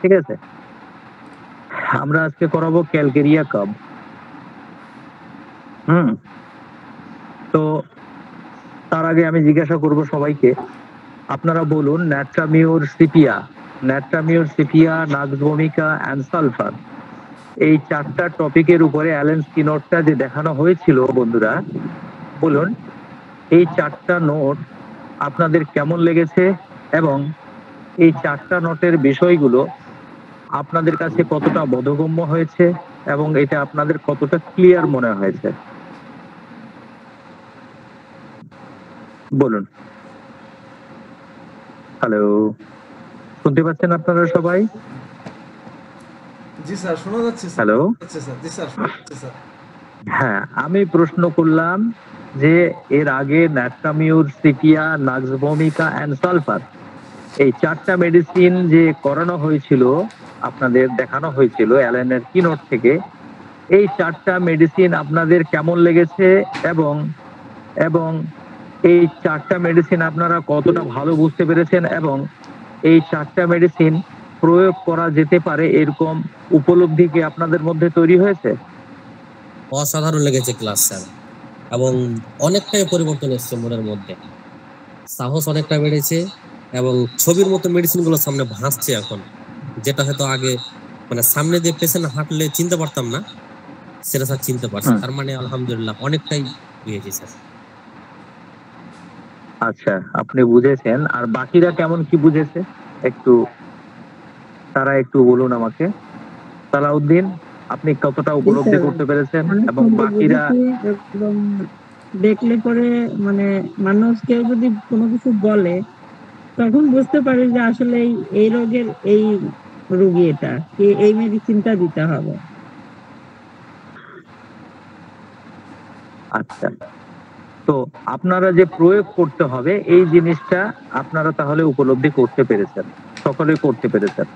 ঠিক আছে? আমরা আজকে করাবো ক্যালকেরিয়া কাব। তো তার আগে আমি জিজ্ঞাসা করব সবাইকে, আপনারা বলুন ন্যাট্রামিওর সিপিয়া, নাক্স ভূমিকা অ্যান্ড সালফার, এই 4টা টপিকের উপরে অ্যালেন স্কিনরটা যে দেখানো হয়েছিল বন্ধুরা, বলুন এই 4টা নোট আপনাদের কেমন লেগেছে এবং এই 4টা নোটের বিষয়গুলো আপনাদের কাছে কতটা বোধগম্য হয়েছে এবং এটা আপনাদের কতটা ক্লিয়ার মনে হয়েছে বলুন। হ্যালো, শুনতে পাচ্ছেন আপনারা সবাই? জি স্যার, শোনা যাচ্ছে স্যার। হ্যালো, জি স্যার, শোনা যাচ্ছে স্যার। হ্যাঁ, আমি প্রশ্ন করলাম যে এর আগে ন্যাট্রামিউর, সিপিয়া, নাক্স ভূমিকা অ্যান্ড সালফার, এই 4টা মেডিসিন যে করানো হয়েছিল, আপনাদের দেখানো হয়েছিল অ্যালেনের কিনোট থেকে, এই 4টা মেডিসিন আপনাদের কেমন লেগেছে এবং এবং এই 4টা মেডিসিন আপনারা কতটা ভালো বুঝতে পেরেছেন এবং এই 4টা মেডিসিন প্রয়োগ করা যেতে পারে এরকম উপলব্ধি কি আপনাদের মধ্যে তৈরি হয়েছে? অসাধারণ লেগেছে ক্লাস স্যার, এবং অনেকটাই পরিবর্তন এসছে মনের মধ্যে, সাহস অনেকটা বেড়েছে এবং ছবির মতো মেডিসিন গুলো সামনে ভাসছে এখন, যেটা হয়তো আগে মানে সামনে দিয়ে পেশেন্ট হাঁটলে চিনতে পারতাম না, সেটা স্যার চিনতে পারছে। তার মানে আলহামদুলিল্লাহ অনেকটাই পেয়েছি স্যার। আচ্ছা, আপনি বুঝেছেন, আর বাকিরা কেমন কি বুঝেছে একটু তারা একটু বলুন আমাকে। সালাউদ্দিন, আপনি কতটা উপলব্ধি করতে পেরেছেন এবং বাকিরা? দেখলে পরে মানে মানুষ কেউ যদি কোনো কিছু বলে তখন বুঝতে পারে যে আসলে এই রোগের এই রোগী, এটা এই মেডিসিনটা দিতে হবে। আচ্ছা, তো আপনারা যে প্রয়োগ করতে হবে এই জিনিসটা আপনারা তাহলে উপলব্ধি করতে পেরেছেন, সকলে করতে পেরেছেন।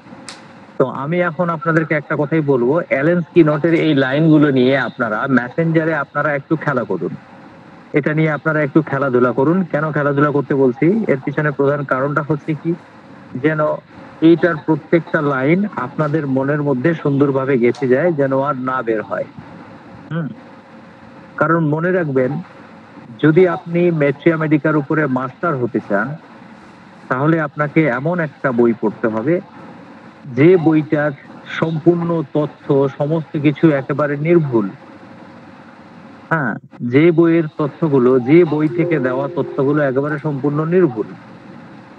তো আমি এখন আপনাদেরকে একটা কথাই বলবো, অ্যালেন স্কিনটের এই লাইনগুলো নিয়ে আপনারা মেসেঞ্জারে আপনারা একটু খেলা করুন, এটা নিয়ে আপনারা একটু খেলাধুলা করুন। কেন খেলাধুলা করতে বলছি, এর পিছনে প্রধান কারণটা হচ্ছে কি, যেন এইটার প্রত্যেকটা লাইন আপনাদের মনের মধ্যে সুন্দরভাবে গেঁথে যায়, যেন আর না বের হয়। কারণ মনে রাখবেন, যদি আপনি ম্যাট্রিয়া মেডিকার উপরে মাস্টার হতে চান তাহলে আপনাকে এমন একটা বই পড়তে হবে যে বইটার সম্পূর্ণ তথ্য সমস্ত কিছু একেবারে নির্ভুল। যে বইয়ের তথ্যগুলো, যে বই থেকে দেওয়া তথ্যগুলো একেবারে সম্পূর্ণ নির্ভুল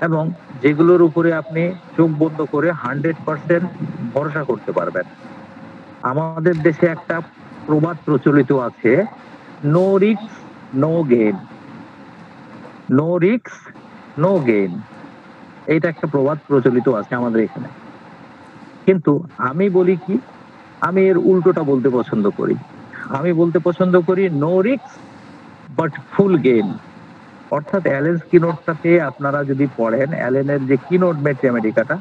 এবং যেগুলোর উপরে আপনি চোখ বন্ধ করে 100% ভরসা করতে পারবেন। আমাদের দেশে একটা প্রবাদ প্রচলিত আছে, no risk no gain, no risk no gain, এইটা একটা প্রবাদ প্রচলিত আছে আমাদের এখানে। কিন্তু আমি বলি কি, আমি এর উল্টোটা বলতে পছন্দ করি। আমি বলতে পছন্দ করি no risk but full gain. অর্থাৎ অ্যালেন কিনোটটাতে আপনারা যদি পড়েন, অ্যালেনের যে কিনোট ম্যাথমেটিকাটা,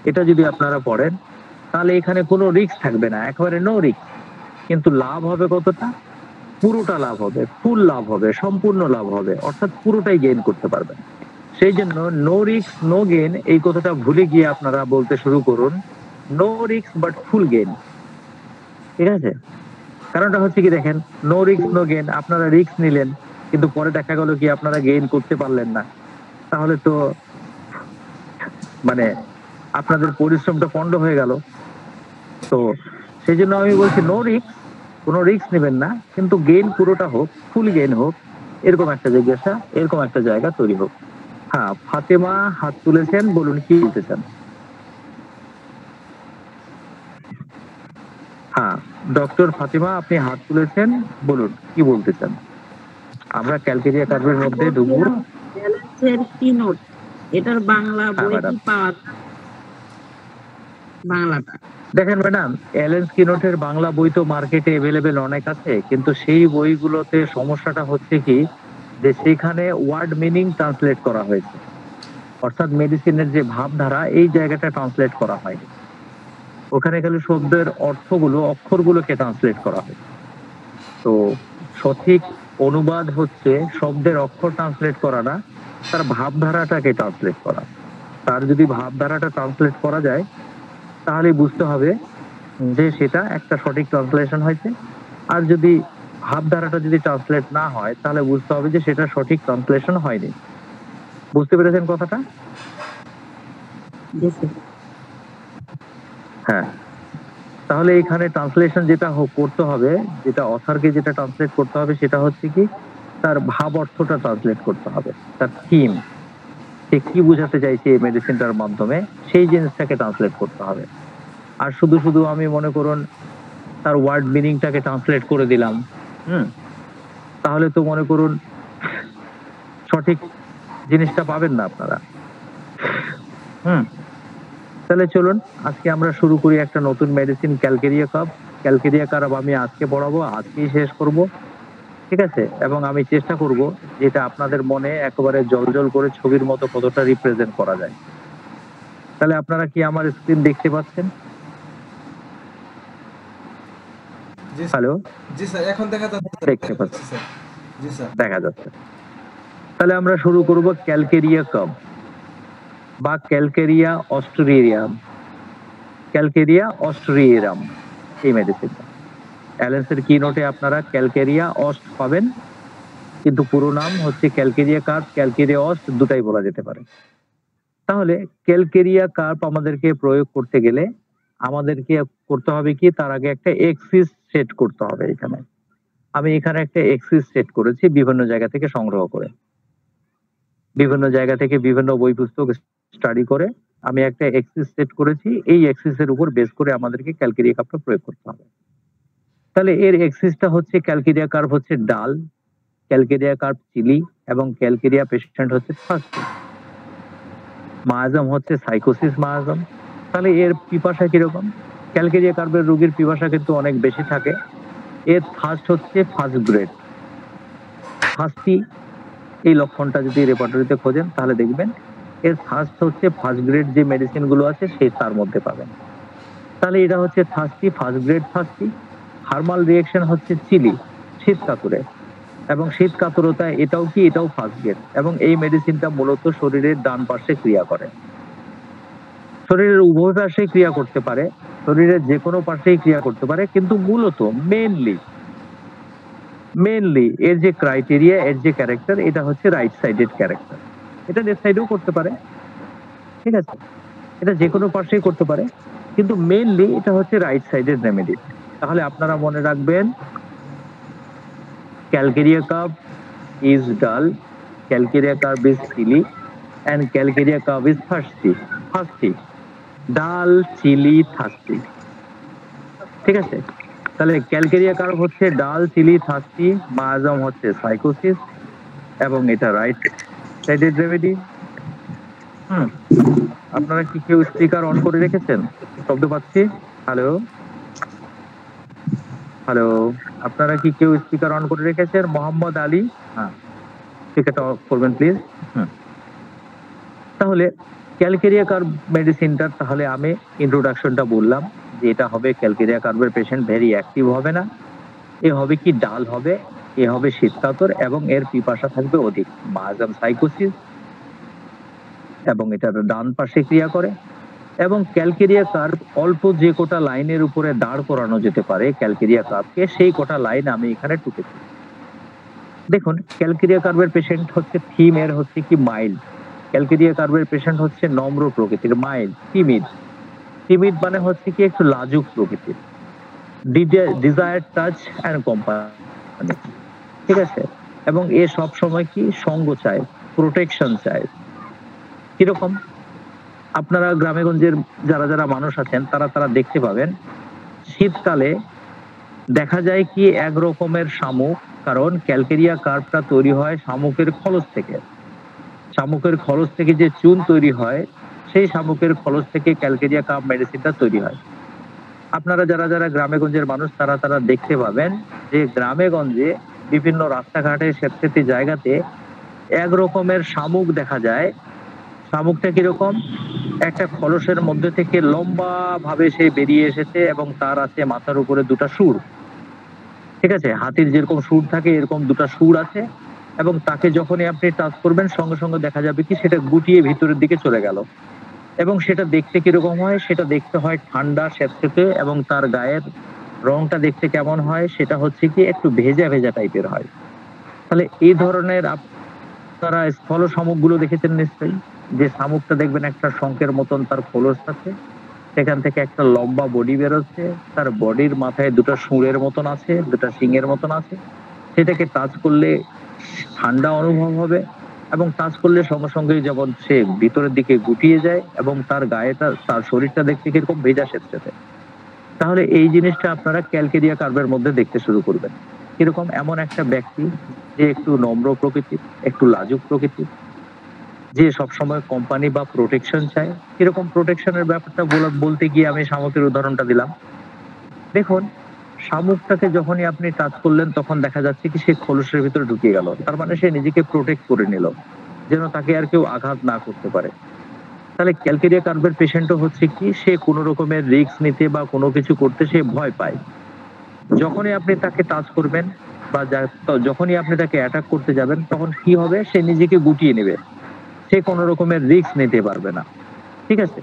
এটা যদি আপনারা পড়েন তাহলে এখানে কোনো রিস্ক থাকবে না, একেবারে নো রিস্ক। কিন্তু লাভ হবে কতটা? পুরোটা লাভ হবে, ফুল লাভ হবে, সম্পূর্ণ লাভ হবে, অর্থাৎ পুরোটাই গেইন করতে পারবেন। সেই জন্য নো রিস্ক নো গেইন এই কথাটা ভুলে গিয়ে আপনারা বলতে শুরু করুন no risk but full gain. ঠিক আছে? কারণটা হচ্ছে কি, দেখেন, নো রিস্ক নো গেইন, আপনারা রিস্ক নিলেন কিন্তু পরে দেখা গেল কি আপনারা গেইন করতে পারলেন না, তাহলে তো মানে আপনাদের পরিশ্রমটা পণ্ড হয়ে গেল। তো সেই জন্য আমি বলছি নো রিস্ক, কোনো রিস্ক নেবেন না, কিন্তু গেইন পুরোটা হোক, ফুল গেইন হোক, এরকম একটা জিজ্ঞাসা, এরকম একটা জায়গা তৈরি হোক। হ্যাঁ, ফাতেমা হাত তুলেছেন, বলুন কি বলতে চান? হ্যাঁ, ডক্টর ফাতেমা আপনি হাত তুলেছেন, বলুন কি বলতে চান। আমরা ক্যালকেরিয়া কার্ভের মধ্যে ঢুকবো। কিনোট, এটার বাংলা বই কি পাওয়া বাংলাটা? দেখেন ম্যাডাম, অ্যালেন কিনোটের বাংলা বই তো মার্কেটে अवेलेबल অনেক আছে, কিন্তু সেই বইগুলোতে সমস্যাটা হচ্ছে কি, যে সেখানে ওয়ার্ড মিনিং ট্রান্সলেট করা হয়েছে, অর্থাৎ মেডিসিনের যে ভাবধারা এই জায়গাটা ট্রান্সলেট করা হয়নি। ওখানে খালি শব্দের অর্থগুলো, অক্ষরগুলোকে ট্রান্সলেট করা হয়। তো সঠিক অনুবাদ হচ্ছে শব্দের অক্ষর ট্রান্সলেট করা না, তার ভাবধারাটাকে ট্রান্সলেট করা। তার যদি ভাবধারাটা ট্রান্সলেট করা যায় তাহলে বুঝতে হবে যে সেটা একটা সঠিক ট্রান্সলেশন হয়েছে। আর যদি হাফ ধারাটা যদি ট্রান্সলেট না হয় তাহলে বুঝতে হবে যে সেটা সঠিক ট্রান্সলেশন হয়নি। বুঝতে পেরেছেন কথাটা? জি স্যার। হ্যাঁ, তাহলে এখানে ট্রান্সলেশন যেটা করতে হবে, যেটা অথারকে যেটা ট্রান্সলেট করতে হবে সেটা হচ্ছে কি তার ভাব অর্থটা ট্রান্সলেট করতে হবে, তার থিম, সে কি বোঝাতে চাইছে এই মেডিসিনটার মাধ্যমে সেই জিনিসটাকে ট্রান্সলেট করতে হবে। আর শুধু শুধু আমি মনে করুন তার ওয়ার্ড মিনিংটাকে ট্রান্সলেট করে দিলাম, তাহলে তো মনে করুন সঠিক জিনিসটা পাবেন না আপনারা। তাহলে চলুন আজকে আমরা শুরু করি একটা নতুন medicine, calcarea cup. Calcarea cup আমি আজকে পড়াবো, আজকেই শেষ করব, ঠিক আছে? এবং আমি চেষ্টা করব যেটা আপনাদের মনে একেবারে জলজল করে ছবির মতো কতটা রিপ্রেজেন্ট করা যায়। তাহলে আপনারা কি আমার স্ক্রিন দেখতে পাচ্ছেন? জি স্যার। হ্যালো, জি স্যার, এখন দেখা যাচ্ছে স্যার। দেখতে পাচ্ছি, স্যার। জি স্যার। দেখা যাচ্ছে। তাহলে আমরা শুরু করব ক্যালকেরিয়া কাপ বা ক্যালকেরিয়া অস্ট্রেরিয়াম। ক্যালকেরিয়া অস্ট্রেরিয়াম এই মেডিসিনটা অ্যালেন্সের কি নোটে আপনারা ক্যালকেরিয়া অস্ট পাবেন, কিন্তু পুরো নাম হচ্ছে ক্যালকেরিয়া কার্প, ক্যালকেরিয়া অস্ট দুটাই বলা যেতে পারে। তাহলে ক্যালকেরিয়া কার্প আমাদেরকে প্রয়োগ করতে গেলে আমাদেরকে করতে হবে কি, তার আগে একটা এক্সিস সেট করতে হবে। এখানে আমি এখানে একটা এক্সিস সেট করেছি বিভিন্ন জায়গা থেকে সংগ্রহ করে, বিভিন্ন জায়গা থেকে বিভিন্ন বই পুস্তক স্টাডি করে আমি একটা এক্সিস সেট করেছি। এই এক্সিসের উপর বেস করে আমাদেরকে ক্যালকেরিয়া কার্পটা প্রয়োগ করতে হবে। তাহলে এর এক্সিসটা হচ্ছে ক্যালকেরিয়া কার্প হচ্ছে ডাল, ক্যালকেরিয়া কার্প চিলি এবং ক্যালকেরিয়া পেশেন্ট হচ্ছে ফার্স্ট, মায়াজম হচ্ছে সাইকোসিস মায়াজম। তাহলে এর পিপাসা কিরকম? ক্যালকেরিয়া কার্পের রোগীর পিপাসা কিন্তু অনেক বেশি থাকে। এর থার্স্ট হচ্ছে ফার্স্ট গ্রেড, ফার্স্টি। এই লক্ষণটা যদি রেপার্টরিতে খোঁজেন তাহলে দেখবেন এর থার্স্ট হচ্ছে ফার্স্ট গ্রেড যে মেডিসিন গুলো আছে সেই তার মধ্যে পাবেন। তাহলে এটা হচ্ছে thirsty, first grade thirsty. Thermal reaction হচ্ছে চিলি, শীত কাতুরে, এবং শীত কাতরতা এটাও কি, এটাও ফার্স্ট গ্রেড। এবং এই মেডিসিনটা মূলত শরীরের ডান পাশে ক্রিয়া করে, শরীরের উভয় পাশে ক্রিয়া করতে পারে, শরীরের যে কোনো পাশেই ক্রিয়া করতে পারে, কিন্তু মূলত মেনলি এর যে ক্রাইটেরিয়া, এর যে ক্যারেক্টার, এটা হচ্ছে রাইট সাইডেড ক্যারেক্টার। এটা লেফট সাইডেও করতে পারে, ঠিক আছে, এটা যে কোনো পাশেই করতে পারে, কিন্তু মেনলি এটা হচ্ছে রাইট সাইডেড রেমেডি। তাহলে আপনারা মনে রাখবেন calcarea cup is dull, Calcarea carb is chili, and Calcarea carb is thirsty. ডাল, চিলি, থার্স্টি, ঠিক আছে? তাহলে ক্যালকেরিয়া কার্ব হচ্ছে ডাল, চিলি, থার্স্টি, মায়াজম হচ্ছে সাইকোসিস, এবং এটা রাইট সাইডেড রেমেডি। আপনারা কি কেউ স্পিকার অন করে রেখেছেন? শব্দ পাচ্ছি। হ্যালো হ্যালো, আপনারা কি কেউ স্পিকার অন করে রেখেছেন? মোহাম্মদ আলী, হ্যাঁ, স্পিকারটা অফ করবেন প্লিজ। তাহলে ক্যালকেরিয়া কার্ব মেডিসিনটা, তাহলে আমি ইন্ট্রোডাকশনটা বললাম যে এটা হবে ক্যালকেরিয়া কার্বের পেশেন্ট ভেরি অ্যাক্টিভ হবে না, এ হবে কি ডাল হবে, এ হবে শীতকাতর, এবং এর পিপাসা থাকবে অধিক, মায়াজম সাইকোসিস, এবং এটা ডান পাশে ক্রিয়া করে। এবং ক্যালকেরিয়া কার্ব অল্প যে কোটা লাইনের উপরে দাঁড় করানো যেতে পারে ক্যালকেরিয়া কার্বকে, সেই কোটা লাইন আমি এখানে টুকেছি। দেখুন ক্যালকেরিয়া কার্বের পেশেন্ট হচ্ছে থিম এর হচ্ছে কি মাইল্ড, ক্যালকেরিয়া কার্বের পেশেন্ট হচ্ছে নম্র প্রকৃতির, মাইল্ড, টিমিড মানে হচ্ছে কি একটু লাজুক প্রকৃতির, ডিজায়ার টাচ অ্যান্ড কোম্পানি, ঠিক আছে? এবং এ সব সময় কি সঙ্গ চায়, প্রোটেকশন চায়। কিরকম? আপনারা গ্রামেগঞ্জের যারা যারা মানুষ আছেন তারা দেখতে পাবেন শীতকালে দেখা যায় কি এক রকমের শামুক, কারণ ক্যালকেরিয়া কার্বটা তৈরি হয় শামুকের খলস থেকে। শামুকের খলস থেকে যে চুন তৈরি হয়, সেই শামুকের খলস থেকে ক্যালকেরিয়া কার্ব মেডিসিনটা তৈরি হয়। আপনারা যারা যারা গ্রামেগঞ্জের মানুষ তারা দেখতে পাবেন যে গ্রামেগঞ্জে বিভিন্ন রাস্তাঘাটে স্বেচ্ছাসেবী জায়গাতে এক রকমের শামুক দেখা যায়। শামুকটা কিরকম? একটা খলসের মধ্যে থেকে লম্বা ভাবে সে বেরিয়ে এসেছে এবং তার আছে মাথার উপরে দুটা সুর, ঠিক আছে? হাতির যেরকম সুর থাকে এরকম দুটা সুর আছে, এবং তাকে যখনই আপনি টাচ করবেন সঙ্গে সঙ্গে দেখা যাবে কি সেটা গুটিয়ে ভিতরের দিকে চলে গেল। এবং সেটা দেখতে কিরকম হয়, সেটা দেখতে হয় ঠান্ডা স্যাঁতসেঁতে, এবং তার গায়ের রংটা দেখতে কেমন হয়, সেটা হচ্ছে কি একটু ভেজা ভেজা টাইপের হয়। তাহলে এই ধরনের আপনারা স্থল শামুকগুলো দেখেছেন নিশ্চয়ই, যে শামুকটা দেখবেন একটা শঙ্খের মতন তার খোলস আছে, সেখান থেকে একটা লম্বা বডি বেরোচ্ছে, তার বডির মাথায় দুটো শুঁড়ের মতন আছে, দুটো শিংয়ের মতন আছে। সেটাকে টাচ করলে ঠান্ডা অনুভব হবে, এবং টাচ করলে সঙ্গে সঙ্গেই যেমন সে ভিতরের দিকে গুটিয়ে যায়, এবং তার গায়েটা, তার শরীরটা দেখতে কিরকম ভেজা স্যাঁতসেঁতে। তাহলে এই জিনিসটা আপনারা ক্যালকেরিয়া কার্ভের মধ্যে দেখতে শুরু করবেন। কিরকম? এমন একটা ব্যক্তি যে একটু নম্র প্রকৃতির, একটু লাজুক প্রকৃতির, যে সবসময় কোম্পানি বা প্রোটেকশন চায়। কিরকম প্রোটেকশনের ব্যাপারটা বলতে গিয়ে আমি শামুকের উদাহরণটা দিলাম। দেখুন, শামুকটাকে যখনই আপনি টাচ করলেন তখন দেখা যাচ্ছে কি সে খোলসের ভিতরে ঢুকে গেল। তার মানে সে নিজেকে প্রোটেক্ট করে নিল, যেন তাকে আর কেউ আঘাত না করতে পারে। তাহলে ক্যালকেরিয়া কার্ভের পেশেন্টও হচ্ছে কি, সে কোনো রকমের রিস্ক নিতে বা কোনো কিছু করতে সে ভয় পায়। যখনই আপনি তাকে টাচ করবেন বা যখনই আপনি তাকে অ্যাটাক করতে যাবেন, তখন কি হবে? সে নিজেকে গুটিয়ে নেবে। সে কোনো রকমের রিস্ক নিতে পারবে না। ঠিক আছে?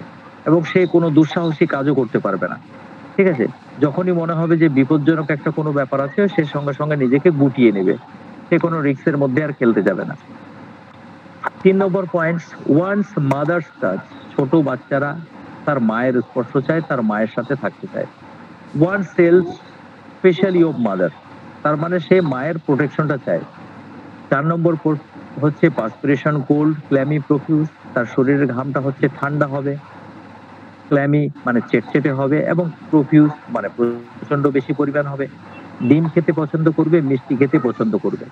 এবং সে কোনো দুঃসাহসী কাজও করতে পারবে না। ঠিক আছে? যখনই মনে হবে যে বিপজ্জনক একটা কোনো ব্যাপার আছে, সে সঙ্গে সঙ্গে নিজেকে গুটিয়ে নেবে। সে কোনো রিস্কের মধ্যে আর খেলতে যাবে না। ৩ নম্বর পয়েন্টস, ওয়ান্স মাদার্স টাচ। ছোট বাচ্চারা তার মায়ের স্পর্শ চায়, তার মায়ের সাথে থাকতে চায়। One sells specially of mother, তার মানে সে মায়ের প্রোটেকশনটা চায়। ৪ নম্বর হচ্ছে পার্সপিরেশন কোল্ড, ক্ল্যামি প্রফিউজ, তার শরীরের ঘামটা হচ্ছে ঠান্ডা হবে, ক্ল্যামি মানে চেটচেটে হবে, এবং প্রফিউজ মানে প্রচন্ড বেশি পরিমাণ হবে। ডিম খেতে পছন্দ করবে, মিষ্টি খেতে পছন্দ করবে।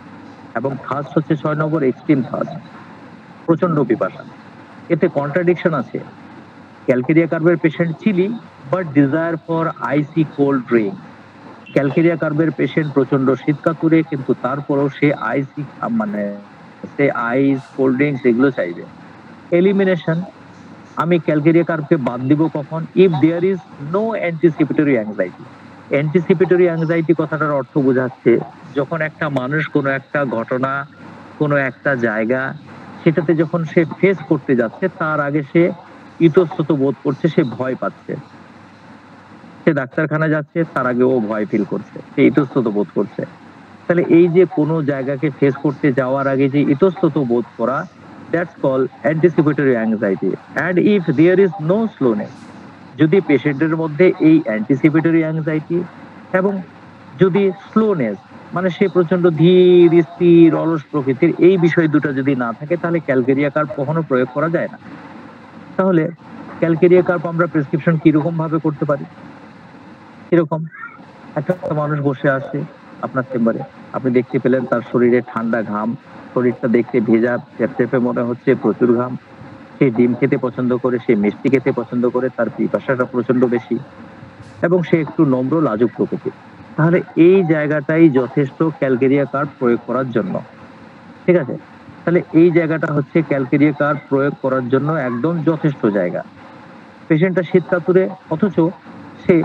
এবং থার্স্ট হচ্ছে ৬ নম্বর এক্সট্রিম থার্স্ট, প্রচন্ড পিপাসা। এতে কন্ট্রাডিকশন আছে। ক্যালকেরিয়া কার্ভের patient chilly but desire for icy cold drink. Calcarea কার্ভের পেশেন্ট প্রচন্ড শীত কাতুরে, কিন্তু তারপরেও সে আইসি মানে সে আইস, কোল্ড ড্রিঙ্কস এগুলো চাইবে। এলিমিনেশন, আমি ক্যালকেরিয়া কার্ভকে বাদ দিব কখন? If there is no anticipatory anxiety. Anticipatory anxiety কথাটার অর্থ বোঝাচ্ছে যখন একটা মানুষ কোনো একটা ঘটনা, কোনো একটা জায়গা, সেটাতে যখন সে ফেস করতে যাচ্ছে, তার আগে সে ইতস্তত বোধ করছে, সে ভয় পাচ্ছে। সে ডাক্তারখানা যাচ্ছে, তার আগে ও ভয় ফিল করছে, সে ইতস্তত বোধ করছে। তাহলে এই যে কোনো জায়গাকে ফেস করতে যাওয়ার আগে যে ইতস্তত বোধ করা, that's call anticipatory anxiety. And if there is no slowness, যদি পেশেন্টের মধ্যে এই অ্যান্টিসিপেটরি অ্যাংজাইটি এবং যদি স্লোনেস মানে সে প্রচন্ড ধীর স্থির অলস প্রকৃতির, এই বিষয় দুটো যদি না থাকে, তাহলে ক্যালকেরিয়া কার্ভ কখনো প্রয়োগ করা যায় না। তাহলে ক্যালকেরিয়া কার্ভ আমরা প্রেসক্রিপশন কিরকম ভাবে করতে পারি? এরকম একটা মানুষ বসে আছে আপনার চেম্বারে, আপনি দেখতে পেলেন তার শরীরে ঠান্ডা ঘাম, শরীরটা দেখতে ভেজা চেপচেপে মনে হচ্ছে, প্রচুর ঘাম। সে ডিম খেতে পছন্দ করে, সে মিষ্টি খেতে পছন্দ করে, তার পিপাসাটা প্রচন্ড বেশি, এবং সে একটু নম্র লাজুক প্রকৃতির। তাহলে এই জায়গাটাই যথেষ্ট ক্যালকেরিয়া কার্ভ প্রয়োগ করার জন্য। ঠিক আছে? তাহলে এই জায়গাটা হচ্ছে ক্যালকেরিয়া কার্ভ প্রয়োগ করার জন্য একদম যথেষ্ট জায়গা। পেশেন্টটা শীত কাতুরে, অথচ সে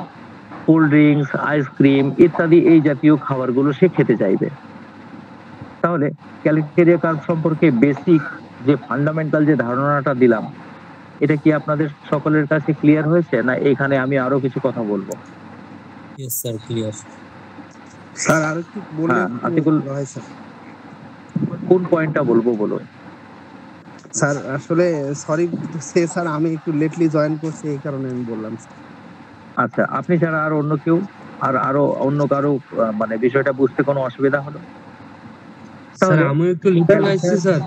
কোল্ড ড্রিঙ্কস, আইসক্রিম ইত্যাদি এই জাতীয় খাবারগুলো সে খেতে চাইবে। তাহলে ক্যালকেরিয়া কার্ভ সম্পর্কে বেসিক যে ফান্ডামেন্টাল যে ধারণাটা দিলাম, এটা কি আপনাদের সকলের কাছে ক্লিয়ার হয়েছে, না এখানে আমি আরো কিছু কথা বলবো? Yes sir, clear. স্যার আর একটু বললে হ্যাঁ, আতিকুল, হয় স্যার। কোন পয়েন্টটা বলবো বলুন? স্যার আসলে সরি সে স্যার, আমি একটু লেটলি জয়েন করছি, এই কারণে আমি বললাম স্যার। আচ্ছা, আপনি ছাড়া আর অন্য কেউ, আর আরো অন্য কারো মানে বিষয়টা বুঝতে কোনো অসুবিধা হলো? স্যার তাহলে আমি একটু লিটল আসছি স্যার।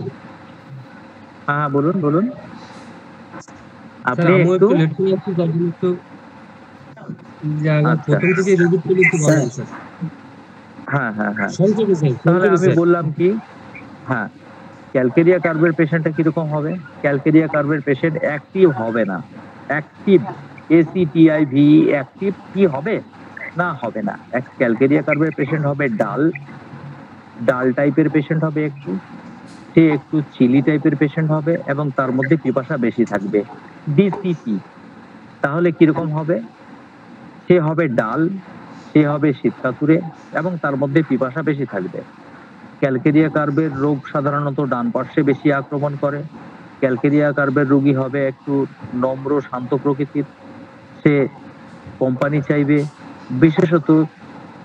হ্যাঁ বলুন বলুন। স্যার আপনি আমি একটু একটু লেট করে আসছি, তার জন্য একটু জায়গা আচ্ছা। প্রথম থেকে রিপিট করে একটু বলেন স্যার। হ্যাঁ হ্যাঁ হ্যাঁ, সংক্ষেপে স্যার, তাহলে সংক্ষেপে আমি স্যার। বললাম কি, হ্যাঁ, ক্যালকেরিয়া কার্ভের পেশেন্টটা কিরকম হবে? ক্যালকেরিয়া কার্ভের পেশেন্ট অ্যাক্টিভ হবে না। অ্যাক্টিভ, ACTIV, অ্যাক্টিভ কি হবে? না, হবে না। ক্যালকেরিয়া কার্ভের পেশেন্ট হবে ডাল, ডাল টাইপের পেশেন্ট হবে, একটু সে একটু চিলি টাইপের পেশেন্ট হবে, এবং তার মধ্যে পিপাসা বেশি থাকবে, DCT। তাহলে কিরকম হবে? সে হবে ডাল, সে হবে শীতকাতুরে, এবং তার মধ্যে পিপাসা বেশি থাকবে। ক্যালকেরিয়া কার্ভের রোগ সাধারণত ডান পার্শ্বে বেশি আক্রমণ করে, ক্যালকেরিয়া কার্বের রোগী হবে একটু নম্র শান্ত প্রকৃতির, সে কোম্পানি চাইবে, বিশেষত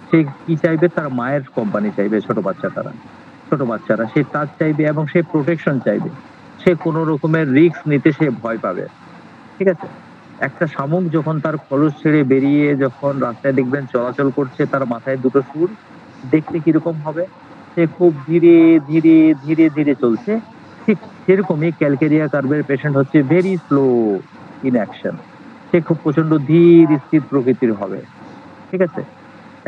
সে কি চাইবে, তার মায়ের কোম্পানি চাইবে। ছোট বাচ্চারা সে টাচ চাইবে এবং সে প্রোটেকশন চাইবে, সে কোনো রকমের রিস্ক নিতে সে ভয় পাবে। ঠিক আছে, একটা শামুক যখন তার খোলস ছেড়ে বেরিয়ে যখন রাস্তায় দেখবেন চলাচল করছে, তার মাথায় দুটো সুর, দেখতে কিরকম হবে, সে খুব ধীরে ধীরে ধীরে ধীরে চলছে। ঠিক সেরকমই ক্যালকেরিয়া কার্বের পেশেন্ট হচ্ছে ভেরি স্লো ইন অ্যাকশন, সে খুব প্রচন্ড ধীর স্থির প্রকৃতির হবে। ঠিক আছে,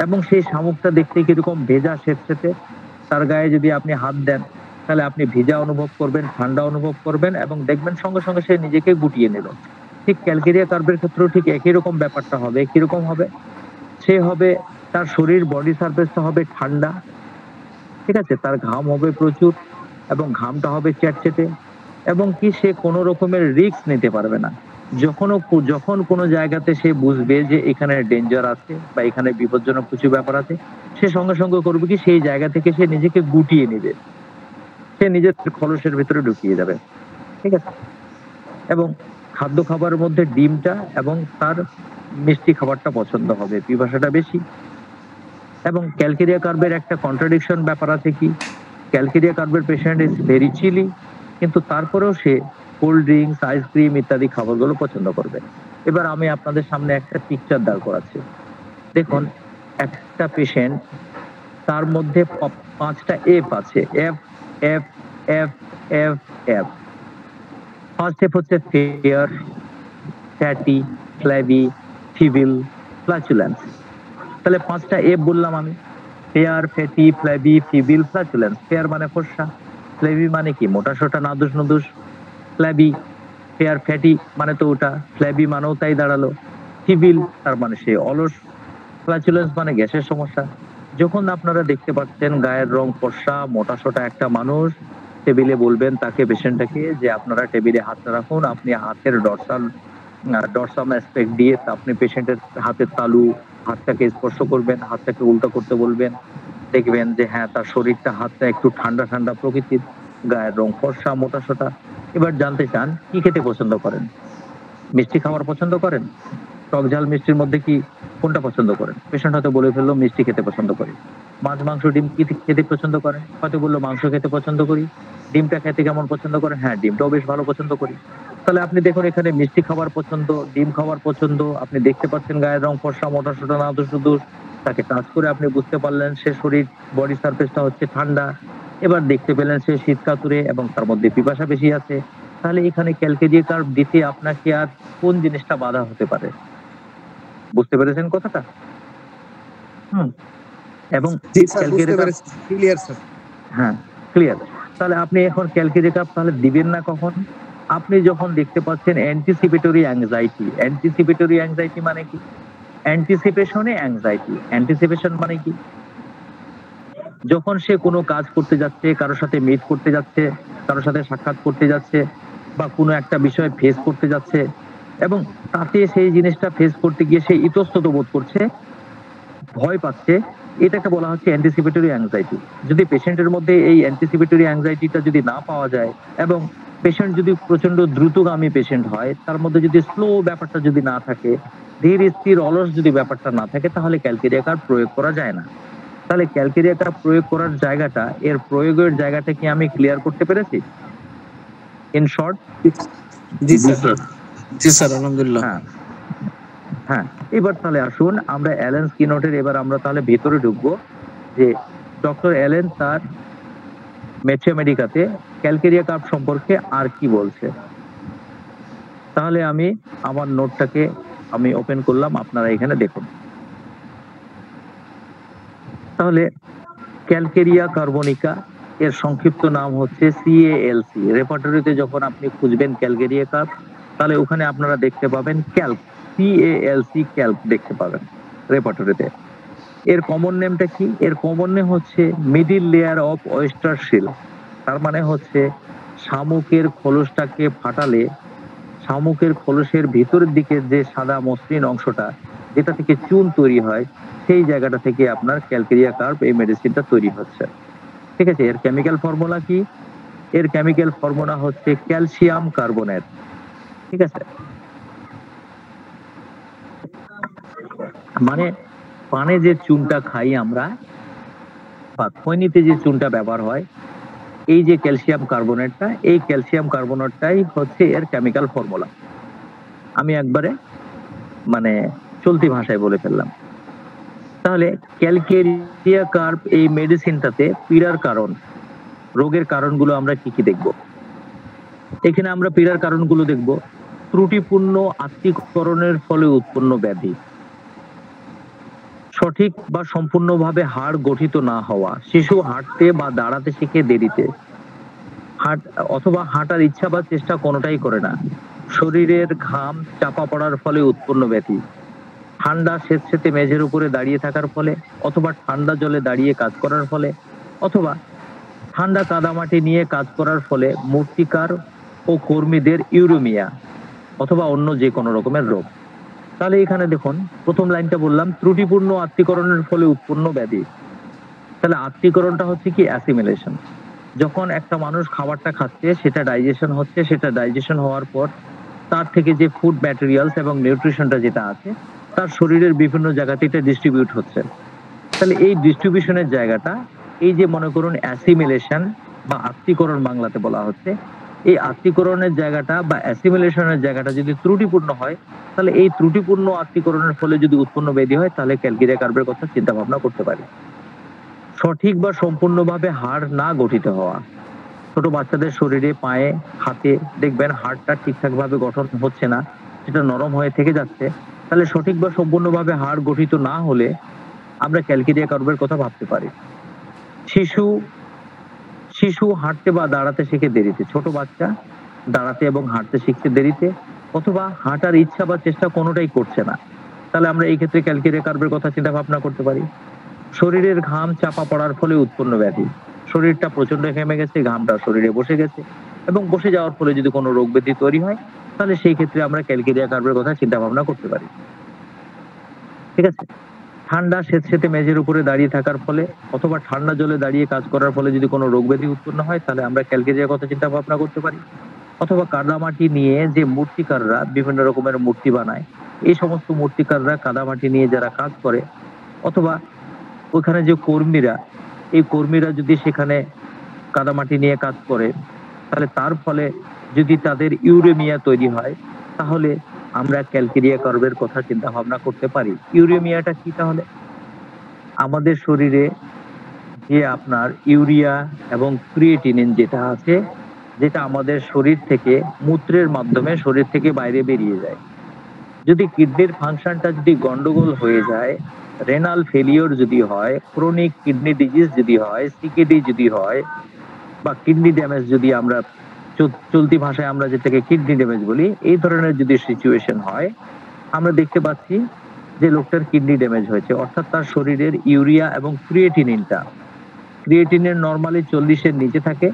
এবং সেই শামুকটা দেখতে কিরকম ভেজা স্যাঁতস্যাঁতে, তার গায়ে যদি আপনি হাত দেন তাহলে আপনি ভিজা অনুভব করবেন, ঠান্ডা অনুভব করবেন এবং দেখবেন সঙ্গে সঙ্গে সে নিজেকে গুটিয়ে নিল। ঠিক ক্যালকেরিয়া কার্বের ক্ষেত্রেও ঠিক একই রকম ব্যাপারটা হবে। কিরকম হবে, সে হবে, তার শরীর বডি সারফেসটা হবে ঠান্ডা। ঠিক আছে, তার ঘাম হবে প্রচুর এবং ঘামটা হবে চ্যাটচ্যাটে, এবং কি সে কোনো রকমের রিস্ক নিতে পারবে না। যখন কোনো জায়গাতে সে বুঝবে যে এখানে ডেঞ্জার আছে বা এখানে বিপজ্জনক কিছু ব্যাপার আছে, সে সঙ্গে সঙ্গে করবে কি, সেই জায়গা থেকে সে নিজেকে গুটিয়ে নেবে, সে নিজের খলসের ভিতরে ঢুকিয়ে যাবে। ঠিক আছে, এবং খাদ্য খাবারের মধ্যে ডিমটা এবং তার মিষ্টি খাবারটা পছন্দ হবে, পিপাসাটা বেশি। এবং ক্যালকেরিয়া কার্বের একটা কন্ট্রাডিকশন ব্যাপার আছে কি, ক্যালকেরিয়া কার্বের পেশেন্ট ইজ ভেরি চিলি, কিন্তু তারপরেও সে কোল্ড ড্রিঙ্কস, আইসক্রিম ইত্যাদি খাবারগুলো পছন্দ করবে। এবার আমি আপনাদের সামনে একটা পিকচার দাঁড় করাচ্ছি। দেখুন, একটা পেশেন্ট, তার মধ্যে 5টা এফ আছে, F F F F F. First F হচ্ছে ফেয়ার, ফ্যাটি, ফ্ল্যাবি, ফিবিল, ফ্ল্যাচুলেন্স। তাহলে 5টা এফ বললাম আমি, ফেয়ার, ফ্যাটি, ফ্ল্যাবি, ফিবিল, ফ্ল্যাচুলেন্স। ফেয়ার মানে ফর্সা, ফ্ল্যাবি মানে কি মোটা সোটা নাদুস নুদুস, ফ্ল্যাবি ফেয়ার, ফ্যাটি মানে তো ওটা, ফ্ল্যাবি মানেও তাই দাঁড়ালো, ফিবিল তার মানে সে অলস, ফ্ল্যাচুলেন্স মানে গ্যাসের সমস্যা। যখন আপনারা দেখতে পাচ্ছেন গায়ের রং ফর্সা মোটা সোটা একটা মানুষ টেবিলে, বলবেন তাকে, পেশেন্টটাকে, যে আপনারা টেবিলে হাতটা রাখুন, আপনি হাতের ডরসাম অ্যাসপেক্ট দিয়ে আপনি পেশেন্টের হাতের তালু, হাতটাকে স্পর্শ করবেন, হাতটাকে উল্টো করতে বলবেন, দেখবেন যে হ্যাঁ তার শরীরটা, হাতটা একটু ঠান্ডা ঠান্ডা প্রকৃতির, গায়ের রং ফর্সা মোটা সোটা। এবার জানতে চান কি খেতে পছন্দ করেন, মিষ্টি খাবার পছন্দ করেন, টক ঝাল মিষ্টির মধ্যে কি কোনটা পছন্দ করেন? পেশেন্ট হয়তো বলে ফেললো মিষ্টি খেতে পছন্দ করি। মাছ মাংস ডিম কি খেতে পছন্দ করেন? হয়তো বললো মাংস খেতে পছন্দ করি। ডিমটা খেতে কেমন পছন্দ করেন? হ্যাঁ, ডিমটাও বেশ ভালো পছন্দ করি। তাহলে আপনি দেখুন এখানে মিষ্টি খাবার পছন্দ, ডিম খাবার পছন্দ, আপনি দেখতে পাচ্ছেন গায়ের রং ফর্সা মোটা সোটা নাদুস নুদুস, তাকে টাচ করে আপনি বুঝতে পারলেন সে শরীর বডি সারফেসটা হচ্ছে ঠান্ডা। এবার দেখতে পেলেন সে শীত কাতুরে এবং তার মধ্যে পিপাসা বেশি আছে। তাহলে এখানে ক্যালকেরিয়া কার্ভ দিতে আপনাকে আর কোন জিনিসটা বাধা হতে পারে? বুঝতে পেরেছেন কথাটা? এবং জি স্যার, বুঝতে পেরেছি, ক্লিয়ার স্যার। হ্যাঁ, ক্লিয়ার। তাহলে আপনি এখন ক্যালকেরিয়া কার্ভ তাহলে দিবেন না কখন? আপনি যখন দেখতে পাচ্ছেন অ্যান্টিসিপেটরি অ্যাংজাইটি। অ্যান্টিসিপেটরি অ্যাংজাইটি মানে কি? অ্যান্টিসিপেশনে অ্যাংজাইটি। অ্যান্টিসিপেশন মানে কি? যখন সে কোনো কাজ করতে যাচ্ছে, কারোর সাথে মিট করতে যাচ্ছে, কারোর সাথে সাক্ষাৎ করতে যাচ্ছে, বা কোনো একটা বিষয় ফেস করতে যাচ্ছে, এবং তাতে সেই জিনিসটা ফেস করতে গিয়ে সে ইতস্তত বোধ করছে, ভয় পাচ্ছে, এটাকে বলা হচ্ছে অ্যান্টিসিপেটরি অ্যাংজাইটি। যদি পেশেন্টের মধ্যে এই অ্যান্টিসিপেটরি অ্যাংজাইটিটা যদি না পাওয়া যায়, এবং পেশেন্ট যদি প্রচন্ড দ্রুতগামী পেশেন্ট হয়, তার মধ্যে যদি স্লো ব্যাপারটা যদি না থাকে, ধীর স্থির অলস যদি ব্যাপারটা না থাকে, তাহলে ক্যালকেরিয়া কার্ভ প্রয়োগ করা যায় না। তাহলে ক্যালকেরিয়া কার্ভ প্রয়োগ করার জায়গাটা, এর প্রয়োগের জায়গাটা কি আমি ক্লিয়ার করতে পেরেছি? In short? G sir, G sir, আলহামদুলিল্লাহ। হ্যাঁ, এবার তাহলে আসুন আমরা অ্যালেন স্কিনটের, এবার আমরা তাহলে ভেতরে ঢুকবো যে ডক্টর অ্যালেন তার ম্যাথমেটিকাতে ক্যালকেরিয়া কার্ভ সম্পর্কে আর কি বলছে। তাহলে আমি আমার নোটটাকে আমি ওপেন করলাম, আপনারা এখানে দেখুন। তাহলে ক্যালকেরিয়া কার্বনিকা এর সংক্ষিপ্ত নাম হচ্ছে CALC। রেপার্টরিতে যখন আপনি খুঁজবেন ক্যালকেরিয়া কার্ভ, তাহলে ওখানে আপনারা দেখতে পাবেন ক্যাল্ক, CALC ক্যাল্ক দেখতে পাবেন রেপার্টরিতে। এর কমন নেমটা কি? এর কমন নেম হচ্ছে মিডিল লেয়ার অফ ওয়েস্টার শিল। তার মানে হচ্ছে শামুকের খোলসটাকে ফাটালে শামুকের খোলসের ভিতরের দিকে যে সাদা মসৃণ অংশটা, যেটা থেকে চুন তৈরি হয়, সেই জায়গাটা থেকে আপনার ক্যালকেরিয়া কার্ভ এই মেডিসিনটা তৈরি হচ্ছে। ঠিক আছে, এর কেমিক্যাল ফর্মুলা কি? এর কেমিক্যাল ফর্মুলা হচ্ছে ক্যালসিয়াম কার্বনেট। ঠিক আছে, মানে পানে যে চুনটা খাই আমরা বা খৈনিতে যে চুনটা ব্যবহার হয়, এই যে ক্যালসিয়াম কার্বনেটটা, এই ক্যালসিয়াম কার্বনেটটাই হচ্ছে এর কেমিক্যাল ফর্মুলা। আমি একবারে মানে চলতি ভাষায় বলে ফেললাম। তাহলে ক্যালকেরিয়া কার্ব এই মেডিসিনটাতে পীড়ার কারণ, রোগের কারণগুলো আমরা কি কি দেখব? এখানে আমরা পীড়ার কারণগুলো দেখব। ত্রুটিপূর্ণ আত্তীকরণের ফলে উৎপন্ন ব্যাধি, সঠিক বা সম্পূর্ণভাবে হাড় গঠিত না হওয়া, শিশু হাঁটতে বা দাঁড়াতে শিখে দেরিতে, অথবা হাঁটার ইচ্ছা বা চেষ্টা কোনোটাই করে না, শরীরের ঘাম চাপা পড়ার ফলে উৎপন্ন ব্যাধি, ঠান্ডা স্বেচ্ছেতে মেঝের উপরে দাঁড়িয়ে থাকার ফলে, অথবা ঠান্ডা জলে দাঁড়িয়ে কাজ করার ফলে, অথবা ঠান্ডা কাদামাটি নিয়ে কাজ করার ফলে মূর্তিকার ও কর্মীদের ইউরেমিয়া, অথবা অন্য যে কোনো রকমের রোগ। তাহলে এখানে দেখুন প্রথম লাইনটা বললাম ত্রুটিপূর্ণ আত্তীকরণের ফলে উৎপন্ন ব্যাধি। তাহলে আত্তীকরণটা হচ্ছে কি? অ্যাসিমিলেশন। যখন একটা মানুষ খাবারটা খাচ্ছে, সেটা ডাইজেশন হচ্ছে, সেটা ডাইজেশন হওয়ার পর তার থেকে যে ফুড ম্যাটেরিয়ালস এবং নিউট্রিশনটা যেটা আছে তার শরীরের বিভিন্ন জায়গাতে এটা ডিস্ট্রিবিউট হচ্ছে। তাহলে এই ডিস্ট্রিবিউশনের জায়গাটা, এই যে মনে করুন অ্যাসিমিলেশন বা আত্তীকরণ বাংলাতে বলা হচ্ছে, এই আত্তীকরণের জায়গাটা বা অ্যাসিমিলেশনের জায়গাটা যদি ত্রুটিপূর্ণ হয়, তাহলে এই ত্রুটিপূর্ণ আত্তীকরণের ফলে যদি উৎপন্ন ব্যাধি হয়, তাহলে ক্যালকেরিয়া কার্বের কথা চিন্তা ভাবনা করতে পারি। সঠিক বা সম্পূর্ণভাবে হাড় না গঠিত হওয়া, ছোট বাচ্চাদের শরীরে, পায়ে, হাতে দেখবেন হাড়টা ঠিকঠাক ভাবে গঠন হচ্ছে না, সেটা নরম হয়ে থেকে যাচ্ছে। তাহলে সঠিক বা সম্পূর্ণভাবে হাড় গঠিত না হলে আমরা ক্যালকেরিয়া কার্বের কথা ভাবতে পারি। শিশু হাঁটতে বা দাঁড়াতে শিখে দেরিতে, ছোট বাচ্চা দাঁড়াতে এবং হাঁটতে শিখছে দেরিতে, অথবা হাঁটার ইচ্ছা বা চেষ্টা কোনোটাই করছে না, তাহলে আমরা এই ক্ষেত্রে ক্যালকেরিয়া কার্বের কথা চিন্তা ভাবনা করতে পারি। শরীরের ঘাম চাপা পড়ার ফলে উৎপন্ন ব্যাধি, শরীরটা প্রচন্ড ঘেমে গেছে, ঘামটা শরীরে বসে গেছে এবং বসে যাওয়ার ফলে যদি কোনো রোগ ব্যাধি তৈরি হয়, তাহলে সেই ক্ষেত্রে আমরা ক্যালকেরিয়া কার্বের কথা চিন্তা ভাবনা করতে পারি। ঠিক আছে, ঠান্ডা স্বেচ্ছেতে মেঝের উপরে দাঁড়িয়ে থাকার ফলে, অথবা ঠান্ডা জলে দাঁড়িয়ে কাজ করার ফলে যদি কোনো রোগ ব্যাধি উৎপন্ন হয়, তাহলে আমরা ক্যালকেরিয়ার কথা চিন্তা ভাবনা করতে পারি। অথবা কাদামাটি নিয়ে যে মূর্তিকাররা বিভিন্ন রকমের মূর্তি বানায়, এই সমস্ত মূর্তিকাররা কাদামাটি নিয়ে যারা কাজ করে, অথবা ওখানে যে কর্মীরা, এই কর্মীরা যদি সেখানে কাদামাটি নিয়ে কাজ করে, তাহলে তার ফলে যদি তাদের ইউরেমিয়া তৈরি হয়, তাহলে আমরা ক্যালকেরিয়া কার্বের কথা চিন্তা ভাবনা করতে পারি। ইউরেমিয়াটা কি? তাহলে আমাদের শরীরে যে আপনার ইউরিয়া এবং ক্রিয়েটিনিন যেটা আছে, যেটা আমাদের শরীর থেকে মূত্রের মাধ্যমে শরীর থেকে বাইরে বেরিয়ে যায়, যদি কিডনির ফাংশনটা যদি গন্ডগোল হয়ে যায়, রেনাল ফেলিওর যদি হয়, ক্রনিক কিডনি ডিজিজ যদি হয়, সিকেডি যদি হয়, বা কিডনি ড্যামেজ যদি আমরা চলতি ভাষায় আমরা যেটাকে কিডনি ড্যামেজ বলি, এই ধরনের যদি সিচুয়েশন হয়, আমরা দেখতে পাচ্ছি যে লোকটার কিডনি ড্যামেজ হয়েছে, অর্থাৎ তার শরীরের ইউরিয়া এবং ক্রিয়েটিনিন নর্মালি 40-এর নিচে থাকে,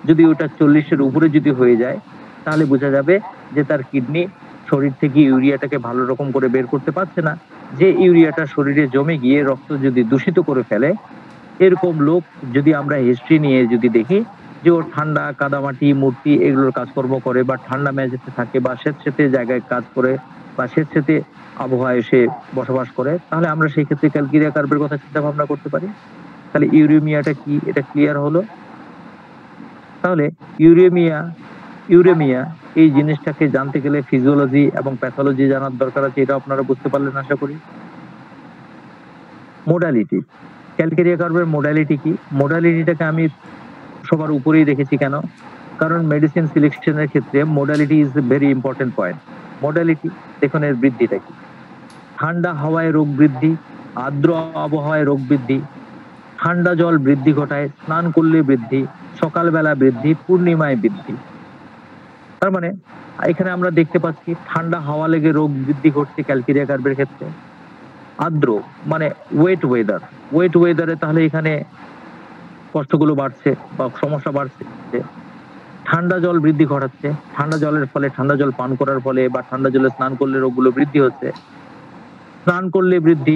যদি ওটা 40-এর উপরে যদি হয়ে যায়, তাহলে বোঝা যাবে যে তার কিডনি শরীর থেকে ইউরিয়াটাকে ভালো রকম করে বের করতে পারছে না, যে ইউরিয়াটা শরীরে জমে গিয়ে রক্ত যদি দূষিত করে ফেলে। এরকম লোক যদি আমরা হিস্ট্রি নিয়ে যদি দেখি যে ও ঠান্ডা কাদামাটি মূর্তি এগুলোর কাজকর্ম করে, বা ঠান্ডা মেঝেতে থাকে, বা স্বেচ্ছেতে জায়গায় কাজ করে, বা স্বেচ্ছেতে আবহাওয়ায় এসে বসবাস করে, তাহলে আমরা সেই ক্ষেত্রে ক্যালকেরিয়া কার্বের কথা চিন্তা ভাবনা করতে পারি। তাহলে ইউরেমিয়াটা কি, এটা ক্লিয়ার হলো। তাহলে ইউরেমিয়া এই জিনিসটাকে জানতে গেলে ফিজিওলজি এবং প্যাথোলজি জানার দরকার আছে, এটা আপনারা বুঝতে পারলেন আশা করি। মোডালিটি, ক্যালকেরিয়া কার্বের মোডালিটি কি? মোডালিটিটাকে আমি সবার উপরেই রেখেছি কেন? কারণ মেডিসিন সিলেকশনের ক্ষেত্রে modality is very important point. Modality দেখুন, এর বৃদ্ধিটা কি? ঠান্ডা হাওয়ায় রোগ বৃদ্ধি, আর্দ্র আবহাওয়ায় রোগ বৃদ্ধি, ঠান্ডা জল বৃদ্ধি ঘটায়, স্নান করলে বৃদ্ধি, সকালবেলা বৃদ্ধি, পূর্ণিমায় বৃদ্ধি। তার মানে এখানে আমরা দেখতে পাচ্ছি ঠান্ডা হাওয়া লেগে রোগ বৃদ্ধি ঘটছে ক্যালকেরিয়া কার্বের ক্ষেত্রে। আর্দ্র মানে ওয়েট ওয়েদারে তাহলে এখানে কষ্টগুলো বাড়ছে বা সমস্যা বাড়ছে। ঠান্ডা জল বৃদ্ধি ঘটাচ্ছে, ঠান্ডা জলের ফলে, ঠান্ডা জল পান করার ফলে বা ঠান্ডা জলে স্নান করলে রোগগুলো বৃদ্ধি হচ্ছে। স্নান করলে বৃদ্ধি,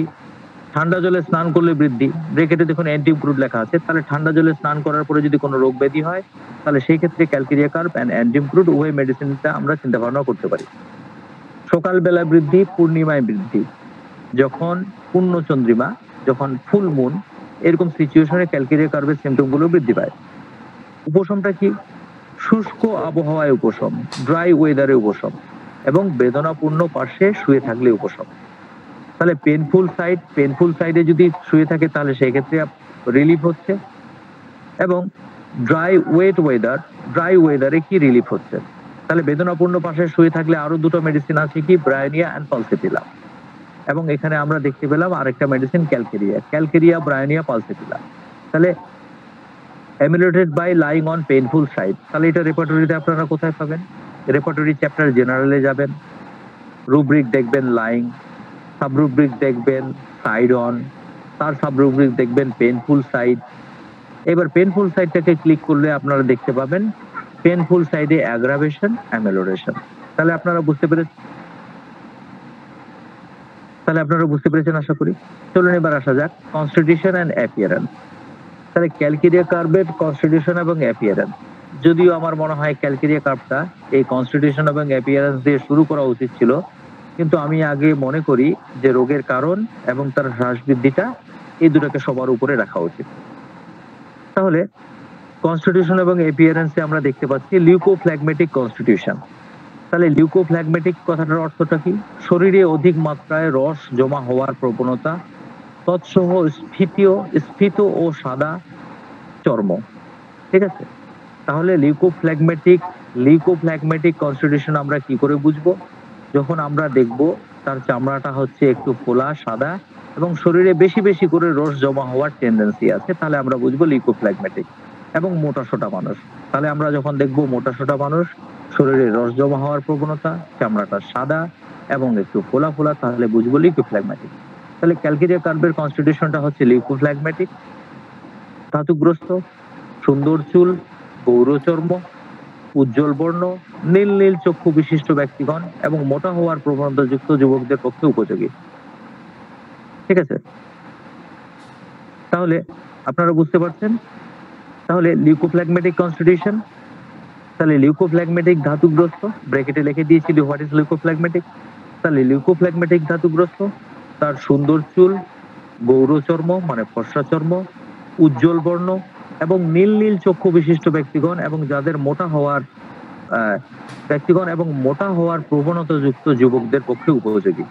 ঠান্ডা জলে স্নান করলে বৃদ্ধি, ব্রেকেটে দেখুন অ্যান্টিক্রুড লেখা আছে, তাহলে ঠান্ডা জলে স্নান করার পরে যদি কোনো রোগ ব্যাধি হয় তাহলে সেই ক্ষেত্রে ক্যালকেরিয়া কার্ব অ্যান্ড অ্যান্টিক্রুড উভয় মেডিসিনটা আমরা চিন্তা ভাবনা করতে পারি। সকালবেলা বৃদ্ধি, পূর্ণিমায় বৃদ্ধি, যখন পূর্ণচন্দ্রিমা, যখন ফুল মুন, এরকম সিচুয়েশনে ক্যালকেরিয়া কার্বের সিমটম গুলো বৃদ্ধি পায়। উপশমটা কি? শুষ্ক আবহাওয়ায় উপশম, ড্রাই ওয়েদারে উপশম, এবং বেদনাপূর্ণ পার্শ্বে শুয়ে থাকলে উপশম। তাহলে পেনফুল সাইডে যদি শুয়ে থাকে তাহলে সেই ক্ষেত্রে রিলিফ হচ্ছে, এবং ড্রাই ওয়েদারে কি রিলিফ হচ্ছে। তাহলে বেদনাপূর্ণ পাশে শুয়ে থাকলে আরো দুটো মেডিসিন আছে, কি? Bryonia and pulsatilla. এবং এখানে আমরা দেখতে পেলাম আরেকটা মেডিসিন ক্যালকেরিয়া, ব্রায়োনিয়া, পালসেটিলা। তাহলে ameliorated by lying on painful side, তাহলে এটা রেপার্টরিতে আপনারা কোথায় পাবেন? রেপার্টরি চ্যাপ্টার জেনারেলে যাবেন, রুব্রিক দেখবেন লাইং, সাব রুব্রিক দেখবেন সাইড অন, তার সাব রুব্রিক দেখবেন পেইনফুল সাইড। এবার পেইনফুল সাইডটাকে ক্লিক করলে আপনারা দেখতে পাবেন পেইনফুল সাইডে অ্যাগ্রাভেশন, অ্যামেলোরেশন। তাহলে আপনারা বুঝতে পেরেছেন আশা করি। চলুন এবার আসা যাক কনস্টিটিউশন অ্যান্ড অ্যাপিয়ারেন্স। তাহলে ক্যালকেরিয়া কার্বের কনস্টিটিউশন এবং অ্যাপিয়ারেন্স, যদিও আমার মনে হয় ক্যালকেরিয়া কার্বটা এই কনস্টিটিউশন এবং অ্যাপিয়ারেন্স দিয়ে শুরু করা উচিত ছিল, কিন্তু আমি আগে মনে করি যে রোগের কারণ এবং তার হ্রাস বৃদ্ধিটা এই দুটোকে সবার উপরে রাখা উচিত। তাহলে কনস্টিটিউশন এবং অ্যাপিয়ারেন্সে আমরা দেখতে পাচ্ছি লিউকোফ্ল্যাগমেটিক কনস্টিটিউশন। তাহলে লিউকোফ্ল্যাগমেটিক কথাটার অর্থটা কি? শরীরে অধিক মাত্রায় রস জমা হওয়ার প্রবণতা, তৎসহ স্ফীত ও সাদা চর্ম। ঠিক আছে, তাহলে লিউকোফ্ল্যাগমেটিক কনস্টিটিউশন আমরা কি করে বুঝবো? যখন আমরা দেখব তার চামড়াটা হচ্ছে একটু ফোলা, সাদা, এবং শরীরে বেশি বেশি করে রস জমা হওয়ার টেন্ডেন্সি আছে, তাহলে আমরা বুঝবো লিউকোফ্ল্যাগমেটিক। এবং মোটাসোটা মানুষ, তাহলে আমরা যখন দেখবো মোটাসোটা মানুষ, শরীরে রস জমা হওয়ার প্রবণতা, চামড়াটা সাদা এবং একটু ফোলা ফোলা, তাহলে বুঝবো লিউকোফ্ল্যাগমেটিক। তাহলে ক্যালকেরিয়া কার্বের কনস্টিটিউশনটা হচ্ছে লিউকোফ্ল্যাগমেটিক, ধাতুগ্রস্ত, সুন্দর চুল, গৌরচর্ম, উজ্জ্বল বর্ণ, নীল নীল চক্ষু বিশিষ্ট ব্যক্তিগণ এবং মোটা হওয়ার প্রবণতাযুক্ত যুবকদের পক্ষে উপযোগী। ঠিক আছে, তাহলে আপনারা বুঝতে পারছেন। তাহলে লিউকোফ্ল্যাগমেটিক কনস্টিটিউশন, তাহলে লিউকোফ্ল্যাগমেটিক ধাতুগ্রস্ত, ব্র্যাকেটে লিখে দিয়েছি হোয়াট ইজ লিউকোফ্ল্যাগমেটিক। তাহলে লিউকোফ্ল্যাগমেটিক ধাতুগ্রস্ত, তার সুন্দর চুল, গৌরচর্ম মানে ফর্সা চর্ম, উজ্জ্বল বর্ণ এবং নীল নীল চক্ষু বিশিষ্ট ব্যক্তিগণ এবং যাদের মোটা হওয়ার প্রবণতাযুক্ত যুবকদের পক্ষে উপযোগী।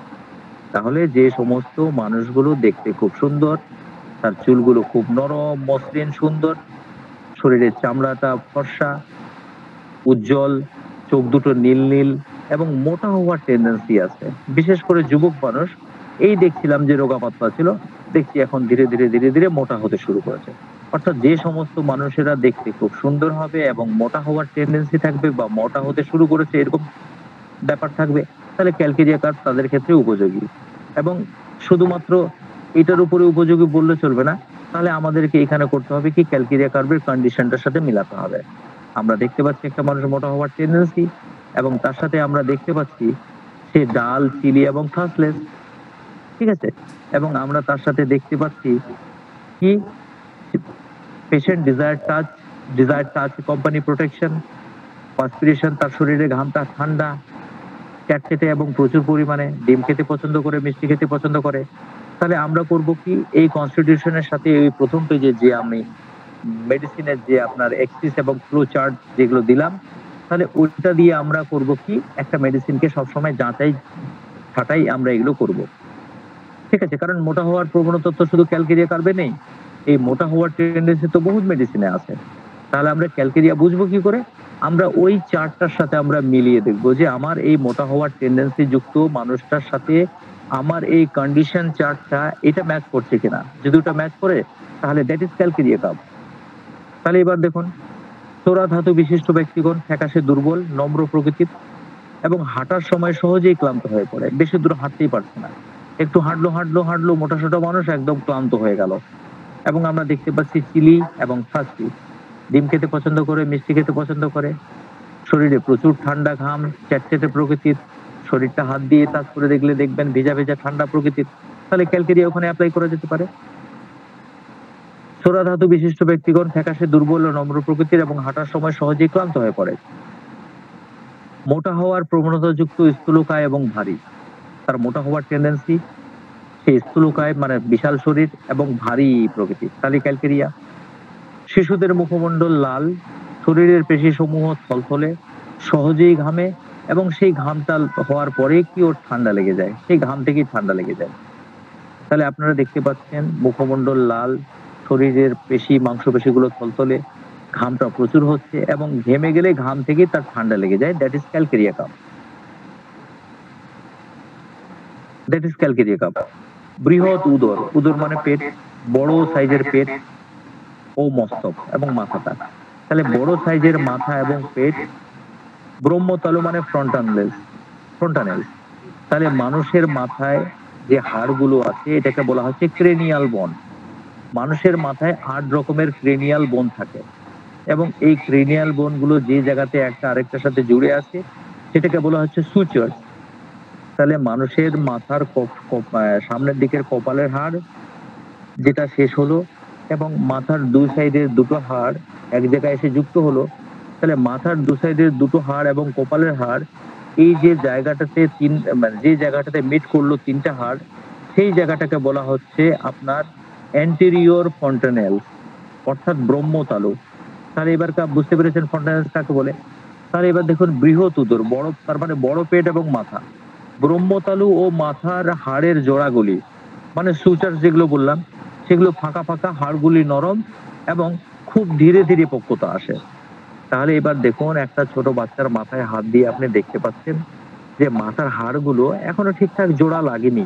তাহলে যে সমস্ত মানুষগুলো দেখতে খুব সুন্দর, তার চুলগুলো খুব নরম, মসৃণ, সুন্দর, শরীরের চামড়াটা ফর্সা, উজ্জ্বল, চোখ দুটো নীল নীল এবং মোটা হওয়ার টেন্ডেন্সি আছে, বিশেষ করে যুবক মানুষ, এই দেখছিলাম যে রোগা পাতলা ছিল, দেখছি এখন ধীরে ধীরে ধীরে ধীরে মোটা হতে শুরু করেছে। অর্থাৎ যে সমস্ত মানুষেরা দেখতে খুব সুন্দর হবে এবং মোটা হওয়ার টেন্ডেন্সি থাকবে বা মোটা হতে শুরু করেছে এরকম ব্যাপার থাকবে, তাহলে ক্যালকেরিয়া কার্ব তাদের ক্ষেত্রে উপযোগী। এবং শুধুমাত্র এটার উপরে উপযোগী বললে চলবে না, তাহলে আমাদেরকে এখানে করতে হবে কি, ক্যালকেরিয়া কার্বের কন্ডিশনটার সাথে মিলাতে হবে। আমরা দেখতে পাচ্ছি একটা মানুষ মোটা হওয়ার টেন্ডেন্সি, এবং তার সাথে আমরা দেখতে পাচ্ছি সে ডাল, চিলি এবং থাসলেস। ঠিক আছে, এবং আমরা তার সাথে দেখতে পাচ্ছি কি, patient desire touch company protection, perspiration, তার শরীরে ঘামটা ঠান্ডা, চ্যাটচেটে এবং প্রচুর পরিমাণে, ডিম খেতে পছন্দ করে, মিষ্টি খেতে পছন্দ করে। তাহলে আমরা করব কি, এই কনস্টিটিউশনের সাথে এই প্রথম পেজে যে আমি মেডিসিনের যে আপনার এক্সিস এবং ফ্লো চার্ট যেগুলো দিলাম, তাহলে ওইটা দিয়ে আমরা করব কি, একটা মেডিসিনকে সবসময় যাচাই ছাটাই আমরা এগুলো করব। ঠিক আছে, কারণ মোটা হওয়ার প্রবণতা তো শুধু ক্যালকেরিয়া কার্বে নেই, এই মোটা হওয়ার টেন্ডেন্সি তো বহুত মেডিসিনে আছে। তাহলে আমরা ক্যালকেরিয়া বুঝবো কি করে? আমরা ওই চার্টটার সাথে আমরা মিলিয়ে দেখবো যে আমার এই মোটা হওয়ার টেন্ডেন্সি যুক্ত মানুষটার সাথে আমার এই কন্ডিশন চার্টটা এটা ম্যাচ করছে কিনা। যদি ওটা ম্যাচ করে তাহলে দ্যাট ইজ ক্যালকেরিয়া কার্ব। তাহলে এবার দেখুন, সোরা ধাতু বিশিষ্ট ব্যক্তিগণ, ফ্যাকাশে দুর্বল, নম্র প্রকৃতির এবং হাঁটার সময় সহজেই ক্লান্ত হয়ে পড়ে, বেশি দূর হাঁটতেই পারছে না, একটু হাঁটলো মোটাসোটা মানুষ একদম ক্লান্ত হয়ে গেল। এবং আমরা দেখতে পাচ্ছি চিলি এবং ফাস্টি, ডিম খেতে পছন্দ করে, মিষ্টি খেতে পছন্দ করে, শরীরে প্রচুর ঠান্ডা ঘাম, চ্যাটচেটে প্রকৃতির, শরীরটা হাত দিয়ে টাচ করে দেখলে দেখবেন ভেজা ভেজা ঠান্ডা প্রকৃতির। তাহলে ক্যালকেরিয়া ওখানে অ্যাপ্লাই করা যেতে পারে। সোরা ধাতু বিশিষ্ট ব্যক্তিগণ ফ্যাকাশে, দুর্বল ও নম্র প্রকৃতির এবং হাঁটার সময় সহজেই ক্লান্ত হয়ে পড়ে। মোটা হওয়ার প্রবণতাযুক্ত, স্থূলকায় এবং ভারী। তার মোটা হওয়ার টেন্ডেন্সি, সে স্থূলকায় মানে বিশাল শরীর এবং ভারী প্রকৃতি, তাহলে ক্যালকেরিয়া। শিশুদের মুখমণ্ডল লাল, শরীরের পেশি সমূহ থলথলে, সহজেই ঘামে এবং সেই ঘামটা হওয়ার পরে কি ওর ঠান্ডা লেগে যায়, সেই ঘাম থেকেই ঠান্ডা লেগে যায়। তাহলে আপনারা দেখতে পাচ্ছেন মুখমণ্ডল লাল, শরীরের পেশি মাংসপেশিগুলো থলথলে, ঘামটা প্রচুর হচ্ছে এবং ঘেমে গেলে ঘাম থেকে তার ঠান্ডা লেগে যায়, that is calcarea cup. That is calcarea cup. বৃহৎ উদর, উদর মানে পেট, বড় সাইজের পেট ও মস্তক এবং মাথাটা, তাহলে বড় সাইজের মাথা এবং পেট। ব্রহ্মতালু মানে ফ্রন্টানেলস, তাহলে মানুষের মাথায় যে হাড়গুলো আছে এটাকে বলা হচ্ছে ক্রেনিয়াল বোন। মানুষের মাথায় 8 রকমের ক্রেনিয়াল বোন থাকে এবং এই ক্রেনিয়াল বোন গুলো যে জায়গাতে একটা আরেকটার সাথে জুড়ে আছে সেটাকে বলা হচ্ছে সুচার। তাহলে মানুষের মাথার সামনের দিকের কপালের হাড় যেটা শেষ হলো এবং মাথার দুই সাইডের দুটো হাড় এক জায়গায় এসে যুক্ত হলো, তাহলে মাথার দু সাইডের দুটো হাড় এবং কপালের হাড়, এই যে জায়গাটাতে যে জায়গাটাতে মিট করলো তিনটা হাড়, সেই জায়গাটাকে বলা হচ্ছে আপনার অ্যান্টেরিয়র ফন্টানেলস অর্থাৎ ব্রহ্মতালু। তাহলে এবার বুঝতে পেরেছেন ফন্টানেলস কাকে বলে। তাহলে এবার দেখুন বৃহৎ উদর, বড় তার মানে বড় পেট এবং মাথা। ব্রহ্মতালু ও মাথার হাড়ের জোড়াগুলি মানে সুচার যেগুলো বললাম সেগুলো ফাঁকা ফাঁকা, হাড়গুলি নরম এবং খুব ধীরে ধীরে পক্কতা আসে। তাহলে এবার দেখুন একটা ছোট বাচ্চার মাথায় হাত দিয়ে আপনি দেখতে পাচ্ছেন যে মাথার হাড়গুলো এখনো ঠিকঠাক জোড়া লাগেনি,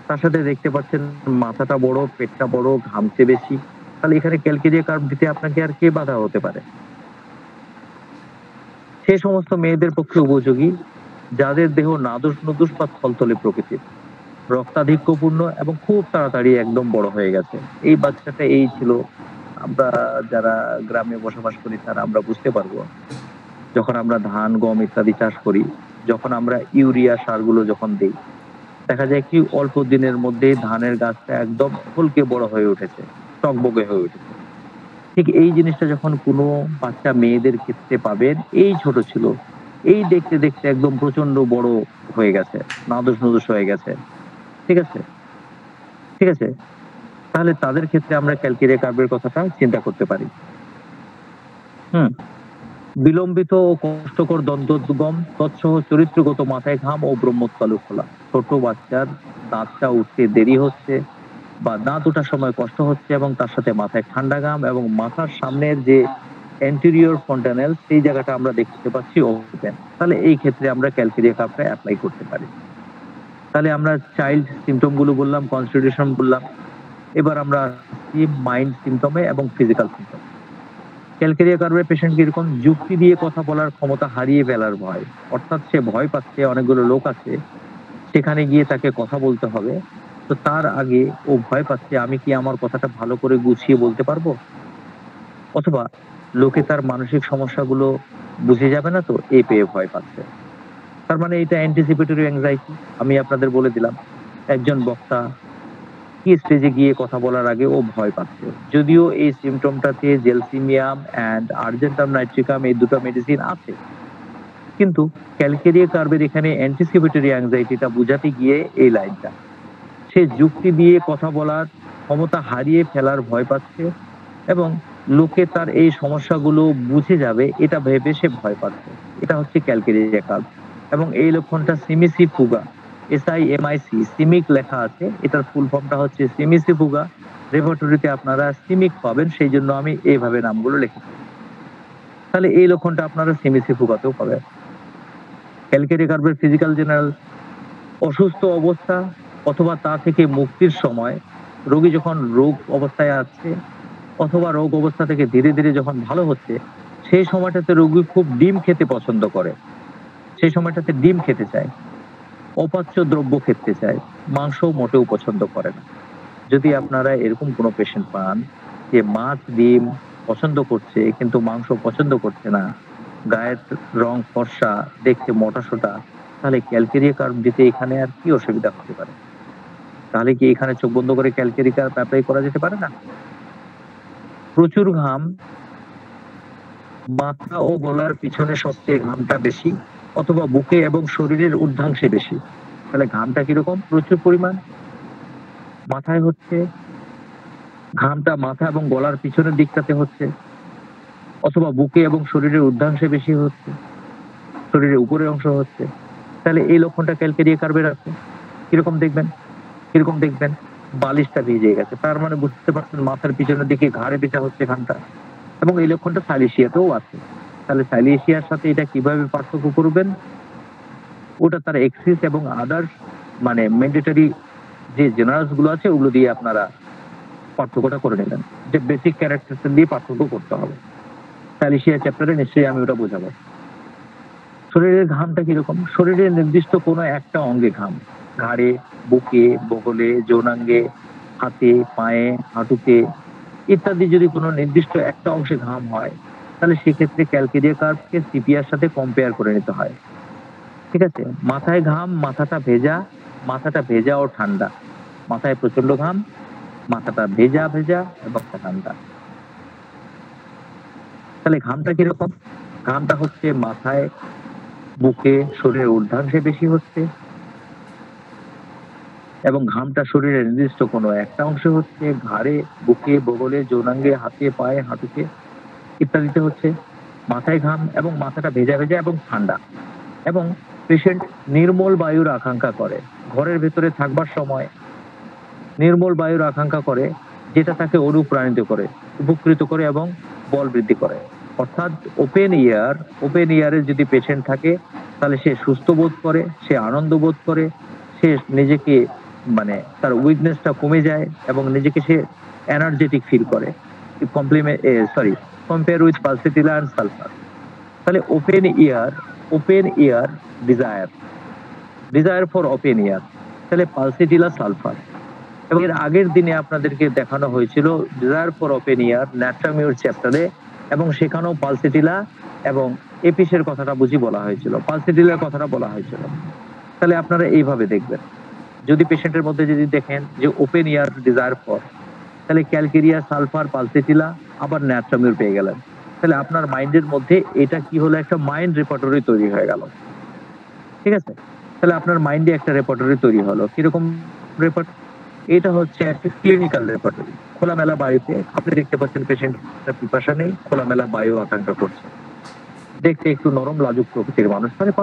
তার সাথে দেখতে পাচ্ছেন মাথাটা বড়, পেটটা বড়, ঘামছে বেশি। তাহলে এখানে ক্যালকেরিয়া কার্ভ দিতে আপনাকে আর কে বাধা হতে পারে? সে সমস্ত মেয়েদের পক্ষে উপযোগী যাদের দেহ নাদুস নুদুস বা থলথলে প্রকৃতির, রক্তাধিক্যপূর্ণ এবং খুব তাড়াতাড়ি একদম বড় হয়ে গেছে। এই বাচ্চাটা এই ছিল। আমরা যারা গ্রামে বসবাস করি তারা আমরা বুঝতে পারবো, যখন আমরা ধান গম ইত্যাদি চাষ করি, যখন আমরা ইউরিয়া সারগুলো যখন দিই, দেখা যায় কি অল্প দিনের মধ্যে ধানের গাছটা একদম ফুলকে বড় হয়ে উঠেছে, টকবগে হয়ে উঠেছে। ঠিক এই জিনিসটা যখন কোনো বাচ্চা মেয়েদের ক্ষেত্রে পাবেন, এই ছোট ছিল, এই দেখতে দেখতে একদম প্রচন্ড বড় হয়ে গেছে, নাদুস নুদুস হয়ে গেছে। ঠিক আছে, ঠিক আছে। তাহলে তাদের ক্ষেত্রে আমরা ক্যালকেরিয়া কার্ভের কথাটা চিন্তা করতে পারি। বিলম্বিত ও কষ্টকর দন্তোদ্গম, তৎসহ চরিত্রগত মাথায় ঘাম ও ব্রহ্মতালু খোলা। ছোট বাচ্চার দাঁতটা উঠতে দেরি হচ্ছে বা দাঁত ওঠার সময় কষ্ট হচ্ছে এবং তার সাথে মাথায় ঠান্ডা ঘাম এবং মাথার সামনের যে অ্যান্টেরিয়র ফন্টানেল সেই জায়গাটা আমরা দেখতে পাচ্ছি ওপেন। তাহলে এই ক্ষেত্রে আমরা ক্যালকেরিয়া কার্ভটা অ্যাপ্লাই করতে পারি। তাহলে আমরা চাইল্ড সিমটম গুলো বললাম, কনস্টিটিউশন বললাম, এবার আমরা মাইন্ড সিমটমে এবং ফিজিক্যাল সিমটম। ক্যালকেরিয়া কার্ভের পেশেন্ট কিরকম? যুক্তি দিয়ে কথা বলার ক্ষমতা হারিয়ে ফেলার ভয়, অর্থাৎ সে ভয় পাচ্ছে, অনেকগুলো লোক আছে সেখানে গিয়ে তাকে কথা বলতে হবে, তো তার আগে ও ভয় পাচ্ছে আমি কি আমার কথাটা ভালো করে গুছিয়ে বলতে পারবো, অথবা লোকে তার মানসিক সমস্যাগুলো বুঝে যাবে না, তো এই পেয়ে ভয় পাচ্ছে। তার মানে এটা অ্যান্টিসিপেটরি অ্যাংজাইটি। আমি আপনাদের বলে দিলাম একজন বক্তা কি স্টেজে গিয়ে কথা বলার আগে ও ভয় পাচ্ছে, যদিও এই সিমটমটাতে জেলসিমিয়াম অ্যান্ড আর্জেন্টাম নাইট্রিকাম এই দুটো মেডিসিন আছে, কিন্তু ক্যালকেরিয়া কার্ভের এখানে অ্যান্টিসিপেটরি অ্যাংজাইটিটা বুঝাতে গিয়ে এই লাইনটা, সে যুক্তি দিয়ে কথা বলার ক্ষমতা হারিয়ে ফেলার ভয় পাচ্ছে এবং লোকে তার এই সমস্যাগুলো বুঝে যাবে এটা ভেবে সে ভয় পাচ্ছে। এটা হচ্ছে ক্যালকেরিয়া কার্ভ এবং এই লক্ষণটা সিমিসিফুগা, SIMIC, সিমিক লেখা আছে, এটার ফুল ফর্মটা হচ্ছে সিমিসিফুগা। রেপার্টরিতে আপনারা সিমিক পাবেন, সেই জন্য আমি এইভাবে নামগুলো লিখেছি। তাহলে এই লক্ষণটা আপনারা সিমিসিফুগাতেও পাবেন। ক্যালকেরিয়া কার্ভের ফিজিক্যাল জেনারেল, অসুস্থ অবস্থা অথবা তা থেকে মুক্তির সময়, রোগী যখন রোগ অবস্থায় আছে অথবা রোগ অবস্থা থেকে ধীরে ধীরে যখন ভালো হচ্ছে, সেই সময়টাতে রোগী খুব ডিম খেতে পছন্দ করে, সেই সময়টাতে ডিম খেতে চায়, অপাচ্য দ্রব্য খেতে চায়, মাংস মোটেও পছন্দ করে না। যদি আপনারা এরকম কোনো পেশেন্ট পান যে মাছ ডিম পছন্দ করছে কিন্তু মাংস পছন্দ করছে না, গায়ের রং ফর্সা, দেখতে মোটা সোটা, তাহলে ক্যালকেরিয়া কার্ভ দিতে এখানে আর কি অসুবিধা হতে পারে? তাহলে কি এখানে চোখ বন্ধ করে ক্যালকেরি কার্ভ অ্যাপ্লাই করা যেতে পারে না? প্রচুর ঘাম, মাথা ও গলার পিছনে সবচেয়ে ঘামটা বেশি, অথবা বুকে এবং শরীরের ঊর্ধ্বাংশে বেশি। তাহলে ঘামটা কিরকম? প্রচুর পরিমাণ। মাথায় হচ্ছে, ঘামটা মাথা এবং গলার পিছনের দিকটাতে হচ্ছে, অথবা বুকে এবং শরীরের ঊর্ধ্বাংশে বেশি হচ্ছে, শরীরের উপরের অংশ হচ্ছে। তাহলে এই লক্ষণটা ক্যালকেরিয়া কার্ভের আছে। কিরকম দেখবেন? কিরকম দেখবেন? বালিশটা ভিজে গেছে, তার মানে বুঝতে পারছেন মাথার পিছনের দিকে ঘাড়ে পিছা হচ্ছে ঘামটা। এবং এই লক্ষণটা সাইলেশিয়াতেও আছে। তাহলে সাইলেশিয়ার সাথে এটা কিভাবে পার্থক্য করবেন? ওটা তার এক্সিস এবং আদার্স মানে ম্যান্ডেটরি যে জেনারেলস গুলো আছে ওগুলো দিয়ে আপনারা পার্থক্যটা করে নেবেন, যে বেসিক ক্যারেক্টার দিয়ে পার্থক্য করতে হবে। সাইলেশিয়া চ্যাপ্টারে নিশ্চয়ই আমি ওটা বোঝাবো। শরীরের ঘামটা কিরকম? শরীরের নির্দিষ্ট কোনো একটা অঙ্গে ঘাম, ঘাড়ে, বুকে, বগলে, যৌনাঙ্গে, হাতে, পায়ে, হাঁটুতে ইত্যাদি যদি কোনো নির্দিষ্ট একটা অংশে ঘাম হয়, তাহলে সেক্ষেত্রে ক্যালকেরিয়া কার্ভকে সিপিআর সাথে কম্পেয়ার করে নিতে হয়। ঠিক আছে? মাথায় ঘাম, মাথাটা ভেজা ও ঠান্ডা। মাথায় প্রচন্ড ঘাম, মাথাটা ভেজা ভেজা এবং ঠান্ডা। তাহলে ঘামটা কিরকম? ঘামটা হচ্ছে মাথায়, বুকে, শরীরের ঊর্ধ্বাংশে বেশি হচ্ছে, এবং ঘামটা শরীরের নির্দিষ্ট কোনো একটা অংশে হচ্ছে, ঘাড়ে, বুকে, বগলে, যৌনাঙ্গে, হাতে, পায়ে, হাঁটুতে ইত্যাদিতে হচ্ছে। মাথায় ঘাম এবং মাথাটা ভেজা ভেজা এবং ঠান্ডা। এবং পেশেন্ট নির্মল বায়ুর আকাঙ্ক্ষা করে, ঘরের ভেতরে থাকবার সময় নির্মল বায়ুর আকাঙ্ক্ষা করে, যেটা তাকে অনুপ্রাণিত করে, উপকৃত করে এবং বল বৃদ্ধি করে। অর্থাৎ ওপেন ইয়ারে যদি পেশেন্ট থাকে, তাহলে সে সুস্থ বোধ করে, সে আনন্দ বোধ করে, সে নিজেকে মানে তার উইকনেসটা কমে যায় এবং নিজেকে সে এনার্জেটিক ফিল করে। Compare with pulsatilla and sulphur. তাহলে open air desire for open air, তাহলে পালসিটিলা সালফার। এবং এর আগের দিনে আপনাদেরকে দেখানো হয়েছিল ডিজায়ার ফর ওপেন ইয়ার ন্যাট্রামিউর চ্যাপ্টারে, এবং সেখানেও পালসিটিলা এবং এপিসের কথাটা বুঝি বলা হয়েছিল, পালসিটিলার কথাটা বলা হয়েছিল। তাহলে আপনারা এইভাবে দেখবেন, যদি পেশেন্টের মধ্যে যদি দেখেন যে ওপেন ইয়ার ডিজায়ার ফর, তাহলে ক্যালকেরিয়া, সালফার, পালসিটিলা, আবার ন্যাট্রামিউর পেয়ে গেলেন। তাহলে আপনার মাইন্ডের মধ্যে এটা কি হলো? একটা মাইন্ড রেপার্টরি তৈরি হয়ে গেল। ঠিক আছে? তাহলে আপনার মাইন্ডে একটা রেপার্টরি তৈরি হলো। কিরকম রেপার্টরি? এটা হচ্ছে একটা ক্লিনিক্যাল রেপার্টরি। খোলামেলা বায়ুতে আপনি দেখতে পাচ্ছেন পেশেন্ট পিপাসা নেই, খোলামেলা বায়ু আকাঙ্ক্ষা করছে, দেখতে একটু নরম লাজুক প্রকৃতির মানুষ, তাহলে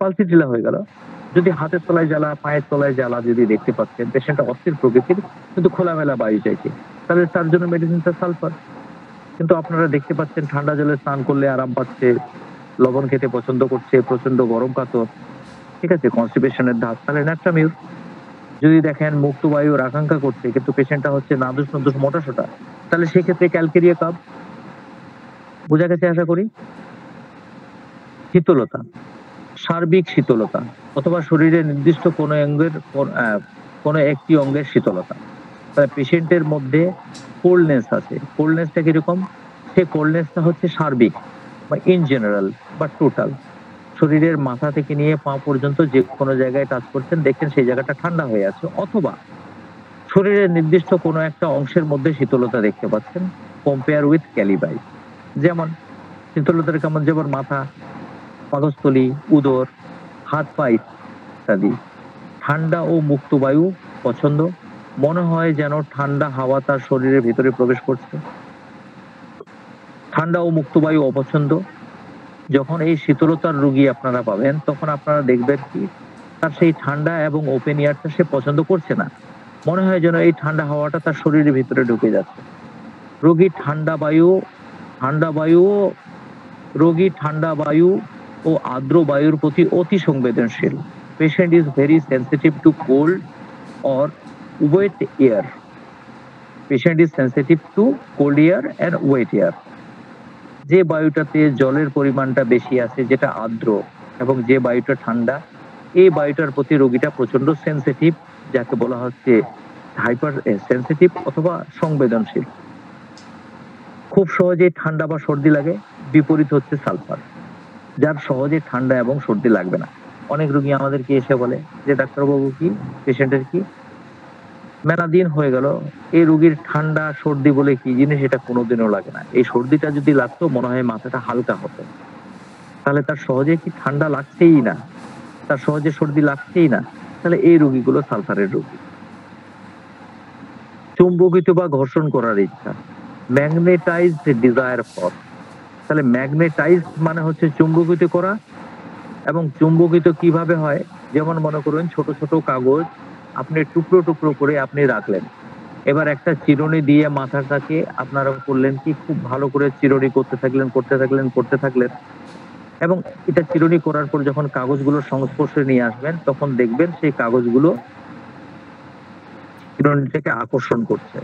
পালসিটিলা হয়ে গেল। যদি হাতের তলায় জ্বালা, পায়ের তলায় জ্বালা যদি দেখতে পাচ্ছেন, পেশেন্টটা অস্থির প্রকৃতির কিন্তু খোলামেলা বায়ু চাইছে, তাহলে তার জন্য মেডিসিনটা সালফার। কিন্তু আপনারা দেখতে পাচ্ছেন ঠান্ডা জলে স্নান করলে আরাম পাচ্ছে, লবণ খেতে পছন্দ করছে, প্রচন্ড গরম কাতর, ঠিক আছে, কনস্টিপেশনের ধাত, তাহলে ন্যাট্রামিউর। যদি দেখেন মুক্ত বায়ুর আকাঙ্ক্ষা করছে কিন্তু পেশেন্টটা হচ্ছে নাদুস নদুস মোটা সোটা, তাহলে সেক্ষেত্রে ক্যালকেরিয়া কার্ভ। বোঝা গেছে আশা করি? শীতলতা, সার্বিক শীতলতা, অথবা শরীরের নির্দিষ্ট কোনো একটি অঙ্গের শীতলতা। তাহলে পেশেন্টের মধ্যে কোল্ডনেস আছে। কোল্ডনেসটা কিরকম? সে কোল্ডনেসটা হচ্ছে সার্বিক বা ইন জেনারেল বা টোটাল। শরীরের মাথা থেকে নিয়ে পা পর্যন্ত যে কোনো জায়গায় টাচ করছেন, দেখছেন সেই জায়গাটা ঠান্ডা হয়ে আছে, অথবা শরীরের নির্দিষ্ট কোনো একটা অংশের মধ্যে শীতলতা দেখতে পাচ্ছেন। Compare with ক্যালিবাই। যেমন শীতলতার কেমন? যেমন মাথা, পাকস্থলী, উদর, হাত পা ইত্যাদি। ঠান্ডা ও মুক্ত বায়ু পছন্দ, মনে হয় যেন ঠান্ডা হাওয়া তার শরীরের ভিতরে প্রবেশ করছে। ঠান্ডা ও মুক্ত বায়ু অপছন্দ। যখন এই শীতলতার রোগী আপনারা পাবেন, তখন আপনারা দেখবেন কি তার সেই ঠান্ডা এবং ওপেন এয়ারটা সে পছন্দ করছে না, মনে হয় যেন এই ঠান্ডা হাওয়াটা তার শরীরের ভিতরে ঢুকে যাচ্ছে। রোগী ঠান্ডা বায়ু ও আর্দ্র বায়ুর প্রতি অতি সংবেদনশীল। Patient is very sensitive to cold or wet air. Patient is sensitive to cold air and wet air. যে বায়ুটাতে জলের পরিমাণটা বেশি আছে, যেটা আর্দ্র, এবং যে বায়ুটা ঠান্ডা, এই বায়ুটার প্রতি রোগীটা প্রচন্ড সেন্সিটিভ, যাকে বলা হচ্ছে হাইপার সেন্সিটিভ অথবা সংবেদনশীল। খুব সহজে ঠান্ডা বা সর্দি লাগে। বিপরীত হচ্ছে সালফার, যার সহজে ঠান্ডা এবং সর্দি লাগবে না। অনেক রোগী আমাদেরকে এসে বলে যে ডাক্তারবাবু কি পেশেন্টের কি মেলা দিন হয়ে গেল, এই রোগীর ঠান্ডা সর্দি বলে কি জিনিস এটা কোনোদিনও লাগে না, এই সর্দিটা যদি লাগতো মনে হয় মাথাটা হালকা হতো। তাহলে তার সহজে কি ঠান্ডা লাগছেই না, তার সহজে সর্দি লাগছেই না, তাহলে এই রোগীগুলো সালফারের রোগী। চুম্বকিত বা ঘর্ষণ করার ইচ্ছা, ম্যাগনেটাইজড ডিজায়ার ফর, তাহলে ম্যাগনেটাইজ মানে হচ্ছে চুম্বকিত করা। এবং চুম্বকিত কিভাবে হয়, যেমন মনে করুন ছোট ছোট কাগজ আপনি টুকরো টুকরো করে আপনি রাখলেন, এবার একটা চিরুনি দিয়ে মাথাটাকে আপনারা করলেন কি খুব ভালো করে চিরুনি করতে থাকলেন এবং এটা চিরুনি করার পর যখন কাগজগুলো সংস্পর্শে নিয়ে আসবেন তখন দেখবেন সেই কাগজগুলো চিরুনিটাকে আকর্ষণ করছে।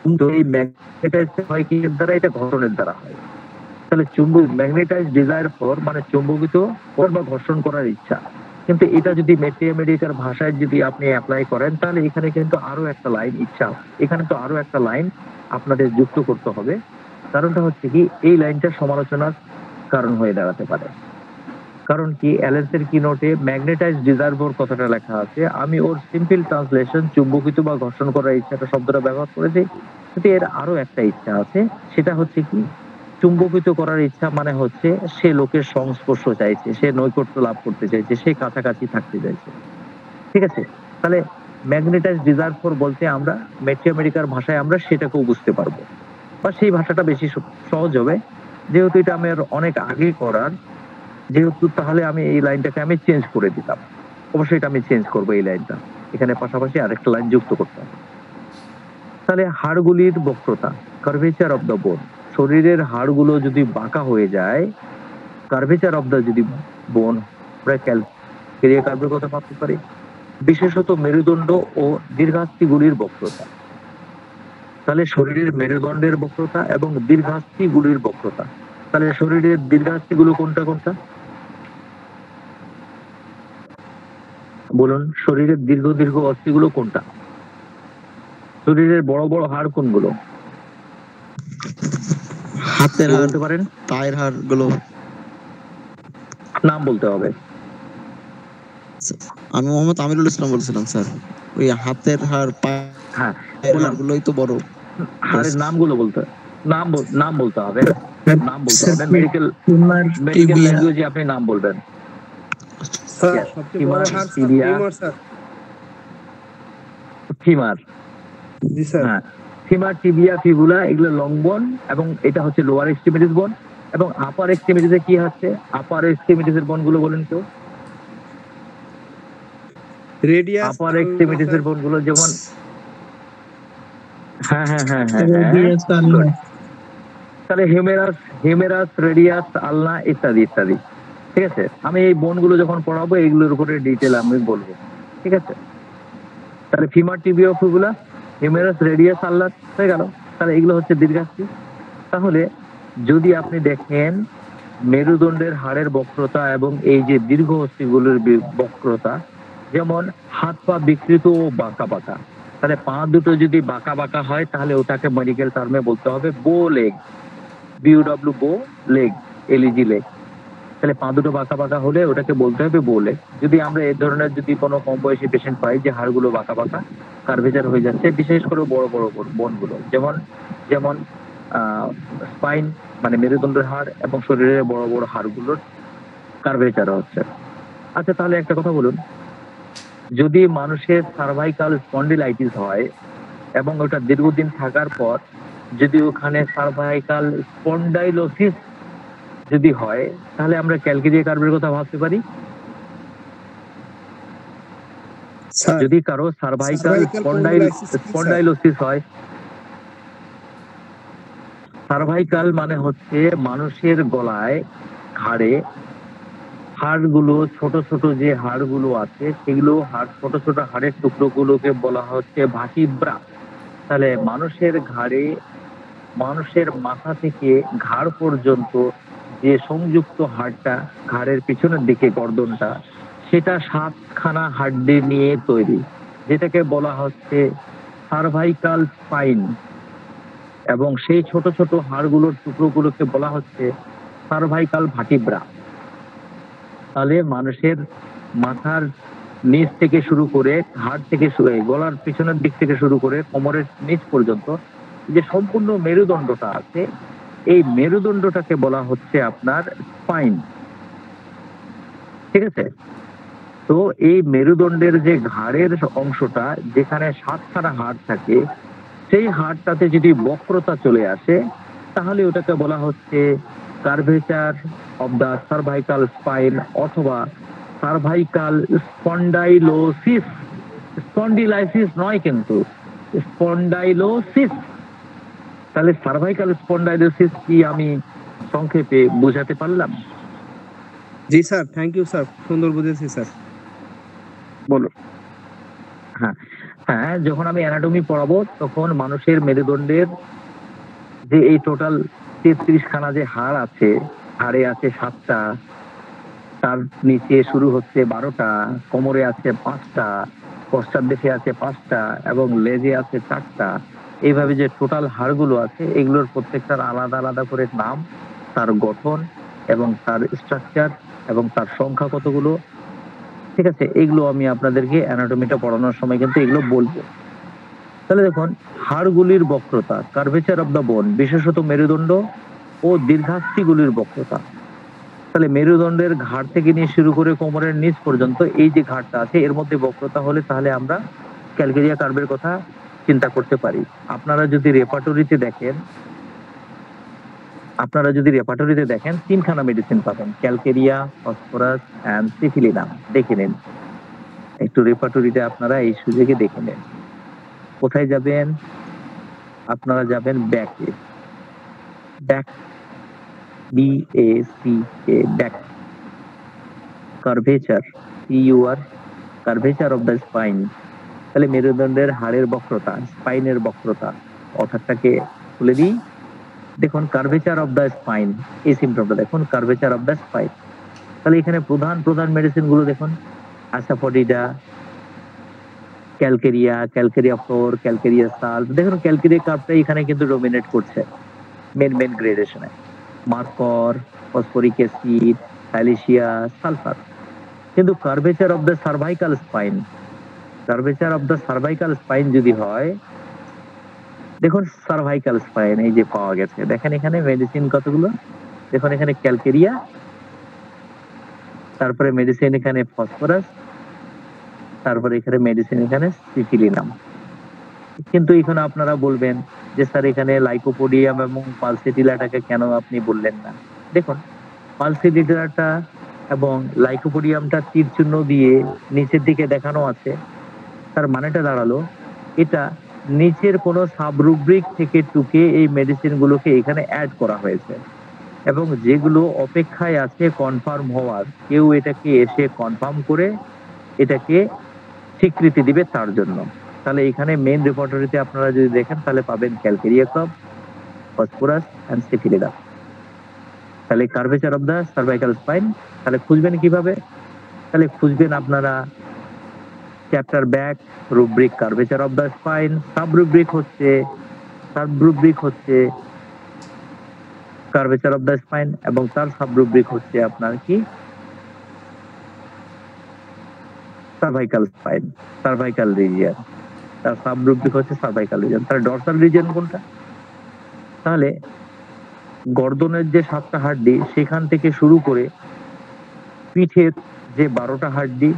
কিন্তু এই ম্যাগনেটাইজ হয় কি এর দ্বারা, এটা ঘর্ষণের দ্বারা হয়। তাহলে চুম্বক ম্যাগনেটাইজ ডিজায়ার ফর মানে চুম্বকিত বা ঘর্ষণ করার ইচ্ছা। কিন্তু এটা যদি ম্যাথমেটিক্যাল ভাষায় যদি আপনি অ্যাপ্লাই করেন তাহলে এখানে কিন্তু আরো একটা লাইন ইচ্ছা, এখানে তো আরো একটা লাইন আপনাদের যুক্ত করতে হবে। কারণটা হচ্ছে কি এই লাইনটা সমালোচনার কারণ হয়ে দাঁড়াতে পারে। কারণ কি অ্যালেন্সের কি নোটে ম্যাগনেটাইজ ডিজায়ার ফর কথাটা লেখা আছে, আমি ওর সিম্পল ট্রান্সলেশন চুম্বকিত বা ঘর্ষণ করার ইচ্ছাটা শব্দটা ব্যবহার করেছি, কিন্তু এর আরো একটা ইচ্ছা আছে, সেটা হচ্ছে কি চুম্বকিত করার ইচ্ছা মানে হচ্ছে সে লোকের সংস্পর্শ চাইছে, সে নৈকট্য লাভ করতে চাইছে, সে কাছাকাছি থাকতে চাইছে। ঠিক আছে, তাহলে ম্যাগনেটাইজ ডিজায়ার ফর বলতে আমরা ম্যাথমেটিক্যাল ভাষায় আমরা সেটাকেও বুঝতে পারবো, বা সেই ভাষাটা বেশি সহজ হবে। যেহেতু এটা আমার অনেক আগে করার, যেহেতু তাহলে আমি এই লাইনটাকে আমি চেঞ্জ করে দিতাম, অবশ্যই এটা আমি চেঞ্জ করবো এই লাইনটা, এখানে পাশাপাশি আরেকটা লাইন যুক্ত করতাম। তাহলে হাড়গুলির বক্রতা, কার্ভেচার অফ দ্য বোন, শরীরের হাড়গুলো যদি বাঁকা হয়ে যায়, কার্ভেচার অফ দ্য যদি বোন আমরা ক্যারিয়া কার্ভের কথা ভাবতে পারি, বিশেষত মেরুদণ্ড ও দীর্ঘাস্থিগুলির বক্রতা। তাহলে শরীরের মেরুদণ্ডের বক্রতা এবং দীর্ঘাস্থিগুলির বক্রতা, তাহলে শরীরের দীর্ঘাস্থিগুলো কোনটা কোনটা বলুন, শরীরের দীর্ঘ দীর্ঘ অস্থিগুলো কোনটা, শরীরের বড় বড় হাড় কোনগুলো হাতের হাড়, বলতে পারেন? পায়ের হাড় গুলো। নাম বলতে হবে। আমি মোহাম্মদ আমিরুল ইসলাম বলছিলাম স্যার, ওই হাতের হাড় হ্যাঁ পায়ের বললাম, হাড়গুলোই তো বড়। হাড়ের নামগুলো বলতে নাম বলতে হবে, নাম বলতে হবে। Medical tibia. ল্যাঙ্গুয়েজে আপনি নাম বলবেন। স্যার Yes, সবচেয়ে বড় ফিমার, হাড় sir tibia. Femur sir. Femur, জি স্যার। হ্যাঁ ফিমার, টিবিয়া, ফিবুলা এগুলো লং বোন, এবং এটা হচ্ছে লোয়ার এক্সট্রিমিটিস বোন। এবং আপার এক্সট্রিমিটিসে কি হচ্ছে, আপার এক্সট্রিমিটিসের বোনগুলো বলেন কেউ? রেডিয়াস আপার এক্সট্রিমিটিসের বোনগুলো যেমন হ্যাঁ, তাহলে হিউমেরাস, রেডিয়াস, আলনা ইত্যাদি ইত্যাদি। ঠিক আছে, আমি এই বোনগুলো যখন পড়াবো এইগুলোর উপরে ডিটেল আমি বলবো। ঠিক আছে, তাহলে femur, tibia, fibula, humerus, radius, আলনা হয়ে গেল। তাহলে এগুলো হচ্ছে দীর্ঘাস্থি। তাহলে যদি আপনি দেখেন মেরুদণ্ডের হাড়ের বক্রতা এবং এই যে দীর্ঘ অস্থিগুলোর বক্রতা, যেমন হাত পা বিকৃত ও বাঁকা বাঁকা, তাহলে পা দুটো যদি বাঁকা বাঁকা হয় তাহলে ওটাকে মেডিকেল টার্মে বলতে হবে বো লেগ, বিউডব্লিউ বো লেগ, এলইজি লেগ। তাহলে পা দুটো বাঁকা বাঁকা হলে ওটাকে বলতে হবে বো লেগ। যদি আমরা এই ধরনের যদি কোনো কম বয়সী পেশেন্ট পাই যে হাড়গুলো বাঁকা বাঁকা কার্ভেচার হয়ে যাচ্ছে, বিশেষ করে বড় বড় বোনগুলো, যেমন স্পাইন মানে মেরুদণ্ডের হাড় এবং শরীরের বড় বড় হাড়গুলোর কার্ভেচার হচ্ছে। আচ্ছা তাহলে একটা কথা বলুন, যদি মানুষের সার্ভাইকাল স্পন্ডিলাইটিস হয় এবং ওটা দীর্ঘদিন থাকার পর যদি ওখানে সার্ভাইকাল স্পন্ডাইলোসিস যদি হয়, তাহলে আমরা ক্যালকেরিয়া কার্ভের কথা ভাবতে পারি। যদি কারো সার্ভাইকাল স্পন্ডাইলোসিস হয়, সার্ভাইকাল মানে হচ্ছে মানুষের গলায় ঘাড়ে হাড়গুলো, ছোট ছোট যে হাড়গুলো আছে সেগুলো ছোট ছোট হাড়ের টুকরোগুলোকে বলা হচ্ছে ভার্টিব্রা। তাহলে মানুষের ঘাড়ে, মানুষের মাথা থেকে ঘাড় পর্যন্ত যে সংযুক্ত হাড়টা, ঘাড়ের পিছনের দিকে গর্দনটা, সেটা 7খানা হাড্ডি নিয়ে তৈরি, যেটাকে বলা হচ্ছে সার্ভাইকাল স্পাইন। এবং সেই ছোট ছোট হাড়গুলোর টুকরোগুলোকে বলা হচ্ছে সার্ভাইকাল ভার্টিব্রা। তাহলে মানুষের মাথার নিচ থেকে শুরু করে হাড় থেকে গলার পিছনের দিক থেকে শুরু করে কোমরের নিচ পর্যন্ত যে সম্পূর্ণ মেরুদণ্ডটা আছে, এই মেরুদণ্ডটাকে বলা হচ্ছে আপনার স্পাইন। ঠিক আছে? তো এই মেরুদণ্ডের যে ঘাড়ের অংশটা, যেখানে 7খানা হাড় থাকে, সেই হাড়টাতে যদি বক্রতা চলে আসে তাহলে ওটাকে বলা হচ্ছে curvature of the cervical spine অথবা সার্ভাইকাল স্পন্ডাইলোসিস। স্পন্ডিলাইসিস নয় কিন্তু, স্পন্ডাইলোসিস। তাহলে সার্ভাইকাল স্পন্ডাইলোসিস কি আমি সংক্ষেপে বোঝাতে পারলাম? জি স্যার, থ্যাংক ইউ স্যার, সুন্দর বুঝেছি স্যার। বলুন। হ্যাঁ হ্যাঁ, যখন আমি অ্যানাটমি পড়াবো তখন মানুষের মেরুদণ্ডের যে এই টোটাল 33খানা যে হাড় আছে, হাড়ে আছে 7টা, তার নিচে শুরু হচ্ছে 12টা, কোমরে আছে 5টা, পশ্চাৎদেশে আছে 5টা এবং লেজে আছে 4টা। এইভাবে যে টোটাল হাড়গুলো আছে এগুলোর প্রত্যেকটার আলাদা আলাদা করে নাম, তার গঠন এবং তার স্ট্রাকচার এবং তার সংখ্যা কতগুলো, ঠিক আছে, এগুলো আমি আপনাদেরকে অ্যানাটমিটা পড়ানোর সময় কিন্তু এগুলো বলবো। তাহলে দেখুন, হাড়গুলির বক্রতা, কার্ভেচার অফ দ্য বোন, বিশেষত মেরুদণ্ড ও দীর্ঘাস্থিগুলির বক্রতা। তাহলে মেরুদণ্ডের ঘাড় থেকে নিয়ে শুরু করে কোমরের নিচ পর্যন্ত এই যে ঘাড়টা আছে এর মধ্যে বক্রতা হলে তাহলে আমরা ক্যালকেরিয়া কার্ভের কথা চিন্তা করতে পারি। আপনারা যদি রেপার্টরিতে দেখেন 3খানা মেডিসিন পাবেন, ক্যালকেরিয়া, ফসফরাস অ্যান্ড সিফিলিনাম। দেখে নিন একটু রেপার্টরিতে, আপনারা এই সুযোগে দেখে নেন। কোথায় যাবেন? আপনারা যাবেন ব্যাকে, back, BACK, back, curvature, CUR, curvature of the spine. তাহলে মেরুদণ্ডের হাড়ের বক্রতা, স্পাইনের বক্রতা, অর্থাৎটাকে খুলে দিই। দেখুন কার্ভেচার অফ দ্য স্পাইন, এই সিমটমটা দেখুন, কার্ভেচার অফ দ্য স্পাইন। তাহলে এখানে প্রধান প্রধান মেডিসিন গুলো দেখুন, asafoetida, calcarea, calcarea fluor, calcarea sulph. দেখুন ক্যালকেরিয়া কার্ভটা এখানে কিন্তু ডোমিনেট করছে মেন গ্রেডেশনে। মার্কর, ফসফরিক অ্যাসিড, সাইলিশিয়া, সালফার। কিন্তু curvature of the cervical spine, curvature of the cervical spine যদি হয়, দেখুন সার্ভাইকাল স্পাইন এই যে পাওয়া গেছে, দেখেন এখানে মেডিসিন কতগুলো, দেখুন এখানে ক্যালকেরিয়া, তারপরে মেডিসিন এখানে ফসফরাস, তারপরে এখানে মেডিসিন এখানে সিফিলিনাম। কিন্তু এখানে আপনারা বলবেন যে স্যার এখানে লাইকোপোডিয়াম এবং পালসিটিলাটাকে কেন আপনি বললেন না? দেখুন পালসিটিলাটা এবং লাইকোপোডিয়ামটা তীর চিহ্ন দিয়ে নিচের দিকে দেখানো আছে, তার মানেটা দাঁড়ালো এটা নিচের কোনো সাবরুব্রিক থেকে টুকে এই মেডিসিন গুলোকে এখানে অ্যাড করা হয়েছে এবং যেগুলো অপেক্ষায় আছে কনফার্ম হওয়ার, কেউ এটাকে এসে কনফার্ম করে এটাকে স্বীকৃতি দিবে তার জন্য। তাহলে এখানে মেন রেপার্টরিতে আপনারা যদি দেখেন তাহলে পাবেন calcarea carb, phosphorus and syphilinum. তাহলে curvature of the cervical spine তাহলে খুঁজবেন কিভাবে? তাহলে খুঁজবেন আপনারা chapter back, rubric curvature of the spine, sub rubric হচ্ছে কার্ভেচার অফ দ্য স্পাইন এবং তার সাব রুব্রিক হচ্ছে আপনার কি সার্ভাইকাল স্পাইন, সার্ভাইকাল রিজিয়ন, তার সাব রুব্রিক হচ্ছে সার্ভাইকাল রিজিয়ন। তাহলে ডরসাল রিজিয়ন কোনটা? তাহলে গর্দনের যে 7টা হাড্ডি সেখান থেকে শুরু করে পিঠের যে 12টা হাড্ডি,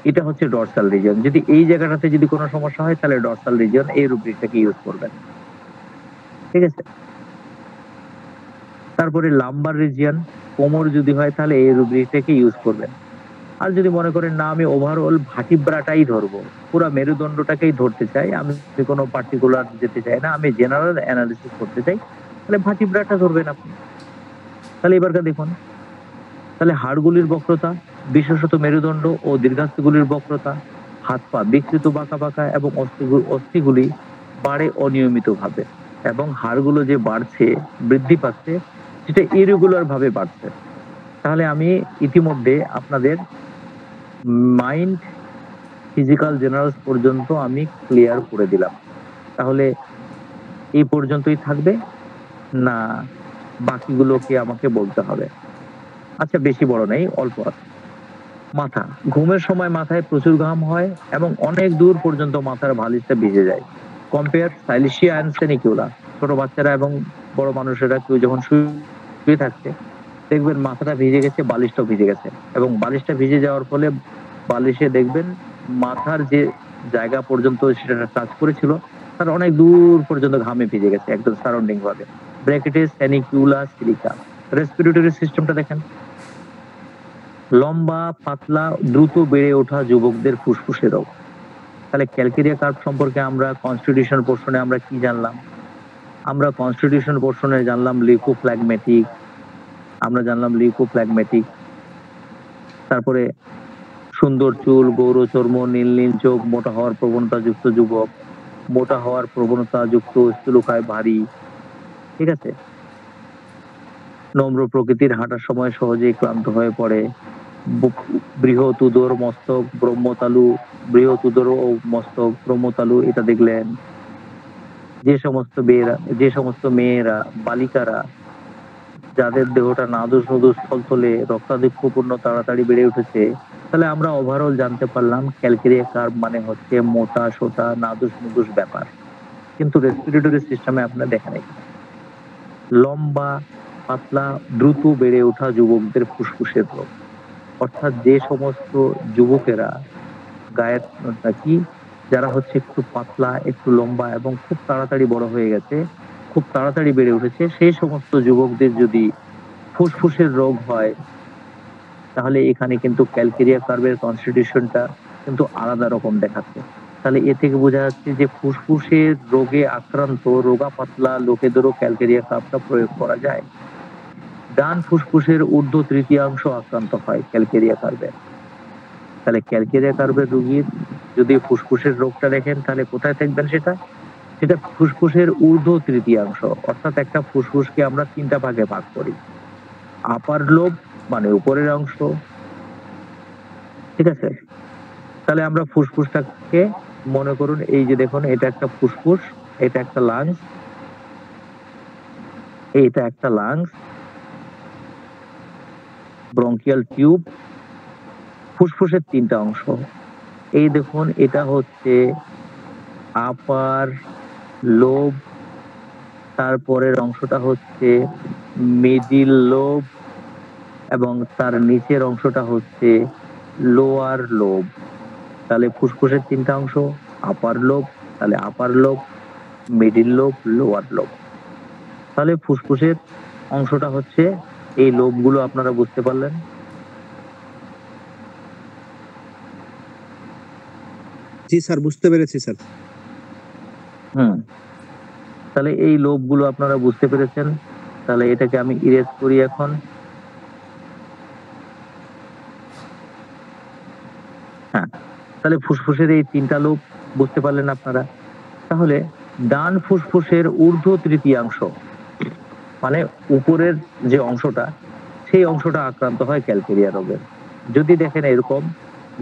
এটা হচ্ছে ডরসাল রিজিয়ন। যদি এই জায়গাটাতে যদি কোনো সমস্যা হয় তাহলে ডরসাল রিজিয়ন এই রুব্রিকটাকে ইউজ করবেন, ঠিক আছে। তারপরে লাম্বার রিজিয়ন, কোমর যদি হয় তাহলে এই রুব্রিকটাকে ইউজ করবেন। আর যদি মনে করেন না আমি ওভারঅল ভার্টিব্রাটাই ধরবো, পুরো মেরুদণ্ডটাকেই ধরতে চাই, আমি কোনো পার্টিকুলার যেতে চাই না, আমি জেনারেল অ্যানালিসিস করতে চাই, তাহলে ভার্টিব্রাটা ধরবেন আপনি। তাহলে এবারকার দেখুন, তাহলে হাড়গুলির বক্রতা, বিশেষত মেরুদণ্ড ও দীর্ঘাস্থিগুলির বক্রতা, হাত পা বিকৃত বাঁকা বাঁকা এবং অস্থিগুলি বাড়ে অনিয়মিতভাবে এবং হাড়গুলো যে বাড়ছে, বৃদ্ধি পাচ্ছে, সেটা ইরেগুলার ভাবে বাড়ছে। তাহলে আমি ইতিমধ্যে আপনাদের মাইন্ড, ফিজিক্যাল, জেনারেলস পর্যন্ত আমি ক্লিয়ার করে দিলাম। তাহলে এই পর্যন্তই থাকবে না বাকিগুলোকে আমাকে বলতে হবে? আচ্ছা, বেশি বড় নেই, অল্প আছে। মাথা, ঘুমের সময় মাথায় প্রচুর ঘাম হয় এবং অনেক দূর পর্যন্ত মাথার বালিশটা ভিজে যায়। Compare silicea and sanicula. ছোট বাচ্চারা এবং বড় মানুষেরা কেউ যখন শুয়ে থাকছে দেখবেন মাথাটা ভিজে গেছে, বালিশটাও ভিজে গেছে এবং বালিশটা ভিজে যাওয়ার ফলে বালিশে দেখবেন মাথার যে জায়গা পর্যন্ত সেটা টাচ করেছিল তার অনেক দূর পর্যন্ত ঘামে ভিজে গেছে একদম সারাউন্ডিং ভাবে। ব্র্যাকেটে সেনিকিউলা সিলিকা। রেসপিরেটরি সিস্টেমটা দেখেন, লম্বা, পাতলা, দ্রুত বেড়ে ওঠা যুবকদের ফুসফুসে রোগ। তাহলে ক্যালকেরিয়া কার্ভ সম্পর্কে আমরা কনস্টিটিউশন পোর্শনে আমরা কি জানলাম? আমরা কনস্টিটিউশন পোর্শনে জানলাম লিউকোফ্ল্যাগমেটিক, আমরা জানলাম লিউকোফ্ল্যাগমেটিক। তারপরে সুন্দর চুল, গৌর চর্ম, নীল নীল চোখ, মোটা হওয়ার প্রবণতা যুক্ত যুবক, মোটা হওয়ার প্রবণতা যুক্ত, স্থূলকায়, ভারী, ঠিক আছে। নম্র প্রকৃতির, হাঁটার সময় সহজেই ক্লান্ত হয়ে পড়ে। বৃহৎ উদর মস্তক, ব্রহ্মতালু, বৃহৎ উদর ও মস্তক, ব্রহ্মতালু, এটা দেখলেন। যে সমস্ত মেয়েরা বালিকারা যাদের দেহটা নাদুস নুদুস থলথলে, রক্তাধিক্যপূর্ণ, তাড়াতাড়ি বেড়ে উঠেছে, তাহলে আমরা ওভারঅল জানতে পারলাম ক্যালকেরিয়া কার্ভ মানে হচ্ছে মোটা সোটা নাদুস নুদুস ব্যাপার। কিন্তু রেসপিরেটরি সিস্টেমে আপনারা দেখেন এখানে লম্বা, পাতলা, দ্রুত বেড়ে ওঠা যুবকদের ফুসফুসের রোগ। অর্থাৎ যে সমস্ত যুবকেরা গায়ের কি যারা হচ্ছে একটু পাতলা, একটু লম্বা এবং খুব তাড়াতাড়ি বড় হয়ে গেছে, খুব তাড়াতাড়ি বেড়ে উঠেছে, সেই সমস্ত যুবকদের যদি ফুসফুসের রোগ হয় তাহলে এখানে কিন্তু ক্যালকেরিয়া কার্ভের কনস্টিটিউশনটা কিন্তু আলাদা রকম দেখাচ্ছে। তাহলে এ থেকে বোঝা যাচ্ছে যে ফুসফুসের রোগে আক্রান্ত রোগা পাতলা লোকেদেরও ক্যালকেরিয়া কার্ভটা প্রয়োগ করা যায়। ডান ফুসফুসের ঊর্ধ্ব তৃতীয়াংশ আক্রান্ত হয় ক্যালকেরিয়া কার্ভে। তাহলে ক্যালকেরিয়া কার্ভের রোগীর যদি ফুসফুসের রোগটা দেখেন তাহলে কোথায় থাকবেন সেটা? সেটা ফুসফুসের ঊর্ধ্ব তৃতীয়াংশ। অর্থাৎ একটা ফুসফুসকে আমরা তিনটা ভাগে ভাগ করি। আপার লোব মানে উপরের অংশ, ঠিক আছে। তাহলে আমরা ফুসফুসটাকে মনে করুন এই যে দেখুন এটা একটা ফুসফুস, এটা একটা লাংস, এইটা একটা লাংস, ব্রঙ্কিয়াল টিউব, ফুসফুসের তিনটা অংশ। এই দেখুন এটা হচ্ছে আপার লোব, তারপরের অংশটা হচ্ছে মিডিল লোব এবং তার নিচের অংশটা হচ্ছে লোয়ার লোব। তাহলে ফুসফুসের তিনটা অংশ, আপার লোব, তাহলে upper lobe, middle lobe, lower lobe. তাহলে ফুসফুসের অংশটা হচ্ছে এই লোবগুলো, আপনারা বুঝতে পারলেন। জি স্যার, বুঝতে পেরেছি স্যার। তাহলে এই লোবগুলো আপনারা বুঝতে পেরেছেন। তাহলে এটাকে আমি ইরেজ করি এখন। হ্যাঁ, তাহলে ফুসফুসের এই তিনটা লোব বুঝতে পারলেন আপনারা। তাহলে ডান ফুসফুসের ঊর্ধ্ব তৃতীয়াংশ মানে উপরের যে অংশটা, সেই অংশটা আক্রান্ত হয় ক্যালকেরিয়া রোগের। যদি দেখেন এরকম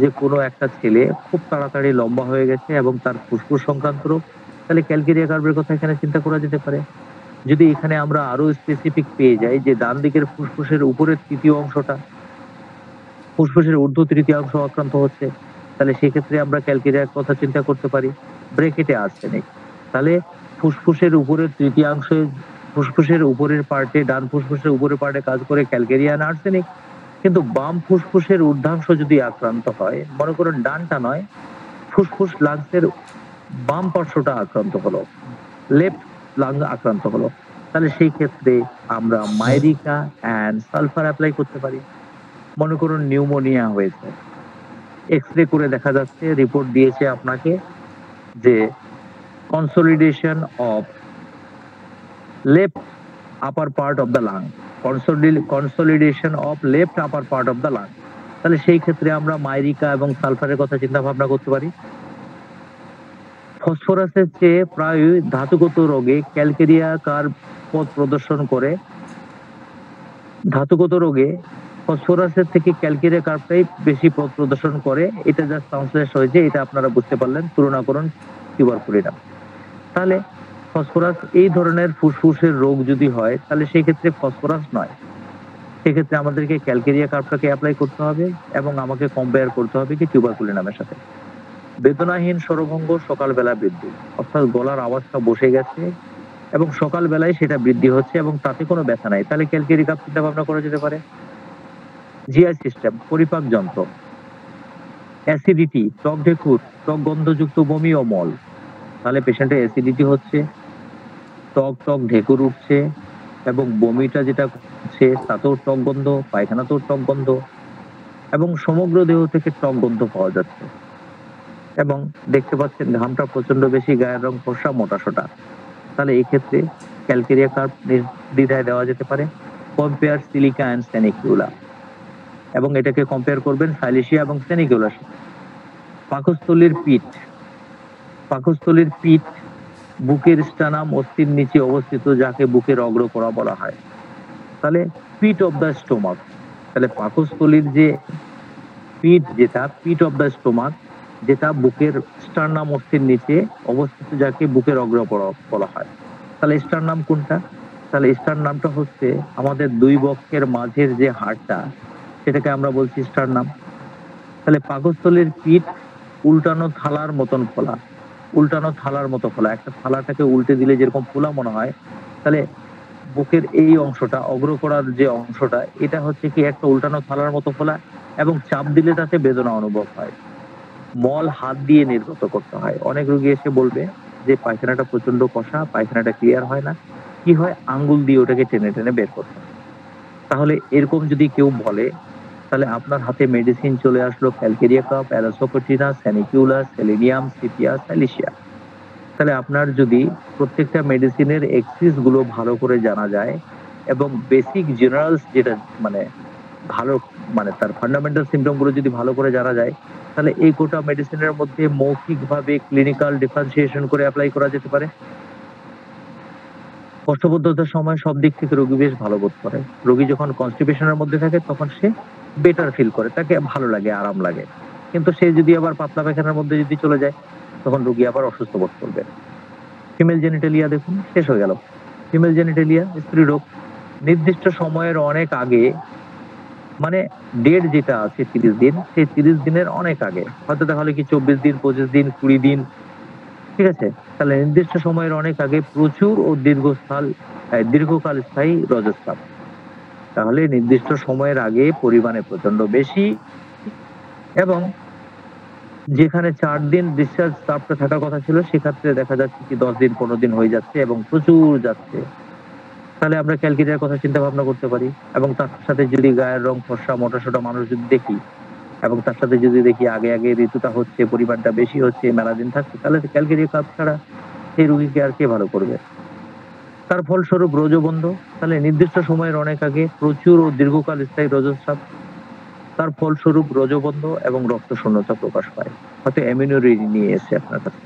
যে কোনো একটা ছেলে খুব তাড়াতাড়ি লম্বা হয়ে গেছে এবং তার ফুসফুস সংক্রান্ত রোগ, তাহলে ক্যালকেরিয়া কার্ভের কথা এখানে চিন্তা করা যেতে পারে। যদি এখানে আমরা আরো স্পেসিফিক পেয়ে যাই যে ডান দিকের ফুসফুসের উপরের তৃতীয় অংশটা, ফুসফুসের ঊর্ধ্ব তৃতীয়াংশ আক্রান্ত হচ্ছে, তাহলে সেক্ষেত্রে আমরা ক্যালকেরিয়ার কথা চিন্তা করতে পারি। ব্র্যাকেটে আর্সেনিক। তাহলে ফুসফুসের উপরের তৃতীয়াংশে, ফুসফুসের উপরের পার্টে, ডান ফুসফুসের উপরের পার্টে কাজ করে ক্যালকেরিয়া আর আর্সেনিক। কিন্তু বাম ফুসফুসের ঊর্ধ্বাংশ যদি আক্রান্ত হয়, মনে করুন ডানটা নয়, ফুসফুস লাংসের বাম পার্শ্বটা আক্রান্ত হলো, লেফট লাং আক্রান্ত হলো, তাহলে সেই ক্ষেত্রে আমরা মাইরিকা অ্যান্ড সালফার অ্যাপ্লাই করতে পারি। মনে করুন নিউমোনিয়া হয়েছে, এক্স-রে করে দেখা যাচ্ছে, রিপোর্ট দিয়েছে আপনাকে যে consolidation of left upper part of the lung, consolidation of left upper part of the lung. তাহলে সেই ক্ষেত্রে আমরা মাইরিকা এবং সালফারের কথা চিন্তা ভাবনা করতে পারি। ফসফরাসের চেয়ে প্রায় ধাতুগত রোগে ক্যালকেরিয়া কার্ভ পথ প্রদর্শন করে। ধাতুগত রোগে ফসফরাসের থেকে ক্যালকেরিয়া কার্ভটাই বেশি পথ প্রদর্শন করে। এটা জাস্ট ট্রান্সলেট হয়েছে, এটা আপনারা বুঝতে পারলেন। তুলনা করুন টিউবারকুলিনাম। তাহলে ফসফরাস এই ধরনের ফুসফুসের রোগ যদি হয় তাহলে সেই ক্ষেত্রে ফসফরাস নয়, সেক্ষেত্রে আমাদেরকে ক্যালকেরিয়া কার্ভটাকে অ্যাপ্লাই করতে হবে এবং আমাকে কম্পেয়ার করতে হবে কি টিউবারকুলিনামের সাথে। বেদনাহীন স্বরভঙ্গ সকালবেলা বৃদ্ধি, অর্থাৎ গলার আওয়াজটা বসে গেছে এবং সকালবেলায় সেটা বৃদ্ধি হচ্ছে এবং তাতে কোনো ব্যথা নাই, তাহলে ক্যালকেরিয়া কার্ভ চিন্তা ভাবনা করা যেতে পারে। জিআই সিস্টেম, পরিপাক যন্ত্র, অ্যাসিডিটি, টক ঢেকুর, টক গন্ধযুক্ত বমি ও মল, তাহলে পেশেন্টের অ্যাসিডিটি হচ্ছে, টক টক ঢেকুর উঠছে এবং বমিটা যেটা হচ্ছে তাতেও টক গন্ধ, পায়খানাতেও টক গন্ধ এবং সমগ্র দেহ থেকে টক গন্ধ পাওয়া যাচ্ছে এবং দেখতে পাচ্ছেন ঘামটা প্রচন্ড বেশি, গায়ের রং ফর্সা, মোটা সোটা, তাহলে এই ক্ষেত্রে ক্যালকেরিয়া কার্ভ নির্দ্বিধায় দেওয়া যেতে পারে। কম্পেয়ার সিলিকা অ্যান্ড সেনিকিউলা, এবং এটাকে কম্পেয়ার করবেন সাইলেশিয়া এবং সেনিকিউলার সাথে। পাকস্থলীর পিঠ, পাকস্থলীর পিঠ বুকের স্টানাম অস্থির নিচে অবস্থিত, যাকে বুকের অগ্রকোড়া বলা হয়, তাহলে পিট অফ দ্য স্টোমাক, তাহলে পাকস্থলীর যে পিঠ, যেটা পিট অফ দ্য স্টোমাক, যেটা বুকের স্টারনাম অস্থির নিচে অবস্থিত, যাকে বুকের অগ্রকোড়া বলা হয়, তাহলে স্টারনাম কোনটা? তাহলে স্টারনামটা হচ্ছে আমাদের দুই বক্ষের মাঝের যে হাড়টা, সেটাকে আমরা বলছি স্টারনাম। তাহলে পাকস্থলীর পিঠ উল্টানো থালার মতন খোলা, উল্টানো থালার মতো খোলা, একটা থালাটাকে উল্টে দিলে যেরকম খোলা মনে হয়, তাহলে বুকের এই অংশটা, অগ্রকোড়ার যে অংশটা, এটা হচ্ছে কি একটা উল্টানো থালার মতো খোলা এবং চাপ দিলে তাতে বেদনা অনুভব হয়। মল হাত দিয়ে নির্গত করতে হয়। অনেক রোগী এসে বলবে যে পায়খানাটা প্রচন্ড কষা, পায়খানাটা ক্লিয়ার হয় না, কি হয়, আঙ্গুল দিয়ে ওটাকে টেনে টেনে বের করতে হয়। তাহলে এরকম যদি কেউ বলে, তাহলে আপনার হাতে মেডিসিন চলে আসলো ক্যালকেরিয়া কার্ভ, অ্যারাসোকোটিনা, সেনিকিউলা, সেলেনিয়াম, সিপিয়া, সাইলিশিয়া। তাহলে আপনার যদি প্রত্যেকটা মেডিসিনের এক্সিস গুলো ভালো করে জানা যায় এবং বেসিক জেনারেলস যেটা মানে ভালো, মানে তার ফান্ডামেন্টাল সিমটম গুলো যদি ভালো করে জানা যায়, তাহলে এই গোটা মেডিসিনের মধ্যে মৌখিকভাবে ক্লিনিক্যাল ডিফারেন্সিয়েশন করে অ্যাপ্লাই করা যেতে পারে। কোষ্ঠবদ্ধতার সময় সব দিক থেকে রোগী বেশ ভালো বোধ করে। রোগী যখন কনস্টিপেশনের মধ্যে থাকে তখন সে বেটার ফিল করে, তাকে ভালো লাগে, আরাম লাগে। কিন্তু সে যদি আবার পাতলা পায়খানার মধ্যে যদি চলে যায়, তখন রোগী আবার অসুস্থ বোধ করবে। ফিমেল জেনিটালিয়া দেখুন, শেষ হয়ে গেল। ফিমেল জেনিটালিয়া, স্ত্রী রোগ, নির্দিষ্ট সময়ের অনেক আগে, মানে ডেট যেটা আছে 30 দিন, সেই 30 দিনের অনেক আগে, হয়তো দেখা হলো কি 24 দিন, 25 দিন, 20 দিন, ঠিক আছে, তাহলে নির্দিষ্ট সময়ের অনেক আগে প্রচুর ও দীর্ঘকাল স্থায়ী রজস্রাব, তাহলে নির্দিষ্ট সময়ের আগে পরিমাণে প্রচন্ড বেশি এবং যেখানে 4 দিন ডিসচার্জ স্রাবটা থাকার কথা ছিল, সেক্ষেত্রে দেখা যাচ্ছে কি 10 দিন, 15 দিন হয়ে যাচ্ছে এবং প্রচুর যাচ্ছে। তাহলে আমরা ক্যালকেরিয়ার কথা চিন্তা ভাবনা করতে পারি। এবং তার সাথে যদি গায়ের রং ফর্সা, মোটা সোটা মানুষ যদি দেখি এবং তার সাথে যদি দেখি আগে আগে ঋতুটা হচ্ছে, পরিমাণটা বেশি হচ্ছে, মেলা দিন থাকছে, তাহলে ক্যালকেরিয়া কার্ভ ছাড়া সেই রোগীকে আর কে ভালো করবে? তার ফলস্বরূপ রোজবন্ধ, তাহলে নির্দিষ্ট সময়ের অনেক আগে প্রচুর ও দীর্ঘকাল স্থায়ী রজস্রাব, তার ফলস্বরূপ রজবন্ধ এবং রক্ত শূন্যতা প্রকাশ পায়। হয়তো অ্যামিনোরিয়া নিয়ে এসে আপনার কাছে,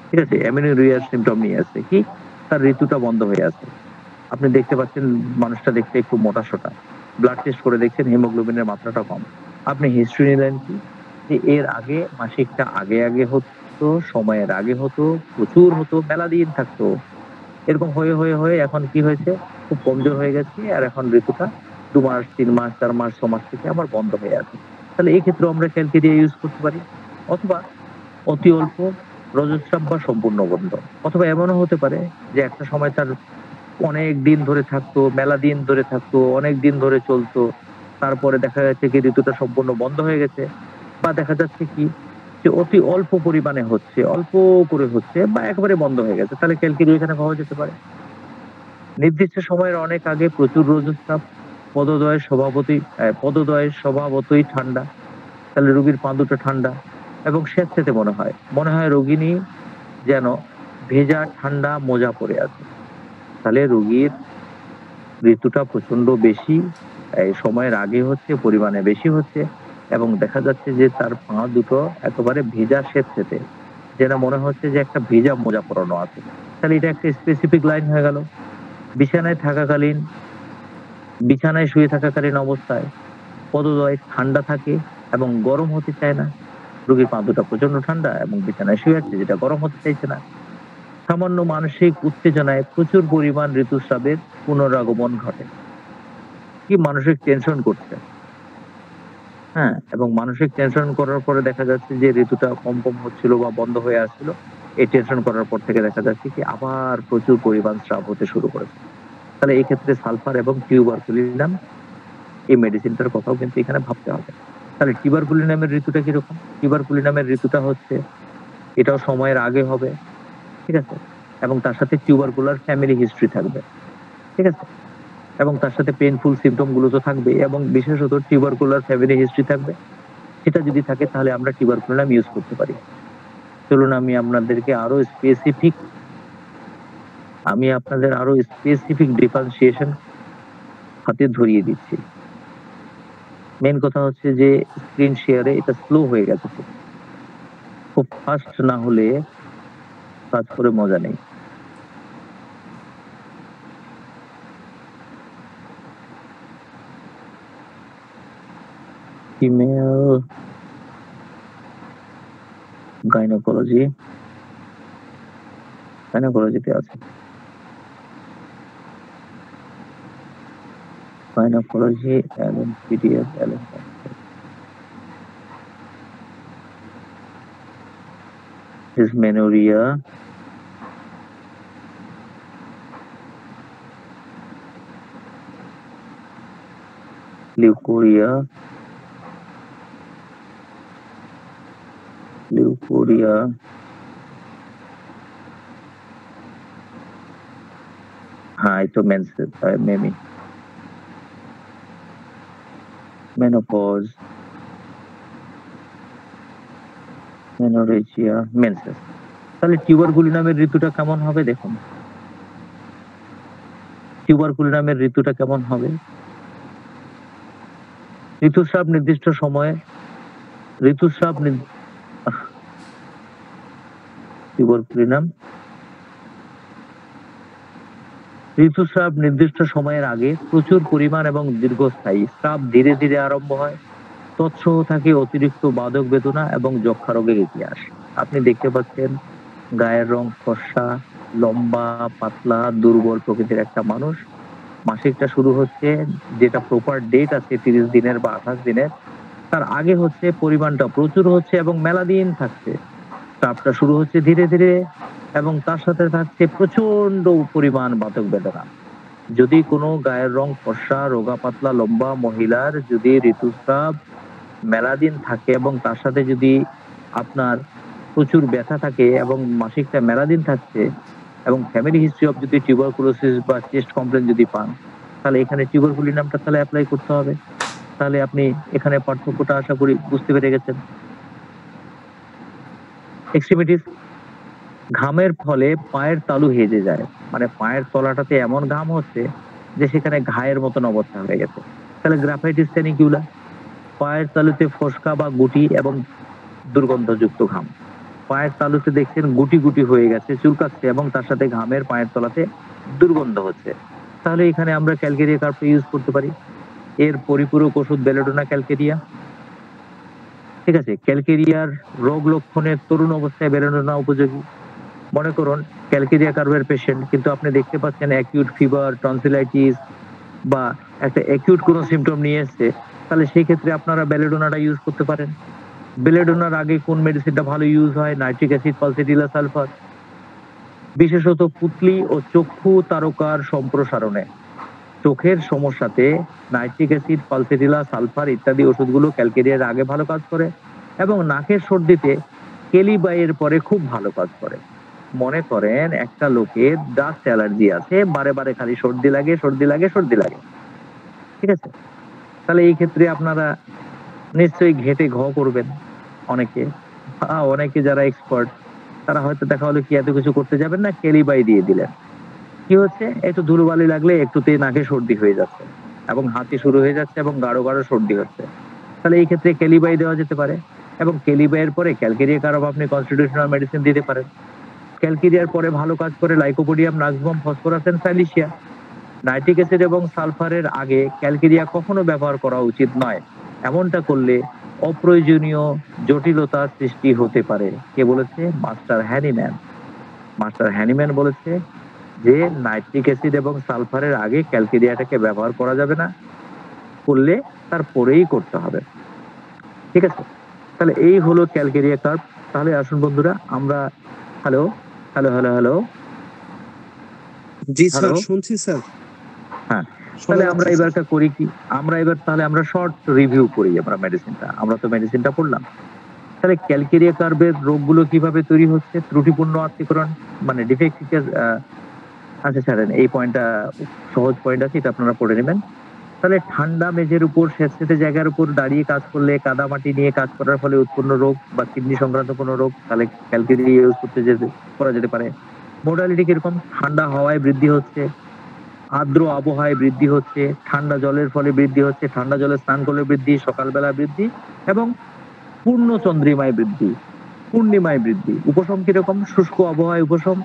ঠিক আছে, অ্যামিনোরিয়ার সিমটম নিয়ে আসছে কি, তার ঋতুটা বন্ধ হয়ে আছে। আপনি দেখতে পাচ্ছেন মানুষটা দেখতে একটু মোটা সোটা, ব্লাড টেস্ট করে দেখছেন হিমোগ্লোবিনের মাত্রাটা কম, আপনি হিস্ট্রি নিলেন কি যে এর আগে মাসিকটা আগে আগে হতো, সময়ের আগে হতো, প্রচুর হতো, মেলা দিন থাকতো, এরকম হয়ে হয়ে হয়ে এখন কি হয়েছে, খুব কমজোর হয়ে গেছে, আর এখন ঋতুটা 2 মাস, 3 মাস, 4 মাস, 6 মাস থেকে আবার বন্ধ হয়ে আছে। তাহলে এই ক্ষেত্রে আমরা ক্যালকেরিয়া ইউজ করতে পারি, অথবা অতি অল্প রজস্রাব বা সম্পূর্ণ বন্ধ, অথবা এমনও হতে পারে যে একটা সময় তার অনেক দিন ধরে থাকতো, মেলা দিন ধরে থাকতো, অনেক দিন ধরে চলতো, তারপরে দেখা যাচ্ছে কি ঋতুটা সম্পূর্ণ বন্ধ হয়ে গেছে, বা দেখা যাচ্ছে কি যে অতি অল্প পরিমাণে হচ্ছে, অল্প করে হচ্ছে, বা একেবারে বন্ধ হয়ে গেছে, তাহলে ক্যালকেরিয়া এখানে পাওয়া যেতে পারে। নির্দিষ্ট সময়ের অনেক আগে প্রচুর রজস্রাব, পদদ্বয়ের স্বভাবতই ঠান্ডা, তাহলে রোগীর পা দুটো ঠান্ডা এবং স্যাঁতস্যাঁতে মনে হয় রোগিনী যেন ভেজা ঠান্ডা মোজা পরে আছে, তাহলে রোগীর ঋতুটা প্রচন্ড বেশি, এই সময়ের আগে হচ্ছে, পরিমাণে বেশি হচ্ছে এবং দেখা যাচ্ছে যে তার পা দুটো একেবারে ভেজা স্যাঁতস্যাঁতে, যেন মনে হচ্ছে যে একটা ভেজা মোজা পরানো আছে। তাহলে এটা একটা স্পেসিফিক লাইন হয়ে গেল। বিছানায় শুয়ে থাকাকালীন অবস্থায় পদদ্বয় ঠান্ডা থাকে এবং গরম হতে চায় না, রোগীর পা দুটো প্রচন্ড ঠান্ডা এবং বিছানায় শুয়ে আছে, যেটা গরম হতে চাইছে না। সামান্য মানসিক উত্তেজনায় প্রচুর পরিমাণ ঋতুস্রাবের পুনরাগমন ঘটে। কি মানসিক টেনশন করছে, হ্যাঁ, এবং মানসিক টেনশন করার পরে দেখা যাচ্ছে যে ঋতুটা কম কম হচ্ছিল বা বন্ধ হয়ে আসছিল। এই টেনশন করার পর থেকে দেখা যাচ্ছে কি আবার প্রচুর পরিমাণ স্রাব হতে শুরু করেছে। তাহলে এই ক্ষেত্রে সালফার এবং টিউবারকুলিনাম এই মেডিসিনটার কথাও কিন্তু এখানে ভাবতে হবে। তাহলে টিউবারকুলিনামের ঋতুটা কিরকম? টিউবারকুলিনামের ঋতুটা হচ্ছে এটাও সময়ের আগে হবে, ঠিক আছে, এবং তার সাথে টিউবারকুলার ফ্যামিলি হিস্ট্রি থাকবে, ঠিক আছে, এবং তার সাথে পেইনফুল সিমটম গুলো তো থাকবে, এবং বিশেষত টিউবারকুলার ফ্যামিলি হিস্ট্রি থাকবে। সেটা যদি থাকে তাহলে আমরা টিউবারকুলিনাম ইউজ করতে পারি। চলুন আমি আপনাদেরকে আরো স্পেসিফিক ডিফারেন্সিয়েশন হাতে ধরিয়ে দিচ্ছি। মেন কথা হচ্ছে যে স্ক্রিন শেয়ারে এটা স্লো হয়ে গেছে, খুব ফাস্ট না হলে কাজ করে মজা নেই। ফিমেল গাইনোকোলজিতে আছে, গাইনোকোলজি পিডিএফ dysmenorrhea, leukorrhea, हाँ ये तो menses meme, menopause, menorrhagia, menses. তাহলে টিউবারকুলিনামের ঋতুটা কেমন হবে দেখুন। টিউবারকুলিনামের ঋতুটা কেমন হবে? ঋতুস্রাব নির্দিষ্ট সময়ে টিউবারকুলিনাম ঋতুস্রাব নির্দিষ্ট সময়ের আগে প্রচুর পরিমাণ এবং দীর্ঘস্থায়ী স্রাব ধীরে ধীরে আরম্ভ হয়। তৎসহ থাকে অতিরিক্ত বাদক বেদনা এবং যক্ষা রোগের ইতিহাস। আপনি দেখতে পাচ্ছেন গায়ের রং ফর্সা, লম্বা, পাতলা, দুর্বল প্রকৃতির একটা মানুষ। মাসিকটা শুরু হচ্ছে, যেটা প্রপার ডেট আছে 30 দিনের বা 28 দিনের, তার আগে হচ্ছে পরিমাণটা প্রচুর হচ্ছে এবং মেলা দিন থাকছে। স্রাবটা শুরু হচ্ছে ধীরে ধীরে এবং তার সাথে থাকছে প্রচন্ড পরিমাণ বাতক বেদনা। যদি কোনো গায়ের রং ফর্সা, রোগা পাতলা, লম্বা মহিলার যদি ঋতুস্রাব মেলা দিন থাকে এবং তার সাথে যদি আপনার প্রচুর ব্যথা থাকে এবং মাসিকটা মেলা দিন থাকছে এবং ফ্যামিলি হিস্ট্রি অফ যদি টিউবারকুলোসিস বা চেস্ট কমপ্লেন যদি পান, তাহলে এখানে টিউবারকুলিনামটা তাহলে অ্যাপ্লাই করতে হবে। তাহলে আপনি এখানে পার্থক্যটা আশা করি বুঝতে পেরে গেছেন। এক্সট্রিমিটিস, ঘামের ফলে পায়ের তালু হেজে যায়, মানে পায়ের তলাটাতে এমন ঘাম হচ্ছে যে সেখানে ঘায়ের মতন অবস্থা হয়ে গেছে। তাহলে গ্রাফাইটিস ক্যানিকিউলা, পায়ের তালুতে ফোসকা বা গুটি এবং দুর্গন্ধযুক্ত ঘাম। পায়ের তালুতে দেখছেন গুটি গুটি হয়ে গেছে, চুলকাচ্ছে এবং তার সাথে ঘামের পায়ের তলাতে দুর্গন্ধ হচ্ছে। তাহলে এখানে আমরা ক্যালকেরিয়া কার্পটা ইউজ করতে পারি। এর পরিপূরক ওষুধ বেলেডোনা ক্যালকেরিয়া, ঠিক আছে। ক্যালকেরিয়ার রোগ লক্ষণের তরুণ অবস্থায় বেলেডোনা উপযোগী। মনে করুন ক্যালকেরিয়া কার্ভের পেশেন্ট, কিন্তু আপনি দেখতে পাচ্ছেন অ্যাকিউট ফিভার, টনসিলাইটিস বা একটা অ্যাকিউট কোনো সিমটম নিয়ে এসছে, তাহলে সেই ক্ষেত্রে আপনারা বেলেডোনাটা ইউজ করতে পারেন। বেলেডোনার আগে কোন মেডিসিনটা ভালো ইউজ হয়? Nitric acid, pulsatilla, sulphur. বিশেষত পুতলি ও চক্ষু তারকার সম্প্রসারণে চোখের সমস্যাতে নাইট্রিক অ্যাসিড, পালসেটিলা, সালফার ইত্যাদি ওষুধগুলো ক্যালকেরিয়ার আগে ভালো কাজ করে এবং নাকের সর্দিতে কেলিবাইয়ের পরে খুব ভালো কাজ করে। মনে করেন একটা লোকের ডাস্ট অ্যালার্জি আছে, বারে বারে খালি সর্দি লাগে, ঠিক আছে। তাহলে এই ক্ষেত্রে আপনারা নিশ্চয়ই ঘেটে ঘ করবেন। অনেকে যারা এক্সপার্ট তারা হয়তো দেখা হলো কি এত কিছু করতে যাবেন না, কেলিবাই দিয়ে দিলেন। কি হচ্ছে? একটু ধুলোবালি লাগলে একটুতেই নাকে সর্দি হয়ে যাচ্ছে এবং হাঁচি শুরু হয়ে যাচ্ছে এবং গাঢ় গাঢ় সর্দি হচ্ছে। তাহলে এই ক্ষেত্রে কেলিবাই দেওয়া যেতে পারে এবং কেলিবাইয়ের পরে ক্যালকেরিয়া কার্ভ আপনি কনস্টিটিউশনাল মেডিসিন দিতে পারেন। ক্যালকেরিয়ার পরে ভালো কাজ করে lycopodium, nux vom, phosphorus and silicea. Nitric acid এবং সালফারের আগে ক্যালকেরিয়া কখনো ব্যবহার করা উচিত নয়। এমনটা করলে অপ্রয়োজনীয় জটিলতা সৃষ্টি হতে পারে। কে বলেছে? মাস্টার হ্যানিম্যান বলেছে যে নাইট্রিক অ্যাসিড এবং সালফারের আগে ক্যালকেরিয়াটাকে ব্যবহার করা যাবে না, করলে তারপরেই করতে হবে। ঠিক আছে, তাহলে এই হলো ক্যালকেরিয়া কার্ভ। তাহলে আসুন বন্ধুরা আমরা হ্যালো হ্যালো হ্যালো হ্যালো জি স্যার, হ্যালো শুনছি স্যার। হ্যাঁ, শোনা তাহলে যাচ্ছে আমরা স্যার। এবারটা করি কি, আমরা শর্ট রিভিউ করি আমরা মেডিসিনটা। আমরা তো মেডিসিনটা পড়লাম, তাহলে ক্যালকেরিয়া কার্ভের রোগগুলো কিভাবে তৈরি হচ্ছে? ত্রুটিপূর্ণ আত্মীকরণ মানে ডিফেক্টিভ। আচ্ছা ছাড়েন, এই পয়েন্টটা সহজ পয়েন্ট আছে, এটা আপনারা পড়ে নেবেন। তাহলে ঠান্ডা মেঝের উপর স্যাঁতসেঁতে জায়গার উপর দাঁড়িয়ে কাজ করলে, কাদামাটি নিয়ে কাজ করার ফলে উৎপন্ন রোগ বা কিডনি সংক্রান্ত কোনো রোগ, তাহলে ক্যালকেরিয়া ইউজ করা যেতে পারে। মোডালিটি কিরকম? ঠান্ডা হাওয়ায় বৃদ্ধি হচ্ছে, আর্দ্র আবহাওয়ায় বৃদ্ধি হচ্ছে, ঠান্ডা জলের ফলে বৃদ্ধি হচ্ছে, ঠান্ডা জলে স্নান করলে বৃদ্ধি, সকালবেলা বৃদ্ধি এবং পূর্ণ চন্দ্রিমায় বৃদ্ধি, পূর্ণিমায় বৃদ্ধি। উপশম কিরকম? শুষ্ক আবহাওয়ায় উপশম,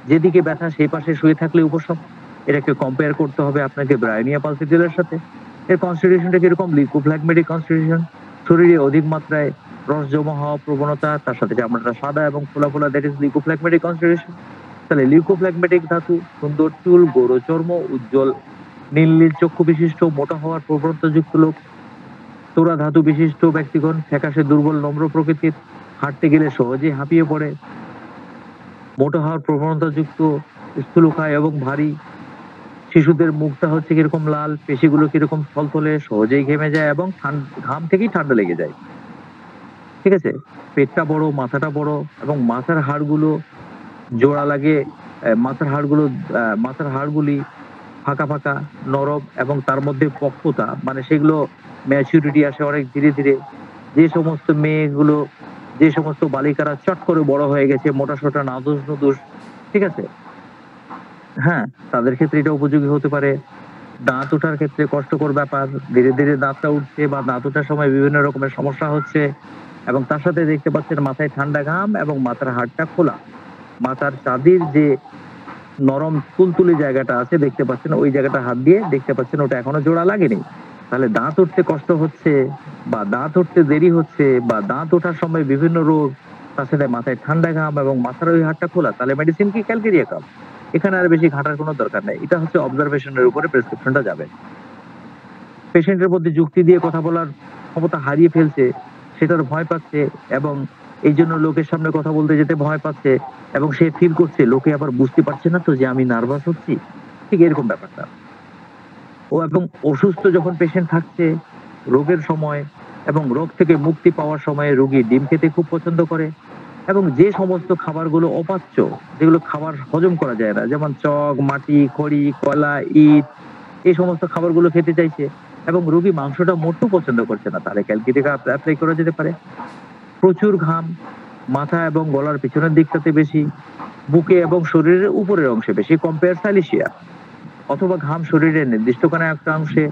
যেদিকে ব্যথা সেই পাশে শুয়ে থাকলে উপশম। এটাকে কম্পেয়ার করতে হবে আপনাকে ব্রায়োনিয়া পালসিটিলের সাথে। এর কনস্টিটিউশনটা কিরকম? লিউকোপ্লাগমেটিক কনস্টিটিউশন, শরীরে অধিক মাত্রায় রস জমা হওয়া প্রবণতা, তার সাথে চামড়াটা সাদা এবং ফোলা ফোলা, দ্যাট ইজ লিউকোপ্লাগমেটিক কনস্টিটিউশন। তাহলে লিউকোপ্লাগমেটিক ধাতু, সুন্দর চুল, গৌর চর্ম, উজ্জ্বল নীল নীল চক্ষু বিশিষ্ট, মোটা হওয়ার প্রবণতাযুক্ত লোক, তোরা ধাতু বিশিষ্ট ব্যক্তিগণ, ফ্যাকাশে দুর্বল নম্র প্রকৃতির, হাঁটতে গেলে সহজেই হাঁপিয়ে পড়ে, মোটা হওয়ার প্রবণতাযুক্ত, স্থূলকায় এবং ভারী। শিশুদের মুখটা হচ্ছে কিরকম? লাল, পেশিগুলো কিরকম? থলথলে, সহজেই ঘেমে যায় এবং ঘাম থেকেই ঠান্ডা লেগে যায়। ঠিক আছে, পেটটা বড়, মাথাটা বড় এবং মাথার হাড়গুলো জোড়া লাগে, মাথার হাড়গুলি ফাঁকা ফাঁকা, নরম এবং তার মধ্যে পক্কতা, মানে সেগুলো ম্যাচুরিটি আসে অনেক ধীরে ধীরে। যে সমস্ত বালিকারা চট করে বড় হয়ে গেছে, মোটা সোটা, নাদুস নুদুস, ঠিক আছে, হ্যাঁ, তাদের ক্ষেত্রে এটা উপযোগী হতে পারে। দাঁত ওঠার ক্ষেত্রে কষ্টকর ব্যাপার, ধীরে ধীরে দাঁতটা উঠছে বা দাঁত ওঠার সময় বিভিন্ন রকমের সমস্যা হচ্ছে, এবং তার সাথে দেখতে পাচ্ছেন মাথায় ঠান্ডা ঘাম এবং মাথার হাড়টা খোলা, মাথার চাঁদির যে নরম তুলতুলে জায়গাটা আছে দেখতে পাচ্ছেন, ওই জায়গাটা হাত দিয়ে দেখতে পাচ্ছেন ওটা এখনো জোড়া লাগেনি। তাহলে দাঁত উঠতে কষ্ট হচ্ছে বা দাঁত উঠতে দেরি হচ্ছে বা দাঁত ওঠার সময় বিভিন্ন রোগ, তার সাথে মাথায় ঠান্ডা ঘাম এবং মাথার ওই হাড়টা খোলা, তাহলে মেডিসিন কি? Calcarea curve. এখানে আর বেশি ঘাটার কোনো দরকার নেই, এটা হচ্ছে অবজারভেশনের উপরে প্রেসক্রিপশনটা যাবে। পেশেন্টের মধ্যে যুক্তি দিয়ে কথা বলার ক্ষমতা হারিয়ে ফেলছে, সেটার ভয় পাচ্ছে এবং এই জন্য লোকের সামনে কথা বলতে যেতে ভয় পাচ্ছে, এবং সে ফিল করছে লোকে আবার বুঝতে পারছে না তো যে আমি নার্ভাস হচ্ছি, ঠিক এরকম ব্যাপারটা। এবং অসুস্থ যখন পেশেন্ট থাকছে রোগের সময় এবং রোগ থেকে মুক্তি পাওয়ার সময় রোগী ডিম খেতে খুব পছন্দ করে, এবং যে সমস্ত খাবারগুলো অপাচ্য, যেগুলো খাবার হজম করা যায় না, যেমন চক, মাটি, খড়ি, কয়লা, ইট, এই সমস্ত খাবারগুলো খেতে চাইছে, এবং রোগী মাংসটা মোটেও পছন্দ করছে না, তাহলে ক্যালকেরিয়া অ্যাপ্লাই করা যেতে পারে। প্রচুর ঘাম, মাথা এবং গলার পিছনের দিকটাতে বেশি, বুকে এবং শরীরের উপরের অংশে বেশি, কম্পেয়ার সাইলিশিয়া। অথবা ঘাম শরীরের নির্দিষ্ট কোনো একটা অংশে,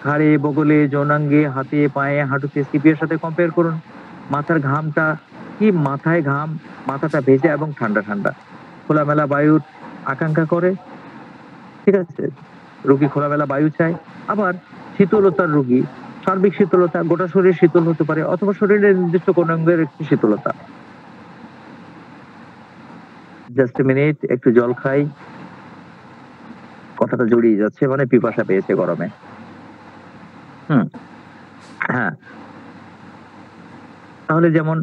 ঘাড়ে, বগলে, যৌনাঙ্গে, হাতে, পায়ে, হাঁটুতে, সিপিয়ার সাথে কম্পেয়ার করুন। মাথার ঘামটা কি? মাথায় ঘাম, মাথাটা ভেজা এবং ঠান্ডা ঠান্ডা, খোলামেলা বায়ুর আকাঙ্ক্ষা করে, ঠিক আছে, রোগী খোলামেলা বায়ু চায়। আবার শীতলতার রোগী, সার্বিক শীতলতা, গোটা শরীর শীতল হতে পারে, অথবা শরীরের নির্দিষ্ট কোন অঙ্গের একটি শীতলতা। জাস্ট মিনিট, একটু জল খাই, কথাটা জড়িয়ে যাচ্ছে, মানে পিপাসা পেয়েছে গরমে। হ্যাঁ, তাহলে যেমন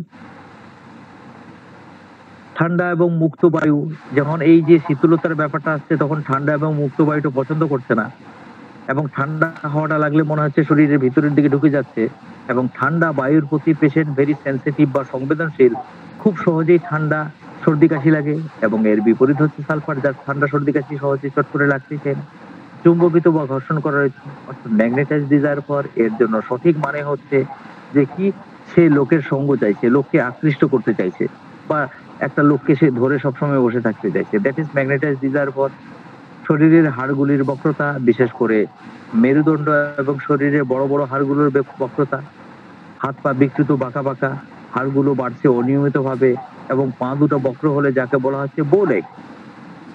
ঠান্ডা এবং মুক্ত বায়ু, যখন এই যে শীতলতার ব্যাপারটা আসছে তখন ঠান্ডা এবং মুক্ত বায়ুটা পছন্দ করছে না, এবং ঠান্ডা হাওয়াটা লাগলে মনে হচ্ছে শরীরের ভিতরের দিকে ঢুকে যাচ্ছে, এবং ঠান্ডা বায়ুর প্রতি পেশেন্ট ভেরি সেন্সিটিভ বা সংবেদনশীল, খুব সহজেই ঠান্ডা সর্দি কাশি লাগে, এবং এর বিপরীত হচ্ছে সালফার, যার ঠান্ডা সর্দি কাশি সহজে চট করে লাগতে চায় না। চুম্বকিত বা ঘর্ষণ করার ম্যাগনেটাইজ ডিজায়ার ফর, এর জন্য সঠিক মানে হচ্ছে যে কি, সে লোকের সঙ্গ চাইছে, লোককে আকৃষ্ট করতে চাইছে, বা একটা লোককে সে ধরে সবসময় বসে থাকতে চাইছে, দ্যাট ইজ ম্যাগনেটাইজ ডিজায়ার ফর। শরীরের হাড়গুলির বক্রতা, বিশেষ করে মেরুদণ্ড এবং শরীরের বড় বড় হাড়গুলোর বক্রতা, হাত পা বিকৃত বাঁকা বাঁকা, হাড়গুলো বাড়ছে অনিয়মিত ভাবে, এবং পা দুটো বক্র হলে যাকে বলা হচ্ছে বোলেগ।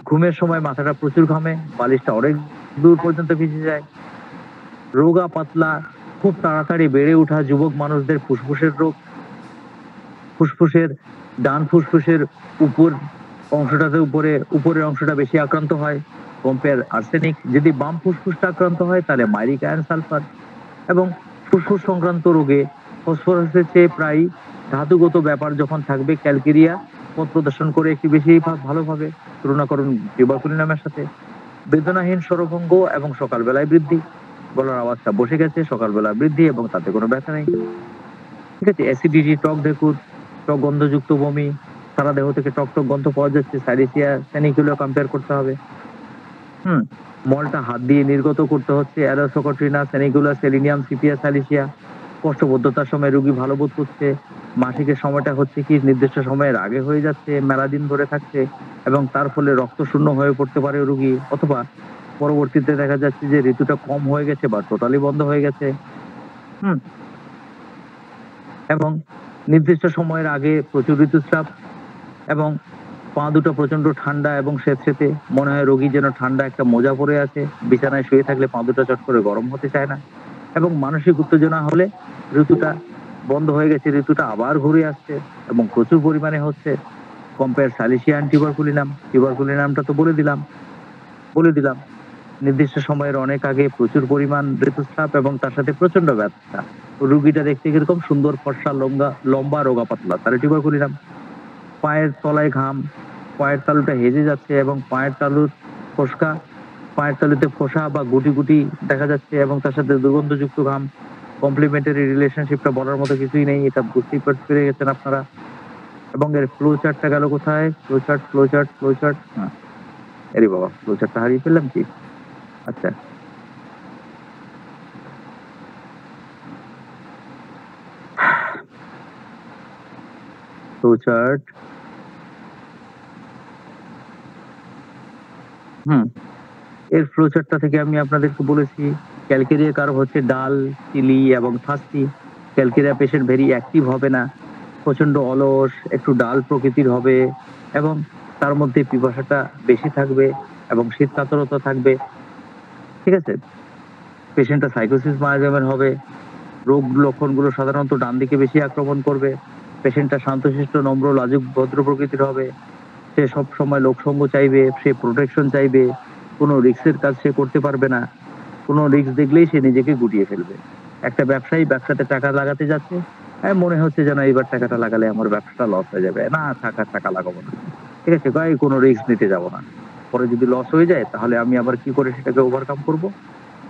ঘুমের সময় মাথাটা প্রচুর ঘামে, বালিশটা অনেক দূর পর্যন্ত ভিজে যায়। রোগা পাতলা, খুব তাড়াতাড়ি বেড়ে ওঠা যুবক মানুষদের ফুসফুসের রোগ, ফুসফুসের ডান ফুসফুসের উপরের অংশটা বেশি আক্রান্ত হয়, কম্পেয়ার আর্সেনিক। যদি বাম ফুসফুসটা আক্রান্ত হয় তাহলে মাইরিক আয়ন সালফার। এবং ফুসফুস সংক্রান্ত রোগে ফসফরাসের চেয়ে প্রায় ধাতুগত ব্যাপার যখন থাকবে, ক্যালকেরিয়া পথ প্রদর্শন করে একটি বেশি ভালোভাবে তুলনা করুন টিউবারকুলিনামের সাথে। বেদনাহীন স্বরভঙ্গ এবং সকালবেলায় বৃদ্ধি, গলার আওয়াজটা বসে গেছে, সকালবেলা বৃদ্ধি এবং তাতে কোনো ব্যথা নেই। ঠিক আছে, অ্যাসিডিটি, টক ঢেকুর, টক গন্ধযুক্ত বমি, সারা দেহ থেকে টক টক গন্ধ পাওয়া যাচ্ছে, সাইরিসিয়া স্যানিকুলিয়া কম্পেয়ার করতে হবে। মলটা হাত দিয়ে নির্গত করতে হচ্ছে, অ্যারোসোকোট্রিনা, স্যানিকুলা, সেলিনিয়াম, সিপিয়া, সালিসিয়া। কোষ্ঠবদ্ধতার সময় রোগী ভালো বোধ করছে, মাসিকের সময়টা হচ্ছে কি নির্দিষ্ট সময়ের আগে হয়ে যাচ্ছে, মেলা দিন ধরে থাকছে এবং তার ফলে রক্ত শূন্য হয়ে পড়তে পারে রোগী, অথবা পরবর্তীতে দেখা যাচ্ছে যে ঋতুটা কম হয়ে গেছে বা টোটালি বন্ধ হয়ে গেছে। এবং নির্দিষ্ট সময়ের আগে প্রচুর ঋতুস্রাব এবং পা দুটো প্রচন্ড ঠান্ডা এবং স্যাঁতসেঁতে, মনে হয় রোগী যেন ঠান্ডা একটা মোজা পরে আছে, বিছানায় শুয়ে থাকলে পা দুটো চট করে গরম হতে চায় না। এবং মানসিক উত্তেজনা হলে ঋতুটা বন্ধ হয়ে গেছে, ঋতুটা আবার ঘুরে আসছে এবং প্রচুর পরিমাণে হচ্ছে। Compare silicea and tuberculinum. টিউবারকুলিনামটা তো বলে দিলাম নির্দিষ্ট সময়ের অনেক আগে প্রচুর পরিমাণ ঋতুস্রাব এবং তার সাথে প্রচন্ড ব্যথা, রুগীটা দেখতে কিরকম সুন্দর, ফর্সা, লম্বা, রোগা পাতলা, তাহলে টিউবারকুলিনাম। পায়ের তলায় ঘাম, পায়ের তালুটা হেজে যাচ্ছে এবং পায়ের তালুর ফোসকা, পায়ের তালুতে ফোসা বা গুটি গুটি দেখা যাচ্ছে এবং তার সাথে দুর্গন্ধযুক্ত ঘাম। কমপ্লিমেন্টারি রিলেশনশিপটা বলার মতো কিছুই নেই, এটা বুঝতেই পেরে গেছেন আপনারা। এবং এর ফ্লো চার্টটা গেল কোথায়? ফ্লো চার্ট হ্যাঁ, আরে বাবা, ফ্লো চার্টটা হারিয়ে ফেললাম কি? আচ্ছা, ফ্লো চার্ট। এর ফ্লো চার্টটা থেকে আমি আপনাদেরকে বলেছি ক্যালকেরিয়া কার্ভ হচ্ছে ডাল, চিলি এবং থাস্তি। ক্যালকেরিয়া পেশেন্ট ভেরি অ্যাক্টিভ হবে না, প্রচন্ড অলস, একটু ডাল প্রকৃতির হবে এবং তার মধ্যে পিপাসাটা বেশি থাকবে এবং শীত কাতরতা থাকবে। ঠিক আছে, পেশেন্টটা সাইকোসিস মায়াজামের হবে। রোগ লক্ষণগুলো সাধারণত ডান দিকে বেশি আক্রমণ করবে। পেশেন্টটা শান্তশিষ্ট, নম্র, লাজুক, ভদ্র প্রকৃতির হবে। সে সব সময় লোকসঙ্গ চাইবে, সে প্রোটেকশন চাইবে, কোনো রিস্কের কাজ সে করতে পারবে না, কোনো রিস্ক দেখলেই সে নিজেকে গুটিয়ে ফেলবে। একটা ব্যবসায়ী ব্যবসাতে টাকা লাগাতে যাচ্ছে, মনে হচ্ছে যেন এইবার টাকাটা লাগালে আমার ব্যবসাটা লস হয়ে যাবে, না টাকা লাগাবো না। ঠিক আছে, কোনো রিস্ক নিতে যাব না, পরে যদি লস হয়ে যায় তাহলে আমি আবার কি করে সেটাকে ওভারকাম করব।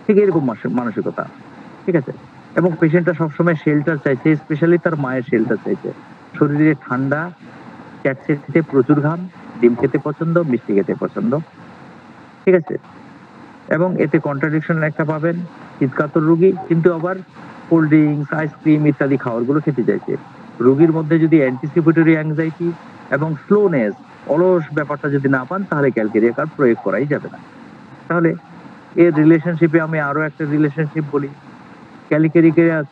ঠিক এরকম মানসিকতা। ঠিক আছে, এবং পেশেন্টটা সবসময় শেল্টার চাইছে, স্পেশালি তার মায়ের শেল্টার চাইছে। শরীরে ঠান্ডা, খেতে প্রচুর ঘাম, ডিম খেতে পছন্দ, মিষ্টি খেতে পছন্দ। ঠিক আছে, এবং এতে কন্ট্রাডিকশন একটা পাবেন, শীতকাতর রোগী কিন্তু আবার কোল্ড ড্রিঙ্কস, আইসক্রিম ইত্যাদি খাবারগুলো খেতে চাইছে। রোগীর মধ্যে যদি অ্যান্টিসিপেটরি অ্যাংজাইটি এবং স্লোনেস, অলস ব্যাপারটা যদি না পান তাহলে ক্যালকেরিয়া কার্ভ প্রয়োগ করাই যাবে না। তাহলে এর রিলেশনশিপে আমি আরো একটা রিলেশনশিপ বলি।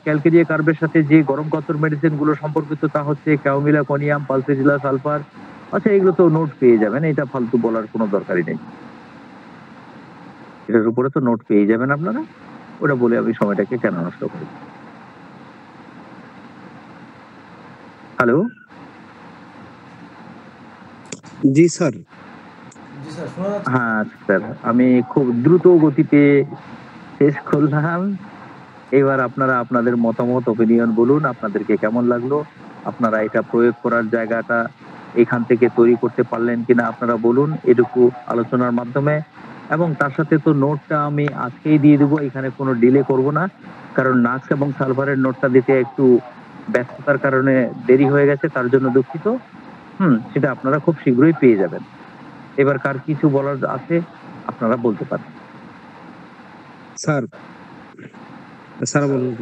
ক্যালকেরিয়া কার্ভের সাথে যে গরম কাতর মেডিসিন গুলো সম্পর্কিত তা হচ্ছে ক্যাওমিলা, কোনিয়াম, পালসেজিলা, সালফার। আচ্ছা, এগুলো তো নোট পেয়ে যাবেন, এটা ফালতু বলার কোনো দরকারই নেই, এটার উপরে তো নোট পেয়ে যাবেন আপনারা। ওটা বলে আমি সময়টাকে কেন নষ্ট করি। হ্যালো, জি স্যার। হ্যাঁ স্যার, আমি খুব দ্রুত গতিতে শেষ করলাম। এবার আপনারা আপনাদের মতামত, ওপিনিয়ন বলুন, আপনাদেরকে কেমন লাগলো, আপনারা এটা প্রয়োগ করার জায়গাটা এখান থেকে তৈরি করতে পারলেন কিনা আপনারা বলুন এটুকু আলোচনার মাধ্যমে। এবং তার সাথে তো নোটটা আমি আজকেই দিয়ে দেবো, এখানে কোনো ডিলে করব না, কারণ নাক্স এবং সালফারের নোটটা দিতে একটু ব্যস্ততার কারণে দেরি হয়ে গেছে, তার জন্য দুঃখিত। সেটা আপনারা খুব শীঘ্রই পেয়ে যাবেন। এবার কার কিছু বলার আছে আপনারা বলতে পারেন। স্যার বলুন।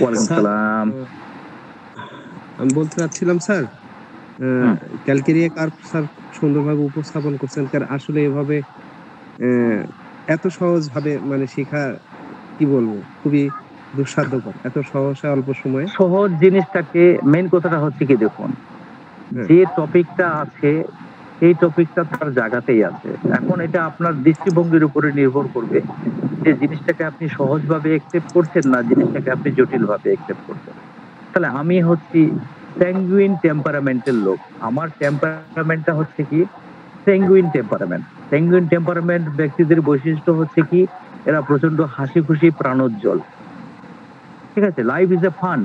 ওয়ালাইকুম সালাম। আমি বলতে চাচ্ছিলাম স্যার, ক্যালকেরিয়া কার্ভ স্যার সুন্দরভাবে উপস্থাপন করছেন। কারণ আসলে এভাবে এত সহজ ভাবে মানে শেখা, কি বলবো, খুবই দুঃসাধ্যকর, এত সহজে অল্প সময়ে। সহজ জিনিসটাকে মেইন কথাটা হচ্ছে কি, দেখুন যে টপিকটা আছে সেই টপিকটা তার জায়গাতেই আছে। এখন এটা আপনার দৃষ্টিভঙ্গির উপরে নির্ভর করবে যে জিনিসটাকে আপনি সহজভাবে একসেপ্ট করছেন না জিনিসটাকে আপনি জটিলভাবে একসেপ্ট করছেন। তাহলে আমি হচ্ছি স্যাঙ্গুইন টেম্পারামেন্টের লোক, আমার টেম্পারামেন্টটা হচ্ছে কি স্যাঙ্গুইন টেম্পারামেন্ট। স্যাঙ্গুইন টেম্পারামেন্ট ব্যক্তিদের বৈশিষ্ট্য হচ্ছে কি এরা প্রচন্ড হাসি খুশি প্রাণোজ্জ্বল। ঠিক আছে, লাইফ ইজ এ ফান,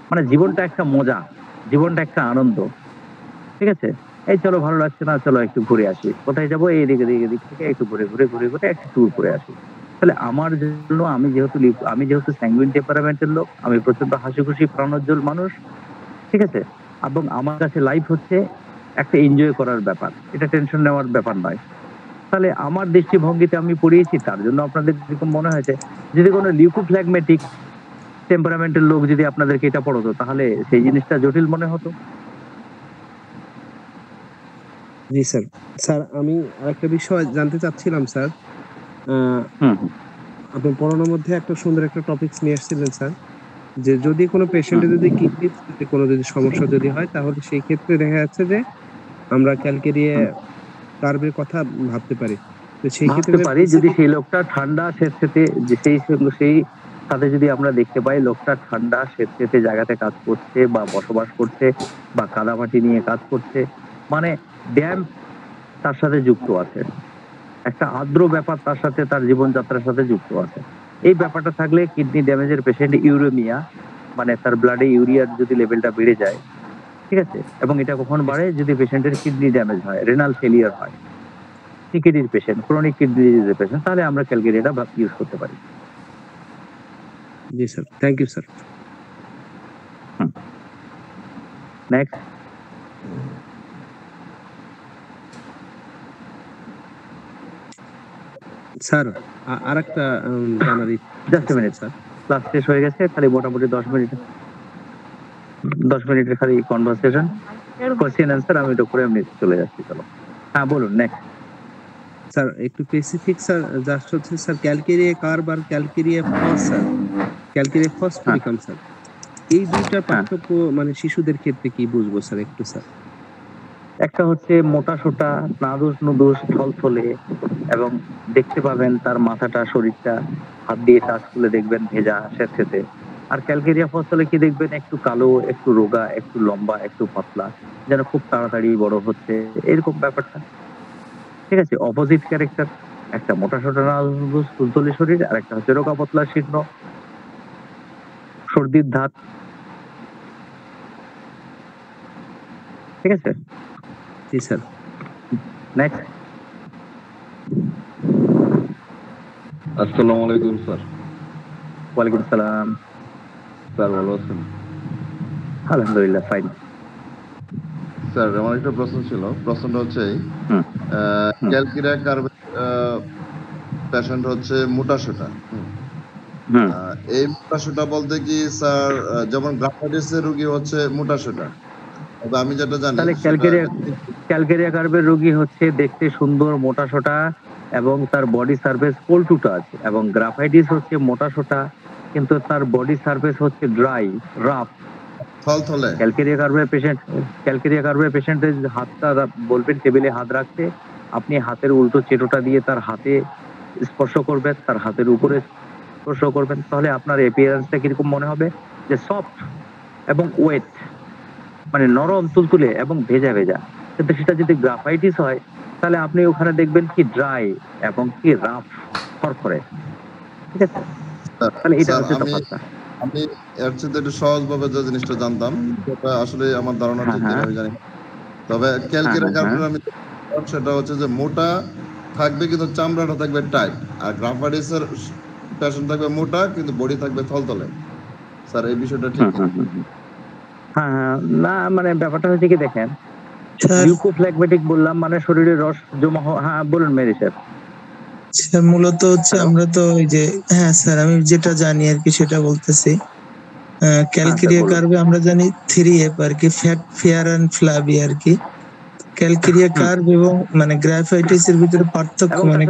মানে জীবনটা একটা মজা, জীবনটা একটা আনন্দ। ঠিক আছে, এই চলো ভালো লাগছে না, চলো একটু ঘুরে আসি, কোথায় যাবো, এই দিকে থেকে একটু ঘুরে একটু ট্যুর করে আসি। তাহলে আমার জন্য, আমি যেহেতু স্যাঙ্গুইন টেম্পারামেন্টের লোক, আমি প্রচন্ড হাসি খুশি প্রাণোজ্জ্বল মানুষ। ঠিক আছে, এবং আমার কাছে লাইফ হচ্ছে একটা এনজয় করার ব্যাপার, এটা টেনশন নেওয়ার ব্যাপার নয়। তাহলে আমার দৃষ্টিভঙ্গিতে আমি পড়িয়েছি, তার জন্য আপনাদের যেরকম মনে হয়েছে, যদি কোনো লিউকোফ্ল্যাগমেটিক টেম্পারামেন্টের লোক যদি আপনাদেরকে এটা পড়তো, তাহলে সেই জিনিসটা জটিল মনে হতো। জি স্যার। স্যার আমি আরেকটা বিষয় জানতে চাচ্ছিলাম স্যার। হুম, আপনি পড়ানোর মধ্যে একটা সুন্দর একটা টপিকস নিয়ে আসছিলেন স্যার, যে যদি কোনো পেশেন্টের যদি কিডনিতে কোনো যদি সমস্যা যদি হয়, তাহলে সেই ক্ষেত্রে দেখা যাচ্ছে যে আমরা ক্যালকেরিয়া কার্ভের কথা ভাবতে পারি। তো সেই ক্ষেত্রে ভাবতে পারি, যদি সেই লোকটা ঠান্ডা স্বেচ্ছেতে, যে সেই সাথে যদি আমরা দেখতে পাই লোকটা ঠান্ডা স্বেচ্ছেতে জায়গাতে কাজ করছে বা বসবাস করছে বা কাদামাটি নিয়ে কাজ করছে, মানে ড্যাম্প তার সাথে যুক্ত আছে, একটা আর্দ্র ব্যাপার তার সাথে, তার জীবনযাত্রার সাথে যুক্ত আছে। এই ব্যাপারটা থাকলে কিডনি ড্যামেজের পেশেন্ট ইউরেমিয়া, মানে তার ব্লাডে ইউরিয়ার যদি লেভেলটা বেড়ে যায়, ঠিক আছে, এবং এটা কখন বাড়ে, যদি পেশেন্টের কিডনি ড্যামেজ হয়, রেনাল ফেলিয়ার হয়, সিকিডির পেশেন্ট, ক্রনিক কিডনি ডিজিজের পেশেন্ট, তাহলে আমরা ক্যালকেরিয়াটা ইউজ করতে পারি। জি sir, thank you sir. Next. Sir আরেকটা জানার just a minute sir, class শেষ হয়ে গেছে, খালি মোটামুটি 10 মিনিটের খালি কনভারসেশন, কোশ্চেন অ্যান্সার আমি এটা করে এমনি চলে যাচ্ছি। চলো, হ্যাঁ বলুন নেক্সট। স্যার একটু স্পেসিফিক স্যার, জাস্ট হচ্ছে স্যার ক্যালকেরিয়া কার্ভ আর calcarea phos sir, calcarea phosphoricum sir, এই দুইটা পার্থক্য মানে শিশুদের ক্ষেত্রে কি বুঝবো স্যার একটু স্যার? একটা হচ্ছে মোটা সোটা, নাদুস নুদুস, থলথলে, এবং দেখতে পাবেন তার মাথাটা, শরীরটা হাত দিয়ে টাচ করলে দেখবেন ভেজা স্যাঁতসেঁতে। আর ক্যালকেরিয়া ফসলে কি দেখবেন, একটু কালো, একটু রোগা, একটু লম্বা, একটু পাতলা, যেন খুব তাড়াতাড়ি বড় হচ্ছে, এরকম ব্যাপারটা। ঠিক আছে, অপোজিট ক্যারেক্টার, একটা মোটা সোটা নাদুস তুলতুলে শরীর, আর একটা হচ্ছে রোগা পাতলা শীর্ণ, সর্দির ধাত। ঠিক আছে, জি স্যার। নেক্সট। আসসালামু আলাইকুম স্যার। ওয়ালাইকুম সালাম। স্যার ভালো আছেন? আলহামদুলিল্লাহ ফাইন। স্যার আমার একটা প্রশ্ন ছিল, প্রশ্নটা হচ্ছে ক্যালকেরিয়া কার্ভের পেশেন্ট হচ্ছে মোটাসোটা। এই মোটাসোটা বলতে কি স্যার, যেমন গ্রাফাইটিসের রোগী হচ্ছে মোটাসোটা, তবে আমি যেটা জানি তাহলে ক্যালকেরিয়া কার্ভের রোগী হচ্ছে দেখতে সুন্দর, মোটাসোটা, এবং তার বডি সারফেস পল্টুটা আছে, এবং গ্রাফাইটিস হচ্ছে মোটাসোটা কিন্তু তার বডি সারফেস হচ্ছে ড্রাই, রাফ, থলথলে। ক্যালকেরিয়া কার্ভের পেশেন্টের হাতটা বলবেন টেবিলে হাত রাখতে, আপনি হাতের উল্টো চেটোটা দিয়ে তার হাতে স্পর্শ করবেন, তার হাতের উপরে স্পর্শ করবেন, তাহলে আপনার অ্যাপিয়ারেন্সটা কিরকম মনে হবে, যে সফট এবং ওয়েট, মানে নরম তুলতুলে এবং ভেজা ভেজা। কিন্তু সেটা যদি গ্রাফাইটিস হয়, তাহলে আপনি ওখানে দেখবেন কি ড্রাই এবং কি রাফ, খরখরে। ঠিক আছে, তাহলে এটা হচ্ছে তফাৎটা। আমি এর চেয়ে একটু সহজভাবে যে জিনিসটা জানতাম, সেটা আসলে আমার ধারণা ঠিক কিনা আমি জানি, তবে ক্যালকেরিয়া কার্ভের আমি সেটা হচ্ছে যে মোটা থাকবে কিন্তু চামড়াটা থাকবে টাইট, আর গ্রাফাইটিসের পেশেন্ট থাকবে মোটা কিন্তু বডি থাকবে থলথলে। স্যার এই বিষয়টা ঠিক? হ্যাঁ, না মানে ব্যাপারটা হচ্ছে কি, দেখেন লিউকোফ্ল্যাগমেটিক বললাম মানে শরীরে রস জমা হ্যাঁ বলুন মেরি স্যার। স্যার মূলত হচ্ছে আমরা তো ওই যে, হ্যাঁ স্যার আমি যেটা জানি আর কি সেটা বলতেছি। ক্যালকেরিয়া কার্ভে আমরা জানি 3F আর কি, ফ্যাট, ফেয়ার এন্ড ফ্লাবি আর কি। ক্যালকেরিয়া কার্ভ এবং মানে গ্রাফাইটিস এর ভিতরে পার্থক্য, মানে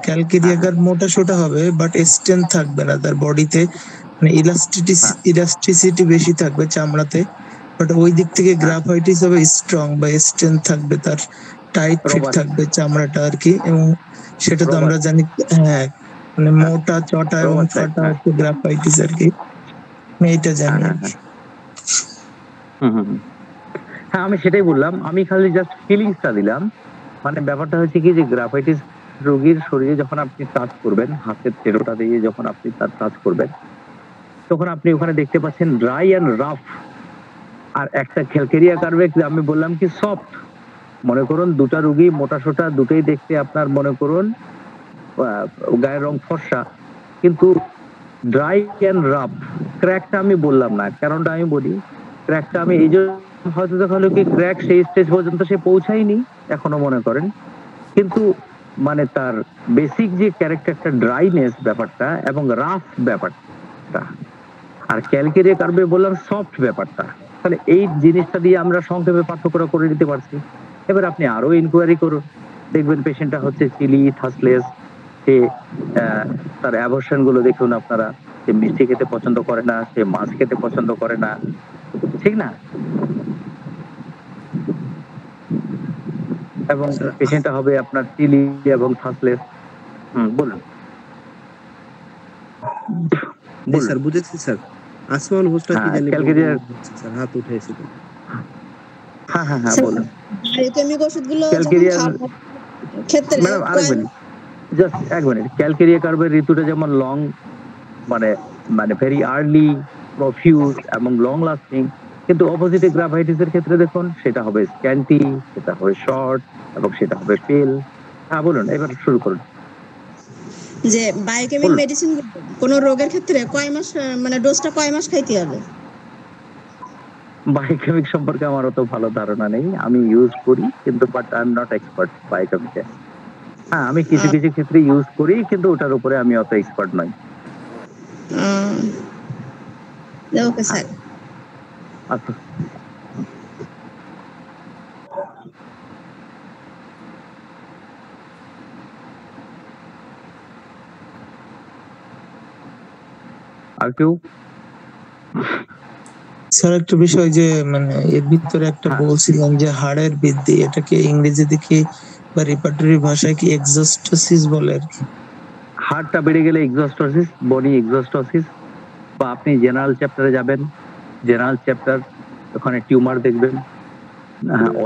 ক্যালকেরিয়া কার্ভ মোটা সোটা হবে বাট স্ট্রেংথ থাকবে না তার বডিতে, মানে ইলাস্টিসিটি বেশি থাকবে চামড়াতে, বাট ওই দিক থেকে গ্রাফাইটিস হবে স্ট্রং বা স্ট্রেংথ থাকবে, তার টাইট ফিট থাকবে চামড়াটা আর কি। এবং সেটা তো আমরা জানি, হ্যাঁ মানে মোটা চটা এবং ফাটা হচ্ছে গ্রাফাইটিস আর কি, আমি এটা জানি। হ্যাঁ আমি সেটাই বললাম, আমি খালি জাস্ট ফিলিংসটা দিলাম। মানে ব্যাপারটা হচ্ছে কি, যে গ্রাফাইটিস রোগীর শরীরে যখন আপনি টাচ করবেন, হাতের তেলোটা দিয়ে যখন আপনি তার টাচ করবেন, তখন আপনি ওখানে দেখতে পাচ্ছেন ড্রাই অ্যান্ড রাফ, আর একটা ক্যালকেরিয়া কার্ভে আমি বললাম কি সফট। মনে করুন দুটা রোগী মোটা সোটা দুটোই দেখতে আপনার মনে করুন গায়ের রং ফর্সা, কিন্তু ড্রাই অ্যান্ড রাফ। ক্র্যাকটা আমি বললাম না, কারণটা আমি বলি, ক্র্যাকটা আমি এই জন্য হয়তো দেখা হলো কি ক্র্যাক সেই স্টেজ পর্যন্ত সে পৌঁছায়নি এখনো মনে করেন, কিন্তু মানে তার বেসিক যে ক্যারেক্টারটা ড্রাইনেস ব্যাপারটা এবং রাফ ব্যাপারটা, আর ক্যালকেরিয়া কার্ভে বললাম সফট ব্যাপারটা। তাহলে এই জিনিসটা দিয়ে আমরা সংক্ষেপে পার্থক্যটা করে দিতে পারছি। এবার আপনি আরো ইনকোয়ারি করুন, দেখবেন পেশেন্টটা হচ্ছে চিলি থাসলেস, সে তার অ্যাবর্শন গুলো দেখুন আপনারা, সে মিষ্টি খেতে পছন্দ করে না, সে মাছ খেতে পছন্দ করে না, ঠিক না? এবং পেশেন্টটা হবে আপনার চিলি এবং থাসলেস। বলুন। জি স্যার, বুঝেছি স্যার। আসমান হোস্টা কি জানি ক্যালকেরিয়ার স্যার হাত উঠাইছিল। হ্যাঁ বলুন। বায়োকেমিক ওষুধগুলো ক্যালকেরিয়ার ক্ষেত্রে ম্যাডাম আরেক মিনিট, জাস্ট এক মিনিট। ক্যালকেরিয়া কার্ভের ঋতুটা যেমন লং, মানে ভেরি আর্লি, প্রফিউজ এবং লং লাস্টিং, কিন্তু অপোজিটে গ্রাভাইটিসের ক্ষেত্রে দেখুন সেটা হবে স্ক্যান্টি, সেটা হবে শর্ট এবং সেটা হবে পেল। হ্যাঁ বলুন, এবার শুরু করুন। যে বায়োকেমিক মেডিসিন কোন রোগের ক্ষেত্রে কয় মাস, মানে ডোজটা কয় মাস খাইতে হবে? বায়োকেমিক সম্পর্কে আমার অত ভালো ধারণা নেই, আমি ইউজ করি কিন্তু but I am not expert বায়োকেমিকে। হ্যাঁ আমি কিছু কিছু ক্ষেত্রে ইউজ করি, কিন্তু ওটার উপরে আমি অত এক্সপার্ট নই। Okay sir. আচ্ছা, আর কেউ? স্যার একটা বিষয় যে মানে এর ভিতরে একটা বলছিলাম যে হাড়ের বৃদ্ধি, এটাকে ইংরেজিতে কি বা রিপার্টরি ভাষায় কি এক্সোস্টোসিস বলে আর কি। হাড়টা বেড়ে গেলে এক্সোস্টোসিস, বডি এক্সোস্টোসিস, বা আপনি জেনারেল চ্যাপ্টারে যাবেন, জেনারেল চ্যাপ্টার ওখানে টিউমার দেখবেন,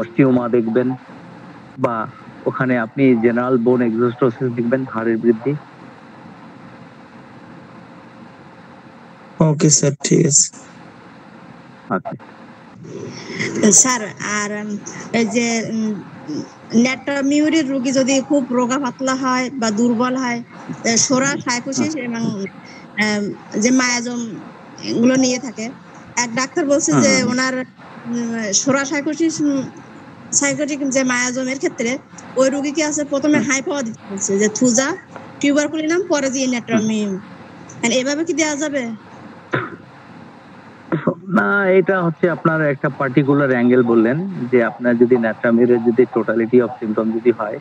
অস্টিওমা দেখবেন, বা ওখানে আপনি জেনারেল বোন এক্সোস্টোসিস দেখবেন, হাড়ের বৃদ্ধি। ওকে স্যার, ঠিক আছে। আচ্ছা স্যার, আর এই যে নেট্রামিউরির রোগী যদি খুব রোগা পাতলা হয় বা দুর্বল হয়, সোরা সাইকোসিস এবং যে মায়াজম এগুলো নিয়ে থাকে, এক ডাক্তার বলছে যে ওনার সোরা সাইকোসিস সাইকোটিক যে মায়াজমের ক্ষেত্রে ওই রোগীকে আছে প্রথমে হাই পাওয়া দিতে বলছে, যে থুজা টিউবারকুলিনাম পরে দিয়ে নেট্রামিউম, এভাবে কি দেওয়া যাবে? না, এটা হচ্ছে আপনার একটা পার্টিকুলার অ্যাঙ্গেল বললেন, যে আপনার যদি ন্যাট্রামিউরের যদি টোটালিটি অফ সিমটম যদি হয়,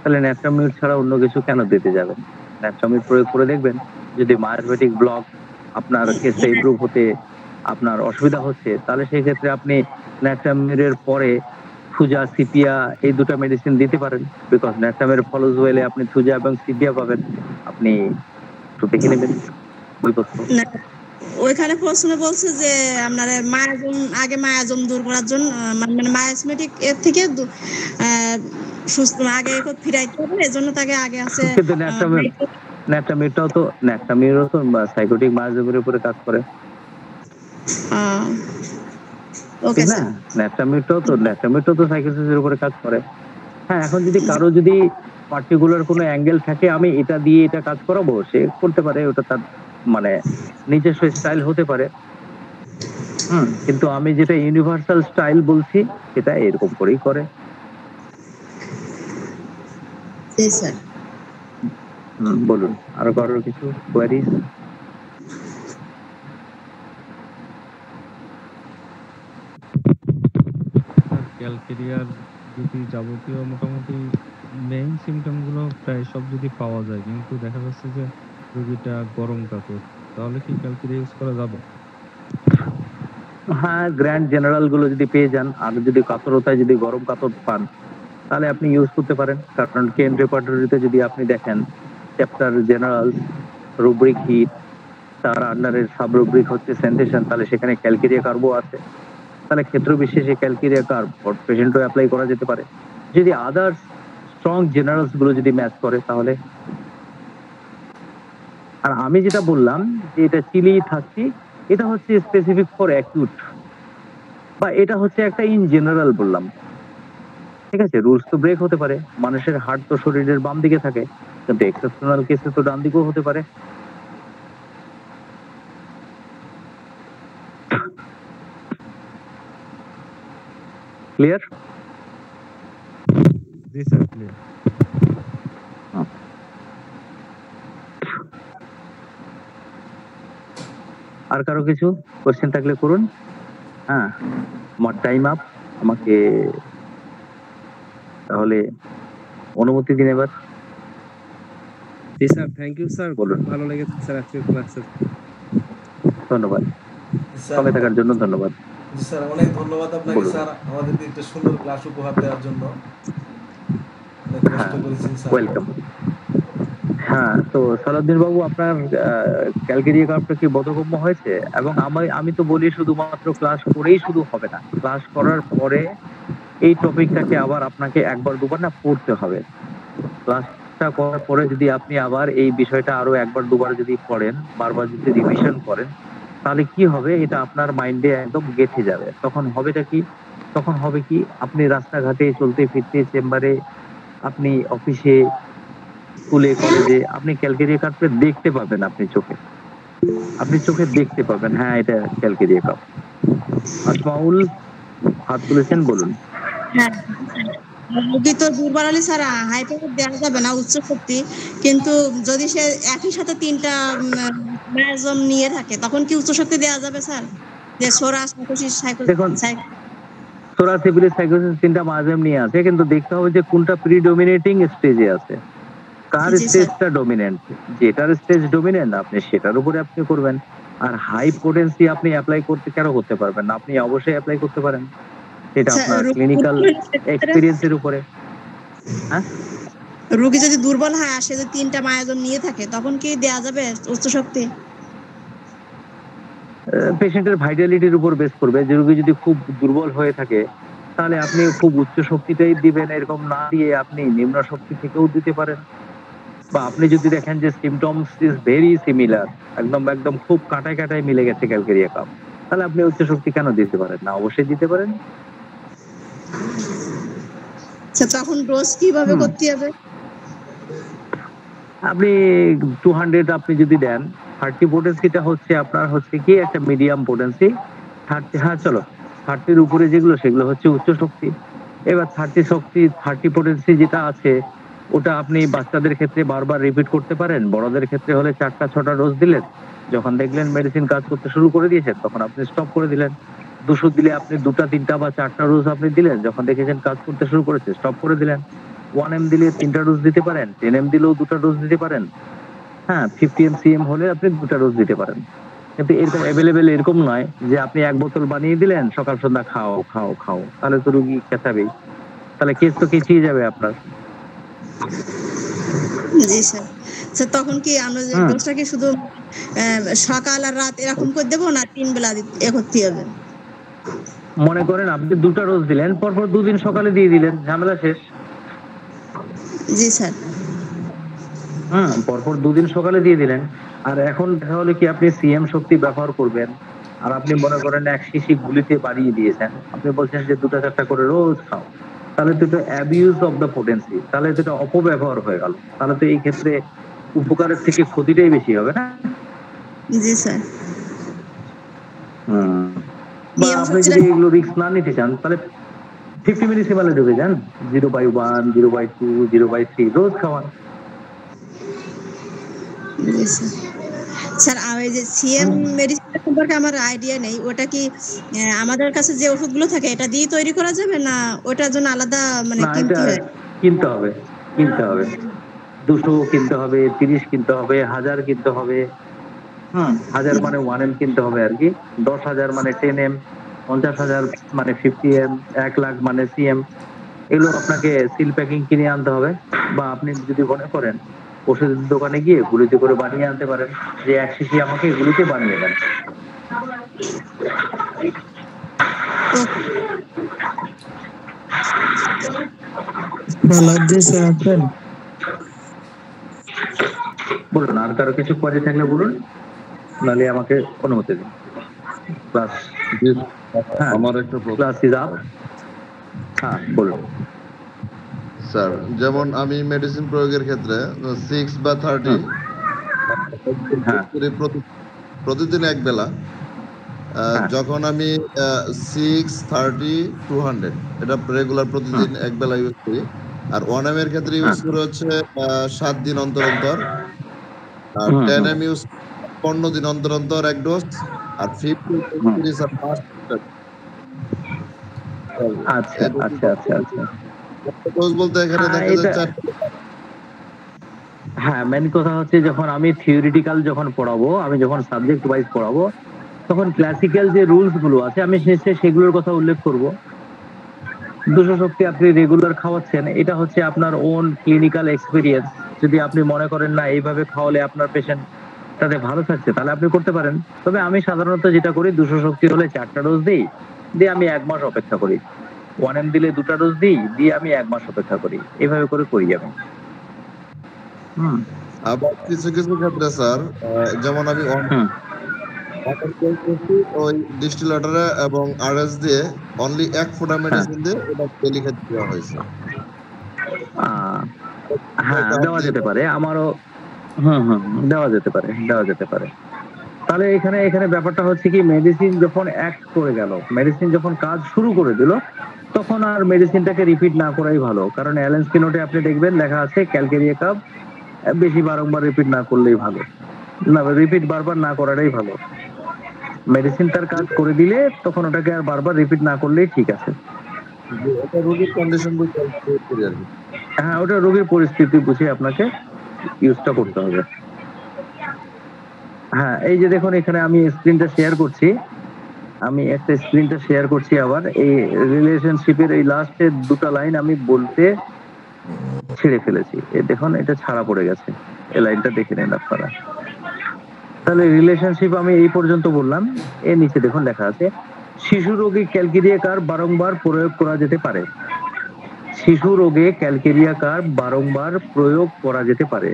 তাহলে ন্যাট্রামিউর ছাড়া অন্য কিছু কেন দিতে যাবেন? ন্যাট্রামিউর প্রয়োগ করে দেখবেন, যদি মায়োসিটিক ব্লক আপনার কেসটা ইমপ্রুভ হতে আপনার অসুবিধা হচ্ছে, তাহলে সেই ক্ষেত্রে আপনি ন্যাট্রামিউরের পরে থুজা সিপিয়া এই দুটো মেডিসিন দিতে পারেন, বিকজ ন্যাট্রামিউর ফলোজ ওয়েলে আপনি থুজা এবং সিপিয়া পাবেন। আপনি একটু দেখে নেবেন বইপত্র। ওইখানে প্রশ্ন বলছে যে আপনার মায়াজম দূর করার জন্য, মানে মায়াসমেটিক এর থেকে সুস্থ আগে ফিরাইতে হবে, এজন্য তাকে আগে আছে। কিন্তু ন্যাট্রামিউরও তো সাইকোটিক মায়াজমের উপরে কাজ করে। Okay sir. ন্যাট্রামিউরও তো সাইকোসিসের উপরে কাজ করে। হ্যাঁ, এখন যদি কারো যদি পার্টিকুলার কোনো অ্যাঙ্গেল থাকে, আমি এটা দিয়ে এটা কাজ করাবো, সে করতে পারে, ওটা তার মানে নিজস্ব স্টাইল হতে পারে। কিন্তু আমি যেটা ইউনিভার্সাল স্টাইল বলছি সেটা এরকম করেই করে। বলুন, আরো কারোর কিছু কোয়ারিজ? ক্যালকেরিয়ার যদি যাবতীয় মোটামুটি মেইন সিমটম গুলো প্রায় সব যদি পাওয়া যায়, কিন্তু দেখা যাচ্ছে যে রোগীটা গরম কাতর, তাহলে কি ক্যালকেরিয়া ইউজ করা যাবে? হ্যাঁ, গ্র্যান্ড জেনারেল গুলো যদি পেয়ে যান, আর যদি কাতরতায় যদি গরম কাতর পান, তাহলে আপনি ইউজ করতে পারেন। কারণ কেন রেপার্টরিতে যদি আপনি দেখেন চ্যাপ্টার জেনারেল, রুব্রিক হিট, তার আন্ডারের সাব রুব্রিক হচ্ছে সেন্সেশন, তাহলে সেখানে ক্যালকেরিয়া কার্বও আছে, তাহলে ক্ষেত্র বিশেষে ক্যালকেরিয়া কার্ব পেশেন্টও অ্যাপ্লাই করা যেতে পারে। যদি আদার্স স্ট্রং জেনারেলস গুলো যদি ম্যাচ করে তাহলে। আর আমি যেটা বললাম যে এটা চিলেই থাকছি, এটা হচ্ছে স্পেসিফিক ফর অ্যাকিউট, বা এটা হচ্ছে একটা ইন জেনারেল বললাম। ঠিক আছে, রুলস তো ব্রেক হতে পারে, মানুষের হার্ট তো শরীরের বাম দিকে থাকে, কিন্তু এক্সেপশনাল কেসে তো ডান দিকেও হতে পারে। ক্লিয়ার? জি স্যার, ক্লিয়ার। আর কারো কিছু কোশ্চেন থাকলে করুন। হ্যাঁ, আমার টাইম আপ, আমাকে তাহলে অনুমতি দিন এবার। জি স্যার, থ্যাংক ইউ স্যার, বলুন। ভালো লেগেছে স্যার আজকের ক্লাসে। ধন্যবাদ, স্যার সঙ্গে থাকার জন্য ধন্যবাদ। জি স্যার, অনেক ধন্যবাদ আপনাকে বলুন। স্যার, আমাদেরকে একটা সুন্দর ক্লাস উপহার দেওয়ার জন্য। অনেক কষ্ট করেছেন স্যার। ওয়েলকাম। হ্যাঁ, তো সালাউদ্দিন বাবু, আপনার ক্যালকেরিয়া কাপটা কি বোধগম্য হয়েছে? এবং আমি তো বলি শুধুমাত্র ক্লাস করেই শুধু হবে না, ক্লাস করার পরে এই টপিকটাকে আবার আপনাকে একবার দুবার না পড়তে হবে। ক্লাসটা করার পরে যদি আপনি আবার এই বিষয়টা আরো একবার দুবার যদি পড়েন, বারবার যদি রিভিশন করেন, তাহলে কি হবে, এটা আপনার মাইন্ডে একদম গেঁথে যাবে। তখন হবেটা কি, তখন হবে কি, আপনি রাস্তাঘাটে চলতে ফিরতে, চেম্বারে, আপনি অফিসে, স্কুলে, কলেজে, আপনি ক্যালকেরিয়া কাপটা দেখতে পাবেন, আপনি চোখে দেখতে পাবেন। হ্যাঁ, এটা ক্যালকেরিয়া কাপ। আসমাউল হাত তুলেছেন, বলুন। হ্যাঁ, রোগী তো দুর্বল হলে স্যার হাই প্রেসার দেওয়া যাবে না, উচ্চ শক্তি। কিন্তু যদি সে একই সাথে 3টা মায়াজম নিয়ে থাকে, তখন কি উচ্চ শক্তি দেওয়া যাবে স্যার? যে সোরা, সাইকোসিস, দেখুন, সোরা, সিফিলিস, সাইকোসিস 3টা মায়াজম নিয়ে আছে, কিন্তু দেখতে হবে যে কোনটা প্রিডোমিনেটিং স্টেজে আছে, কার জি, স্যার। স্টেজটা ডমিনেন্ট। যেটার স্টেজ ডমিনেন্ট আপনি সেটার উপরে আপনি করবেন। আর হাই পোটেন্সি আপনি অ্যাপ্লাই করতে পারবেন না, আপনি অবশ্যই অ্যাপ্লাই করতে পারেন, এটা আচ্ছা, আপনার রোগী ক্লিনিক্যাল দুর্বল হলে সেক্ষেত্রে- এক্সপেরিয়েন্সের উপরে। হ্যাঁ, রোগী যদি দুর্বল হয় আর সে যদি 3টা মায়াজম নিয়ে থাকে, তখন কি দেওয়া যাবে উচ্চ শক্তি? পেশেন্টের ভাইটালিটির উপর বেস করবে। যে রোগী যদি খুব দুর্বল হয়ে থাকে, তাহলে আপনি খুব উচ্চ শক্তিটাই দিবেন, এরকম না দিয়ে আপনি নিম্ন শক্তি থেকেও দিতে পারেন। বা আপনি যদি দেখেন যে সিমটমস ইজ ভেরি সিমিলার, একদম খুব কাটায় মিলে গেছে ক্যালকেরিয়া কাপ, তাহলে আপনি উচ্চ শক্তি কেন দিতে পারেন না? অবশ্যই দিতে পারেন। আচ্ছা, তখন ডোজ কিভাবে করতে হবে? আপনি 200 আপনি যদি দেন, 30 পোটেন্সিটা হচ্ছে আপনার হচ্ছে কি একটা মিডিয়াম পোটেন্সি। 30, হ্যাঁ চলো, 30-র উপরে যেগুলো সেগুলো হচ্ছে উচ্চ শক্তি। এবার 30 পোটেন্সি যেটা আছে, ওটা আপনি বাচ্চাদের ক্ষেত্রে বারবার রিপিট করতে পারেন। বড়দের ক্ষেত্রে হলে 4টা-6টা ডোজ দিলেন, যখন দেখলেন মেডিসিন কাজ করতে শুরু করে দিয়েছেন, তখন আপনি স্টপ করে দিলেন। 200 দিলে আপনি 2টা, 3টা বা 4টা ডোজ আপনি দিলেন, যখন দেখেছেন কাজ করতে শুরু করেছে, স্টপ করে দিলেন। 1M দিলে 3টা ডোজ দিতে পারেন, 10M দিলেও 2টা ডোজ দিতে পারেন। হ্যাঁ, 50 mcm হলে আপনি 2টা ডোজ দিতে পারেন। কিন্তু এরকম অ্যাভেলেবেল এরকম নয় যে আপনি 1 বোতল বানিয়ে দিলেন, সকাল সন্ধ্যা খাও, তাহলে তো রোগী খেতাবেই, তাহলে কেস তো কেচিয়ে যাবে আপনার। জি স্যার। স্যার, তখন কি আমরা যে ডোজটা কি শুধু সকাল আর রাত এরকম করে দেবো, না 3 বেলা করতে হবে? মনে করেন আপনি 2টা ডোজ দিলেন, পরপর 2 দিন সকালে দিয়ে দিলেন, ঝামেলা শেষ। জি স্যার। পরপর 2 দিন সকালে দিয়ে দিলেন। আর এখন দেখা হলো কি, আপনি সিএম শক্তি ব্যবহার করবেন, আর আপনি মনে করেন 1 শিশি গুলিতে বাড়িয়ে দিয়েছেন, আপনি বলছেন যে 2টা-4টা করে রোজ খাও, তাহলে তো এটা অ্যাবিউজ অফ দ্য পোটেন্সি, তাহলে তো এটা অপব্যবহার হয়ে গেল। তাহলে তো এই ক্ষেত্রে উপকারের থেকে ক্ষতিটাই বেশি হবে না? জি স্যার। বা আপনি যদি এগুলো রিস্ক না নিতে চান, তাহলে 50 মিলিসিমালে ঢুকে যান, 0/1, 0/2, 0/3 রোজ খাওয়ান। জি স্যার। স্যার, এই যে সিএম মেডিসিন সম্পর্কে আমার আইডিয়া নেই, ওটা কি আমাদের কাছে যে ওষুধগুলো থাকে এটা দিয়ে তৈরি করা যাবে, না ওটার জন্য আলাদা মানে না, কিনতে এটা হয়? কিনতে হবে। 200 কিনতে হবে, 30 কিনতে হবে, 1000 কিনতে হবে। 1000 মানে 1M কিনতে হবে আর কি, 10,000 মানে 10M, 50,000 মানে 50M, 1 লাখ মানে CM। এগুলো আপনাকে সিল প্যাকিং কিনে আনতে হবে। বা আপনি যদি মনে করেন ওষুধের দোকানে গিয়ে গুলিতে করে বানিয়ে আনতে পারেন, যে 1 শিশি আমাকে এগুলিতে বানিয়ে দেন। ভালো দিন স্যার আছেন? বলুন, আর কারো কিছু কোয়ারি থাকলে বলুন, নাহলে আমাকে অনুমতি দিন। ক্লাস জি, হ্যাঁ, আমার একটা প্রশ্ন ক্লাস ইজ আপ। হ্যাঁ বলুন। স্যার, যেমন আমি মেডিসিন প্রয়োগের ক্ষেত্রে 6 বা 30 হ্যাঁ প্রতিদিন এক বেলা, যখন আমি 6, 30, 200 এটা রেগুলার প্রতিদিন এক বেলা ইউজ করি, আর 1 এর ক্ষেত্রে ইউজ করে হচ্ছে 7 দিন অন্তর অন্তর, আর 10 ইউজ 15 দিন অন্তর অন্তর এক ডোজ, আর 50 আচ্ছা আচ্ছা আচ্ছা আচ্ছা ডোজ বলতে এখানে দেখা যাচ্ছে হ্যাঁ, মেন কথা হচ্ছে যখন আমি থিওরিটিক্যাল যখন পড়াবো, আমি যখন সাবজেক্ট ওয়াইজ পড়াবো, তখন ক্লাসিক্যাল যে রুলস গুলো আছে আমি সেগুলোর কথা উল্লেখ করব। 200 শক্তি আপনি রেগুলার খাওয়াচ্ছেন, এটা হচ্ছে আপনার ওন ক্লিনিক্যাল এক্সপিরিয়েন্স। যদি আপনি মনে করেন না এইভাবে খাওয়ালে আপনার পেশেন্ট তাতে ভালো থাকছে, তাহলে আপনি করতে পারেন। তবে আমি সাধারণত যেটা করি, 200 শক্তি হলে 4টা ডোজ দিই, দিয়ে আমি 1 মাস অপেক্ষা করি। 1M দিলে 2টা ডোজ দিই, দিয়ে আমি 1 মাস অপেক্ষা করি। এইভাবে করে করি আমি। আবার কিছু কিছু ক্ষেত্রে স্যার, যেমন আমি ওই ডিস্টিল ওয়াটারে এবং আরএস দিয়ে অনলি 1 ফোঁটা মেডিসিন দিয়ে এটা লিখে দেওয়া হয়েছে। হ্যাঁ, দেওয়া যেতে পারে, আমারও দেওয়া যেতে পারে, দেওয়া যেতে পারে। তাহলে এখানে ব্যাপারটা হচ্ছে কি, মেডিসিন যখন অ্যাক্ট করে গেল, মেডিসিন যখন কাজ শুরু করে দিল, তখন আর মেডিসিনটাকে রিপিট না করাই ভালো। কারণ অ্যালেন্সকি নোটে আপনি দেখবেন লেখা আছে ক্যালকেরিয়া কাপ বেশি বারংবার রিপিট না করলেই ভালো, না রিপিট বারবার না করাটাই ভালো। মেডিসিন তার কাজ করে দিলে তখন ওটাকে আর বারবার রিপিট না করলেই ঠিক আছে। এটা রোগীর কন্ডিশন বুঝে করি আর কি। হ্যাঁ, ওটা রোগীর পরিস্থিতি বুঝে আপনাকে ইউজটা করতে হবে। হ্যাঁ, এই যে দেখুন এখানে আমি স্ক্রিনটা শেয়ার করছি, আমি একটা স্ক্রিনটা শেয়ার করছি। আবার এই রিলেশনশিপের এই লাস্টের 2টা লাইন আমি বলতে ছেড়ে ফেলেছি। এই দেখুন এটা ছাড়া পড়ে গেছে, এই লাইনটা দেখে নেন আপনারা। তাহলে রিলেশনশিপ আমি এই পর্যন্ত বললাম। এর নিচে দেখুন লেখা আছে শিশু রোগে ক্যালকেরিয়া কার বারংবার প্রয়োগ করা যেতে পারে। শিশু রোগে ক্যালকেরিয়া কার বারংবার প্রয়োগ করা যেতে পারে।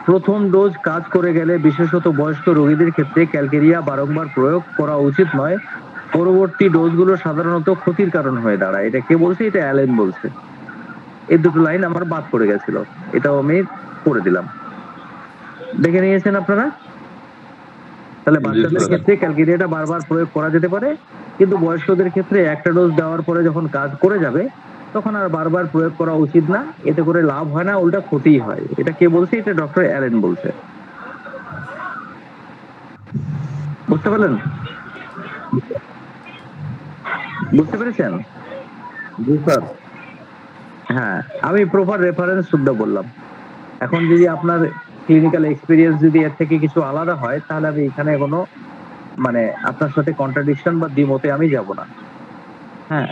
প্রথম ডোজ কাজ করে গেলে, বিশেষত বয়স্ক রোগীদের ক্ষেত্রে ক্যালকেরিয়া বারংবার প্রয়োগ করা উচিত নয়। পরবর্তী ডোজগুলো সাধারণত ক্ষতির কারণ হয়ে দাঁড়ায়। এটা কে বলছে? এটা অ্যালেন বলছে। এই 2টো লাইন আমার বাদ পড়ে গেছিল, এটাও আমি করে দিলাম। দেখে নিয়েছেন আপনারা? তাহলে বাচ্চাদের ক্ষেত্রে ক্যালকেরিয়াটা বারবার প্রয়োগ করা যেতে পারে, কিন্তু বয়স্কদের ক্ষেত্রে একটা ডোজ দেওয়ার পরে যখন কাজ করে যাবে তখন আর বারবার প্রয়োগ করা উচিত না। এতে করে লাভ হয় না, উল্টা ক্ষতিই হয়। এটা কে বলছে? এটা ডক্টর অ্যালেন বলছে। বুঝতে পারলেন? বুঝতে পেরেছেন? জি স্যার। হ্যাঁ, আমি প্রপার রেফারেন্স শুদ্ধ বললাম। এখন যদি আপনার ক্লিনিক্যাল এক্সপিরিয়েন্স যদি এর থেকে কিছু আলাদা হয়, তাহলে আমি এখানে কোনো মানে আপনার সাথে কন্ট্রাডিকশন বা দ্বিমতে আমি যাব না। হ্যাঁ,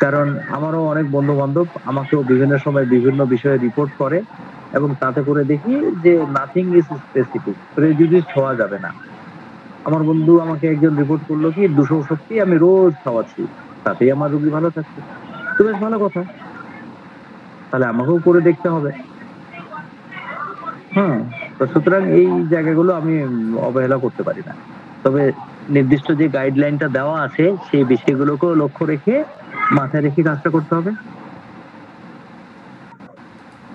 কারণ আমারও অনেক বন্ধু বান্ধব আমাকেও বিভিন্ন সময় বিভিন্ন বিষয়ে রিপোর্ট করে, এবং তাতে করে দেখি যে নাথিং ইজ স্পেসিফিক, প্রেজুডিস হওয়া যাবে না। আমার বন্ধু আমাকে একজন রিপোর্ট করলো কি 200 শক্তি আমি রোজ খাওয়াচ্ছি, তাতেই আমার রোগী ভালো থাকছে। তো বেশ ভালো কথা, তাহলে আমাকেও করে দেখতে হবে। তো সুতরাং এই জায়গাগুলো আমি অবহেলা করতে পারি না। তবে নির্দিষ্ট যে গাইডলাইনটা দেওয়া আছে সেই বিষয়গুলোকেও লক্ষ্য রেখে মাথায় রেখে কাজটা করতে হবে।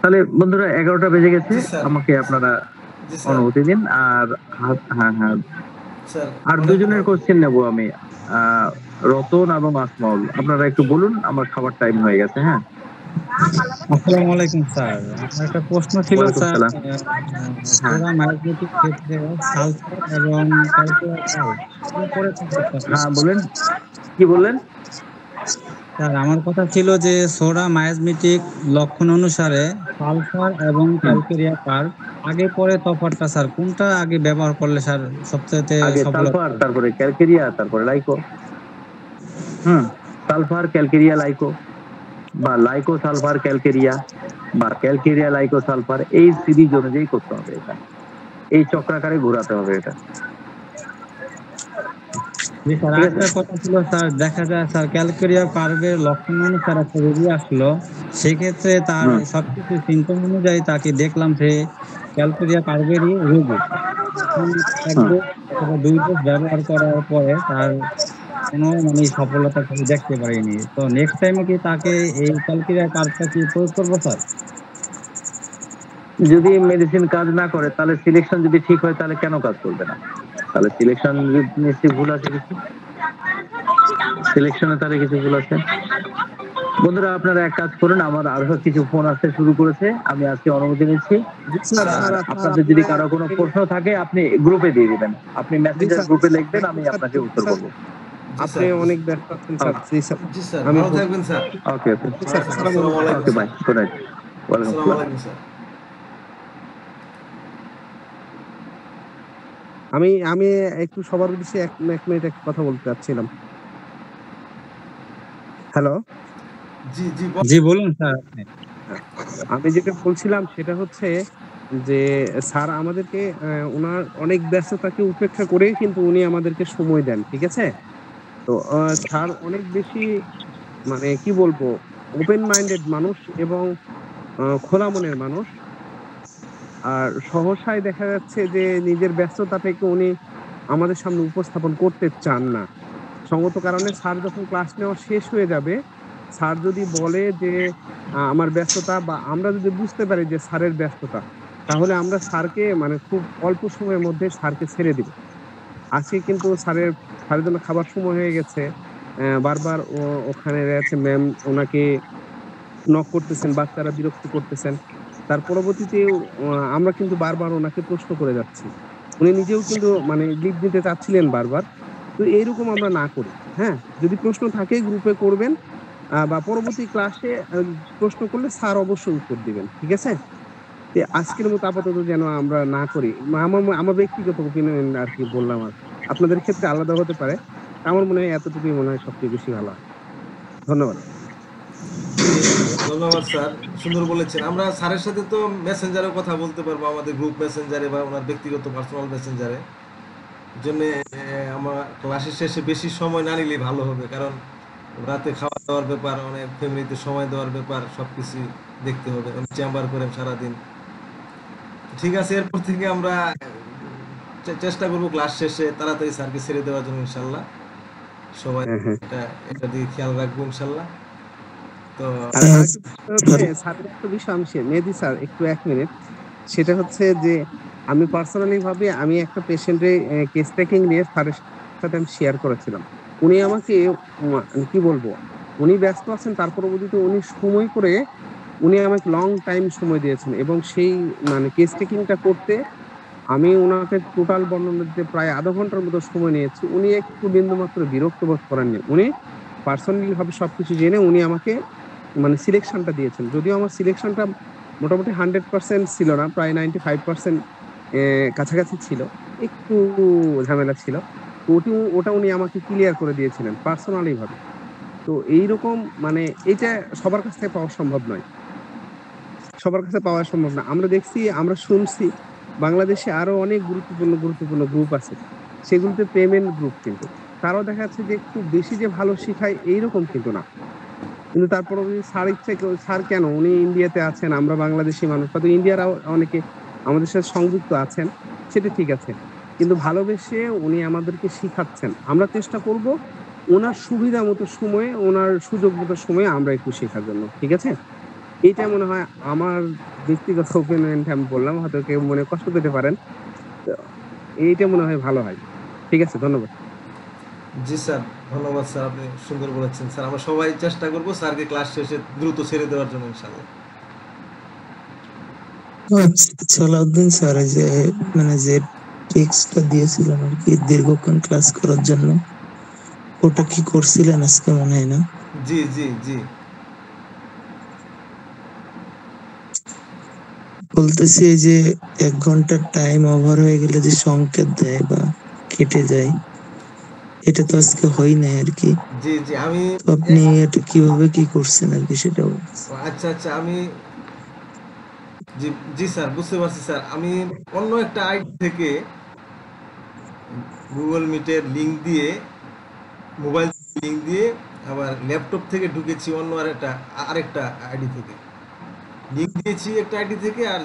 তাহলে বন্ধুরা 11টা বেজে গেছে, আমাকে আপনারা অনুমতি দিন। আর হ্যাঁ আর 2জনের কোশ্চেন নেব আমি, রতন এবং আসমাউল। আপনারা একটু বলুন, আমার খাবার টাইম হয়ে গেছে। হ্যাঁ, আসসালামু আলাইকুম স্যার। আমার একটা প্রশ্ন ছিল স্যার, সোডা ম্যাগনেটিক ক্ষেত্রে সালফার এবং ক্যালসিয়াম পরে হ্যাঁ বলেন, কি বললেন? স্যার আমার কথা ছিল যে সোডা মায়াজমেটিক লক্ষণ অনুসারে সালফার এবং ক্যালকেরিয়া কার আগে পরে তফাৎটা স্যার কোনটা আগে ব্যবহার করলে স্যার সবচেয়ে আগে সালফার, তারপরে ক্যালকেরিয়া, তারপরে লাইকো। সালফার ক্যালকেরিয়া লাইকো, বা লাইকো সালফার ক্যালকেরিয়া, বা ক্যালকেরিয়া লাইকো সালফার, এই সিরিজ অনুযায়ী করতে হবে। এটা এই চক্রাকারে ঘোরাতে হবে। এটা জি স্যার, ঠিক আছে? আরেকটা কথা ছিল স্যার, দেখা যায় স্যার ক্যালকেরিয়া কার্ভের লক্ষণ অনুসার একটা রোগী আসলো, সেক্ষেত্রে তার হুম। সবকিছু সিমটম অনুযায়ী তাকে দেখলাম সে ক্যালকেরিয়া কার্ভেরই রোগী। এখন এক হুম। ডোজ অথবা 2 ডোজ ব্যবহার করার পরে তার কোনো মানে সফলতা কিছু দেখতে পারিনি। তো নেক্সট টাইমে কি তাকে এই ক্যালকেরিয়া কার্ভটা কি প্রয়োগ করবো স্যার? যদি মেডিসিন কাজ না করে তাহলে সিলেকশন যদি ঠিক হয় তাহলে কেন কাজ করবে না? তাহলে সিলেকশন নিশ্চয়ই ভুল আছে কিছু, সিলেকশনে তাহলে কিছু ভুল আছে। বন্ধুরা আপনারা এক কাজ করুন, আমার আরো কিছু ফোন আসতে শুরু করেছে, আমি আজকে অনুমতি নিচ্ছি। জি স্যার, আর স্যার আপনাদের যদি কারো কোনো প্রশ্ন থাকে আপনি গ্রুপে দিয়ে দিবেন, আপনি জি মেসেঞ্জার স্যার, গ্রুপে লিখবেন, আমি স্যার, আপনাকে উত্তর স্যার, করবো। জি আপনি স্যার, অনেক ব্যস্ত আছেন স্যার। জি স্যার, জি স্যার, আমি ভালো থাকবেন স্যার। ওকে ওকে জি স্যার, আসসালামু আসসালামু আলাইকুম। আলাইকুম okay, sir. Bye, good night. ওয়ালাইকুম আসসালামু আসসালাম। আলাইকুম স্যার। আমি আমি একটু সবার উদ্দেশ্যে এক মিনিট একটা কথা বলতে চাচ্ছিলাম। হ্যালো, জি, জি, জি বলুন স্যার আপনি। আমি যেটা বলছিলাম সেটা হচ্ছে যে স্যার আমাদেরকে উনার অনেক ব্যস্ততাকে উপেক্ষা করে কিন্তু উনি আমাদেরকে সময় দেন। ঠিক আছে? তো স্যার অনেক বেশি মানে কি বলবো ওপেন মাইন্ডেড মানুষ এবং খোলা মনের মানুষ। আর সহসায় দেখা যাচ্ছে যে নিজের ব্যস্ততাটাকে উনি আমাদের সামনে উপস্থাপন করতে চান না। সঙ্গত কারণে স্যার যখন ক্লাস নেওয়া শেষ হয়ে যাবে, স্যার যদি বলে যে আমার ব্যস্ততা বা আমরা যদি বুঝতে পারি যে স্যারের ব্যস্ততা, তাহলে আমরা স্যারকে মানে খুব অল্প সময়ের মধ্যে স্যারকে ছেড়ে দিব। আজকে কিন্তু স্যারের জন্য খাবার সময় হয়ে গেছে। বারবার ওখানে আছে ম্যাম ওনাকে নক করতেছেন, বাচ্চারা বিরক্ত করতেছেন। তার পরবর্তীতে আমরা কিন্তু বারবার ওনাকে প্রশ্ন করে যাচ্ছি। উনি নিজেও কিন্তু মানে লিভ দিতে চাচ্ছিলেন বারবার। তো এইরকম আমরা না করি। হ্যাঁ? যদি প্রশ্ন থাকে গ্রুপে করবেন বা পরবর্তী ক্লাসে প্রশ্ন করলে স্যার অবশ্যই উত্তর দিবেন। ঠিক আছে? তো আজকের মতো আপাতত যেন আমরা না করি। আমার আমার ব্যক্তিগত ওপিনিয়ন আরকি বললাম আরকি। আপনাদের ক্ষেত্রে আলাদা হতে পারে। আমার মনে হয় এতটুকুই মনে হয় সবচেয়ে বেশি ভালো হয়। ধন্যবাদ। ধন্যবাদ স্যার, সুন্দর বলেছেন। আমরা স্যারের সাথে তো মেসেঞ্জারে কথা বলতে পারবো, আমাদের গ্রুপ মেসেঞ্জারে বা ওনার ব্যক্তিগত পার্সোনাল মেসেঞ্জারে। জন্য আমার ক্লাসের শেষে বেশি সময় না নিলেই ভালো হবে, কারণ রাতে খাওয়া দাওয়ার ব্যাপার, অনেক ফ্যামিলিতে সময় দেওয়ার ব্যাপার, সবকিছু দেখতে হবে। চেম্বার করেন সারাদিন। ঠিক আছে, এরপর থেকে আমরা চেষ্টা করবো ক্লাস শেষে তাড়াতাড়ি স্যারকে ছেড়ে দেওয়ার জন্য ইনশাল্লাহ। সবাই হ্যাঁ, হ্যাঁ। এটা দিকে খেয়াল রাখবো ইনশাল্লাহ। তো আর আরেকটা বিষয় হচ্ছে স্যারের একটা বিষয় আমি মেহেদী স্যার একটু ১ মিনিট। সেটা হচ্ছে যে আমি পার্সোনালি ভাবে আমি একটা পেশেন্টের কেস টেকিং নিয়ে স্যারের সাথে আমি শেয়ার করেছিলাম। উনি আমাকে কি বলবো? উনি ব্যস্ত আছেন তার পরবর্তীতে উনি সময় করে উনি আমাকে লং টাইম সময় দিয়েছেন এবং সেই মানে কেস টেকিংটা করতে আমি উনাকে টোটাল বর্ণনা দিতে প্রায় ০.৫ ঘন্টার মতো সময় নিয়েছি। উনি একটু বিন্দুমাত্র বিরক্ত বোধ করেননি। উনি পার্সোনালি ভাবে সবকিছু জেনে উনি আমাকে মানে সিলেকশনটা দিয়েছেন। যদিও আমার সিলেকশনটা মোটামুটি 100% ছিল না। প্রায় 95% কাছাকাছি ছিল। একটু ঝামেলা ছিল। তো ওটা উনি আমাকে ক্লিয়ার করে দিয়েছিলেন পার্সোনালি ভাবে। তো এইরকম মানে এটা সবার কাছ থেকে পাওয়া সম্ভব নয়। সবার কাছে পাওয়া সম্ভব না। আমরা দেখছি, আমরা শুনছি বাংলাদেশে আরো অনেক গুরুত্বপূর্ণ গ্রুপ আছে। সেগুলোতে পেমেন্ট গ্রুপ কিন্তু। তারাও দেখা যাচ্ছে যে খুব বেশি যে ভালো শিখায় এইরকম কিন্তু না। কিন্তু তারপরেও যদি স্যার কেন? উনি ইন্ডিয়াতে আছেন, আমরা বাংলাদেশী মানুষ। হয়তো ইন্ডিয়ার অনেকে আমাদের সাথে সংযুক্ত আছেন, সেটা ঠিক আছে। কিন্তু ভালোবেসে উনি আমাদেরকে শিখাচ্ছেন। আমরা চেষ্টা করব উনার সুবিধা মতো সময়ে, উনার সুযোগ মতো সময়ে আমরা একটু শেখার জন্য। ঠিক আছে? এইটা মনে হয় আমার ব্যক্তিগত ওপিনিয়নটা আমি বললাম। হয়তো কেউ মনে কষ্ট পেতে পারেন। তো এইটা মনে হয় ভালো হয়। ঠিক আছে? ধন্যবাদ। জি স্যার, ধন্যবাদ স্যার, আপনি সুন্দর বলেছেন স্যার। আমরা সবাই চেষ্টা করবো স্যারকে ক্লাস শেষে দ্রুত ছেড়ে দেওয়ার জন্য ইনশাআল্লাহ। সালাউদ্দিন স্যার যে মানে যে টেক্সটটা দিয়েছিলেন আর কি দীর্ঘক্ষণ ক্লাস করার জন্য, ওটা কি করছিলেন আজকে মনে হয় না? জি, জি, জি। বলতেছি এই যে ১ ঘন্টার টাইম ওভার হয়ে গেলে যে সংকেত দেয় বা কেটে যায়, এটা তো আজকে হয় নাই আর কি। জি, জি, আমি তো আপনি এটা কিভাবে কি করছেন আর কি সেটাও। আচ্ছা, আচ্ছা, আমি জি, জি স্যার, বুঝতে পারছি স্যার। আমি অন্য একটা আইডি থেকে গুগল মিটের লিংক দিয়ে মোবাইল লিংক দিয়ে আবার ল্যাপটপ থেকে ঢুকেছি অন্য আরেকটা আইডি থেকে, লিংক দিয়েছি একটা আইডি থেকে আর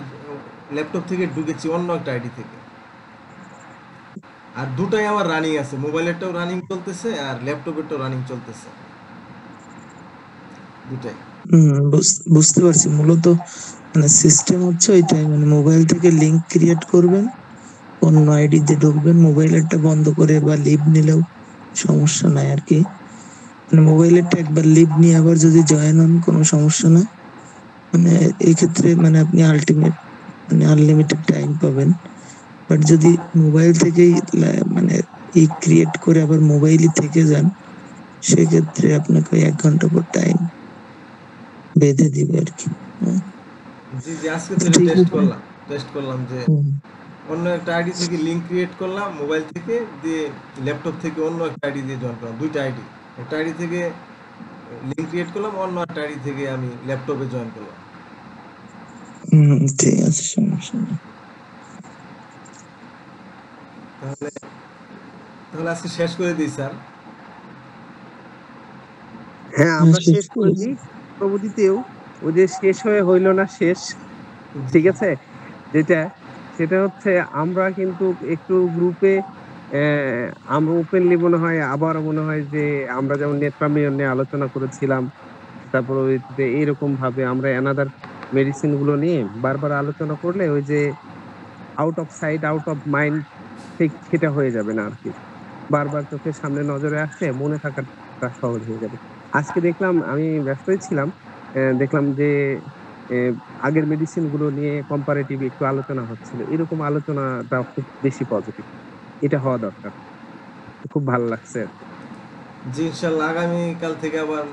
ল্যাপটপ থেকে ঢুকেছি অন্য একটা আইডি থেকে। আর দুটাই আমার রানিং আছে, মোবাইলেরটাও রানিং চলতেছে আর ল্যাপটপেরটাও রানিং চলতেছে, দুটাই। বুঝতে পারছি। মূলত মানে সিস্টেম হচ্ছে ওইটাই, মানে মোবাইল থেকে লিংক ক্রিয়েট করবেন, অন্য আইডি তে ঢুকবেন, মোবাইলেরটা বন্ধ করে বা লিভ নিলেও সমস্যা নাই আর কি। মানে মোবাইলেরটা একবার লিভ নিয়ে আবার যদি জয়েন হন কোনো সমস্যা না। মানে এই ক্ষেত্রে মানে আপনি আলটিমেট মানে আনলিমিটেড টাইম পাবেন। বাট যদি মোবাইল থেকেই মানে এই ক্রিয়েট করে আবার মোবাইলই থেকে যান, সেক্ষেত্রে আপনাকে ওই 1 ঘন্টা পর টাইম বেঁধে দিবে আর কি। জি জি, আজকে তো টেস্ট করলাম যে অন্য একটা আইডি থেকে লিংক ক্রিয়েট করলাম মোবাইল থেকে, দিয়ে ল্যাপটপ থেকে অন্য একটা আইডি দিয়ে জয়েন করলাম, দুইটা আইডি। একটা আইডি থেকে লিংক ক্রিয়েট করলাম, অন্য একটা আইডি থেকে আমি ল্যাপটপে জয়েন করলাম। ঠিক আছে, সমস্যা নেই। তাহলে আজকে শেষ করে দিই স্যার। হ্যাঁ, আমরা শেষ করে দিই। প্রবদিতেও ওই যে শেষ হয়ে হইল না শেষ, ঠিক আছে। সেটা হচ্ছে আমরা কিন্তু একটু গ্রুপে আমরা ওপেনলি মনে হয় আবার মনে হয় যে আমরা যেমন নেট্রামিয়ন নিয়ে আলোচনা করেছিলাম, তারপর ওইতে এরকম ভাবে আমরা অ্যানাদার মেডিসিন গুলো নিয়ে বারবার আলোচনা করলে ওই যে out of sight out of mind ঠিক সেটা হয়ে যাবে না আর কি। বারবার চোখের সামনে নজরে আসছে, মনে থাকাটা সহজ হয়ে যাবে। আজকে দেখলাম, আমি ব্যস্তই ছিলাম, দেখলাম যে আগের মেডিসিন গুলো নিয়ে কম্পারেটিভ একটু আলোচনা হচ্ছিল। এরকম আলোচনাটা খুব বেশি পজিটিভ, এটা হওয়া দরকার। খুব ভালো লাগছে। জি ইনশাআল্লাহ আগামীকাল থেকে আবার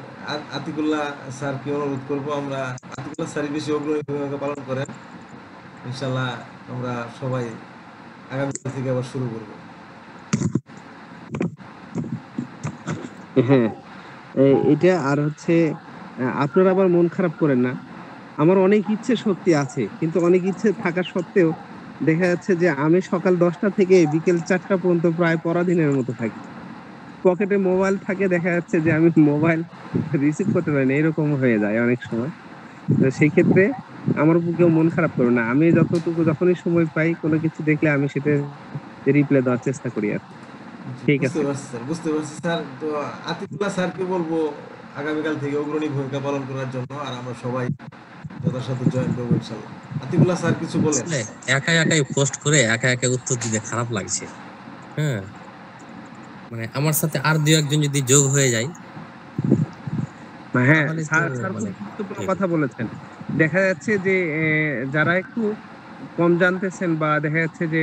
আতিকুল্লাহ স্যারকে অনুরোধ করব, আমরা আতিকুল্লাহ স্যারই বেশি অগ্রণী ভূমিকা পালন করেন। ইনশাআল্লাহ আমরা সবাই আগামীকাল থেকে আবার শুরু করব। হ্যাঁ, এটা আর হচ্ছে আপনারা আবার মন খারাপ করেন না। আমার অনেক ইচ্ছে সত্যি আছে, কিন্তু অনেক ইচ্ছে থাকা সত্ত্বেও দেখা যাচ্ছে যে আমি সকাল 10টা থেকে বিকেল 4টা পর্যন্ত প্রায় পরাধীনের মতো থাকি। পকেটে মোবাইল থাকে, দেখা যাচ্ছে যে আমি মোবাইল রিসিভ করতে পারি না, এরকম হয়ে যায় অনেক সময়। তো সেই ক্ষেত্রে আমার উপর কেউ মন খারাপ করবে না। আমি যখনই সময় পাই কোনো কিছু দেখলে আমি সেটা রিপ্লাই দেওয়ার চেষ্টা করি আর ঠিক আছে। বুঝতে পারছি স্যার। তো আতিকুল্লাহ স্যারকে বলবো আগামীকাল থেকে অগ্রণী ভূমিকা পালন করার জন্য, আর আমরা সবাই যথাসাধ্য জয়েন করবো ইনশাআল্লাহ। আতিকুল্লাহ স্যার কিছু বলেন। একাই পোস্ট করে একা উত্তর দিতে খারাপ লাগছে। হ্যাঁ, মানে আমার সাথে আর 2-1 জন যদি যোগ হয়ে যায়। হ্যাঁ, স্যার গুরুত্বপূর্ণ কথা বলেছেন। দেখা যাচ্ছে যে যারা একটু কম জানতেছেন বা দেখা যাচ্ছে যে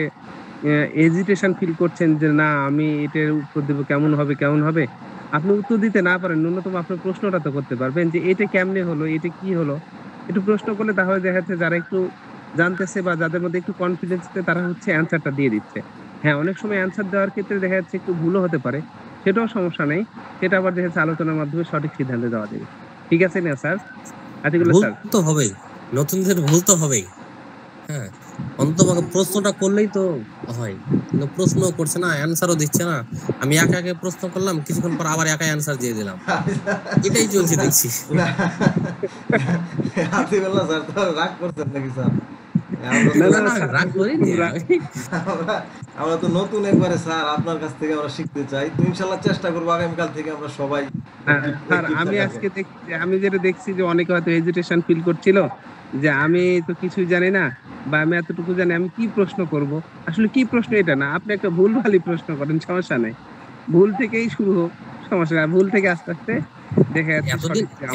এজিটেশন ফিল করছেন যে না আমি এটার উত্তর দেব কেমন হবে, আপনি উত্তর দিতে না পারেন, ন্যূনতম আপনি প্রশ্নটা তো করতে পারবেন যে এটা কেমনে হলো, এটা কি হলো, একটু প্রশ্ন করলে তাহলে দেখা যাচ্ছে যারা একটু জানতেছে বা যাদের মধ্যে একটু কনফিডেন্স আছে তারা হচ্ছে অ্যান্সারটা দিয়ে দিচ্ছে। হ্যাঁ, অনেক সময় অ্যান্সার দেওয়ার ক্ষেত্রে দেখা যাচ্ছে একটু ভুলও হতে পারে, সেটাও সমস্যা নেই, সেটা আবার দেখা যাচ্ছে আলোচনার মাধ্যমে সঠিক সিদ্ধান্ত দেওয়া যাবে। ঠিক আছে না স্যার? আতিকুল্লাহ স্যার, ভুল তো হবেই, নতুনদের ভুল তো হবেই। হ্যাঁ, অন্তত প্রশ্নটা করলেই তো হয়, কিন্তু প্রশ্ন করছে না, অ্যানসারও দিচ্ছে না। আমি একা প্রশ্ন করলাম, কিছুক্ষণ পর আবার একাই অ্যানসার দিয়ে দিলাম, এটাই চলছে দেখছি। আতিকুল্লাহ স্যার তো রাগ করছেন নাকি স্যার? রাগ করিনি, আমরা তো নতুন একবারে স্যার, আপনার কাছ থেকে আমরা শিখতে চাই। তো ইনশাআল্লাহ চেষ্টা করবো আগামীকাল থেকে আমরা সবাই। স্যার আমি আজকে আমি যেটা দেখছি যে অনেকে হয়তো হেজিটেশন ফিল করছিল যে আমি তো কিছুই জানি না বা আমি এতটুকু জানি, আমি কি প্রশ্ন করব। আসলে কি প্রশ্ন এটা না, আপনি একটা ভুলভালি প্রশ্ন করেন, সমস্যা নেই, ভুল থেকেই শুরু হোক, সমস্যা নেই, ভুল থেকে আস্তে আস্তে দেখা যাচ্ছে।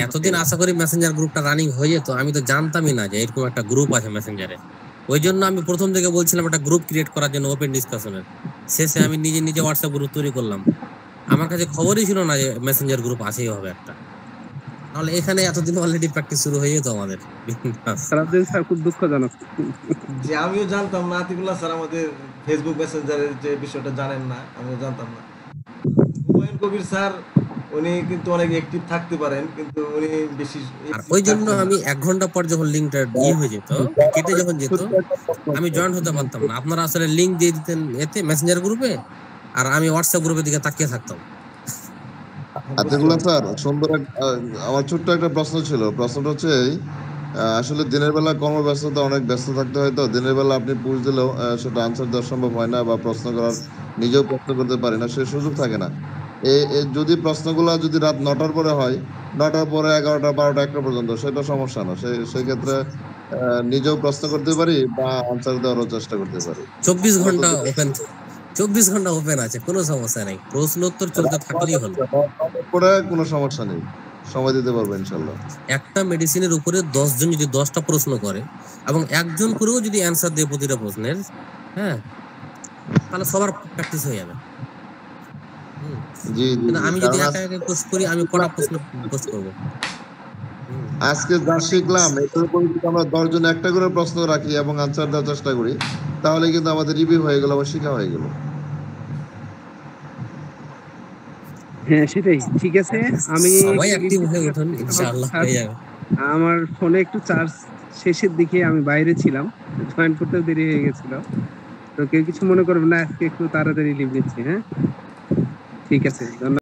এতদিন আশা করি মেসেঞ্জার গ্রুপটা রানিং হয়ে যেত, আমি তো জানতামই না যে এরকম একটা গ্রুপ আছে মেসেঞ্জারে। ওই জন্য আমি প্রথম থেকে বলছিলাম একটা গ্রুপ ক্রিয়েট করার জন্য, ওপেন ডিসকাশনের। শেষে আমি নিজে হোয়াটসঅ্যাপ গ্রুপ তৈরি করলাম। আমার কাছে খবরই ছিল না যে মেসেঞ্জার গ্রুপ আছেই হবে একটা, তাহলে এখানে এতদিন অলরেডি প্র্যাকটিস শুরু হয়ে যেত আমাদের। স্যার খুব দুঃখজনক যে আমিও জানতাম না আতিকুল্লাহ স্যার আমাদের ফেসবুক মেসেঞ্জারের যে বিষয়টা জানেন না, আমিও জানতাম না। হুমায়ুন কবির স্যার উনি কিন্তু অনেক অ্যাক্টিভ থাকতে পারেন, কিন্তু উনি বেশি, ওই জন্য আমি 1 ঘন্টা পর যখন লিঙ্কটা হয়ে যেত, কেটে যখন যেত, আমি জয়েন হতে পারতাম না। আপনারা আসলে লিঙ্ক দিয়ে দিতেন এতে মেসেঞ্জার গ্রুপে, আর আমি হোয়াটসঅ্যাপ গ্রুপের দিকে তাকিয়ে থাকতাম। হাতেগুলো স্যার সুন্দর আমার ছোট্ট একটা প্রশ্ন ছিল। প্রশ্নটা হচ্ছে এই, আসলে দিনের বেলা কর্মব্যস্ততা অনেক ব্যস্ত থাকতে হয়, তো দিনের বেলা আপনি পুশ দিলেও সেটা আনসার দেওয়া সম্ভব হয় না, বা প্রশ্ন করার নিজেও প্রশ্ন করতে পারি না, সে সুযোগ থাকে না। যদি প্রশ্নগুলো যদি রাত 9টার পরে হয়, 9টার পরে 11টা 12টা 1টা পর্যন্ত, সেটা সমস্যা না। সেই ক্ষেত্রে নিজেও প্রশ্ন করতে পারি বা আনসার দেওয়ারও চেষ্টা করতে পারি। 24 ঘন্টা ওপেন, 24 ঘন্টা ওপেন আছে, কোনো সমস্যা নেই, প্রশ্ন উত্তর চলতে থাকলেই হলো। পরে কোনো সমস্যা নেই, সময় দিতে পারবো ইনশাআল্লাহ। একটা মেডিসিনের উপরে 10 জন যদি 10টা প্রশ্ন করে এবং একজন করেও যদি অ্যান্সার দেয় প্রতিটা প্রশ্নের, হ্যাঁ, তাহলে সবার প্র্যাকটিস হয়ে যাবে। জি, কিন্তু আমি যদি একা একা পোস্ট করি, আমি কটা প্রশ্ন পোস্ট করব? আজকে যা শিখলাম এটার উপর যদি আমরা 10 জন একটা করে প্রশ্ন রাখি এবং আনসার দেওয়ার চেষ্টা করি, তাহলে কিন্তু আমাদের রিভিউ হয়ে গেল, আবার শেখা হয়ে গেল। হ্যাঁ সেটাই, ঠিক আছে। আমি সবাই অ্যাক্টিভ হয়ে উঠুন, ইনশাআল্লাহ হয়ে যাবে। আমার ফোনে একটু চার্জ শেষের দিকে, আমি বাইরে ছিলাম, জয়েন করতে দেরি হয়ে গেছিল, তো কেউ কিছু মনে করবে না, আজকে একটু তাড়াতাড়ি লিভ নিচ্ছি। হ্যাঁ ঠিক আছে, ধন্যবাদ।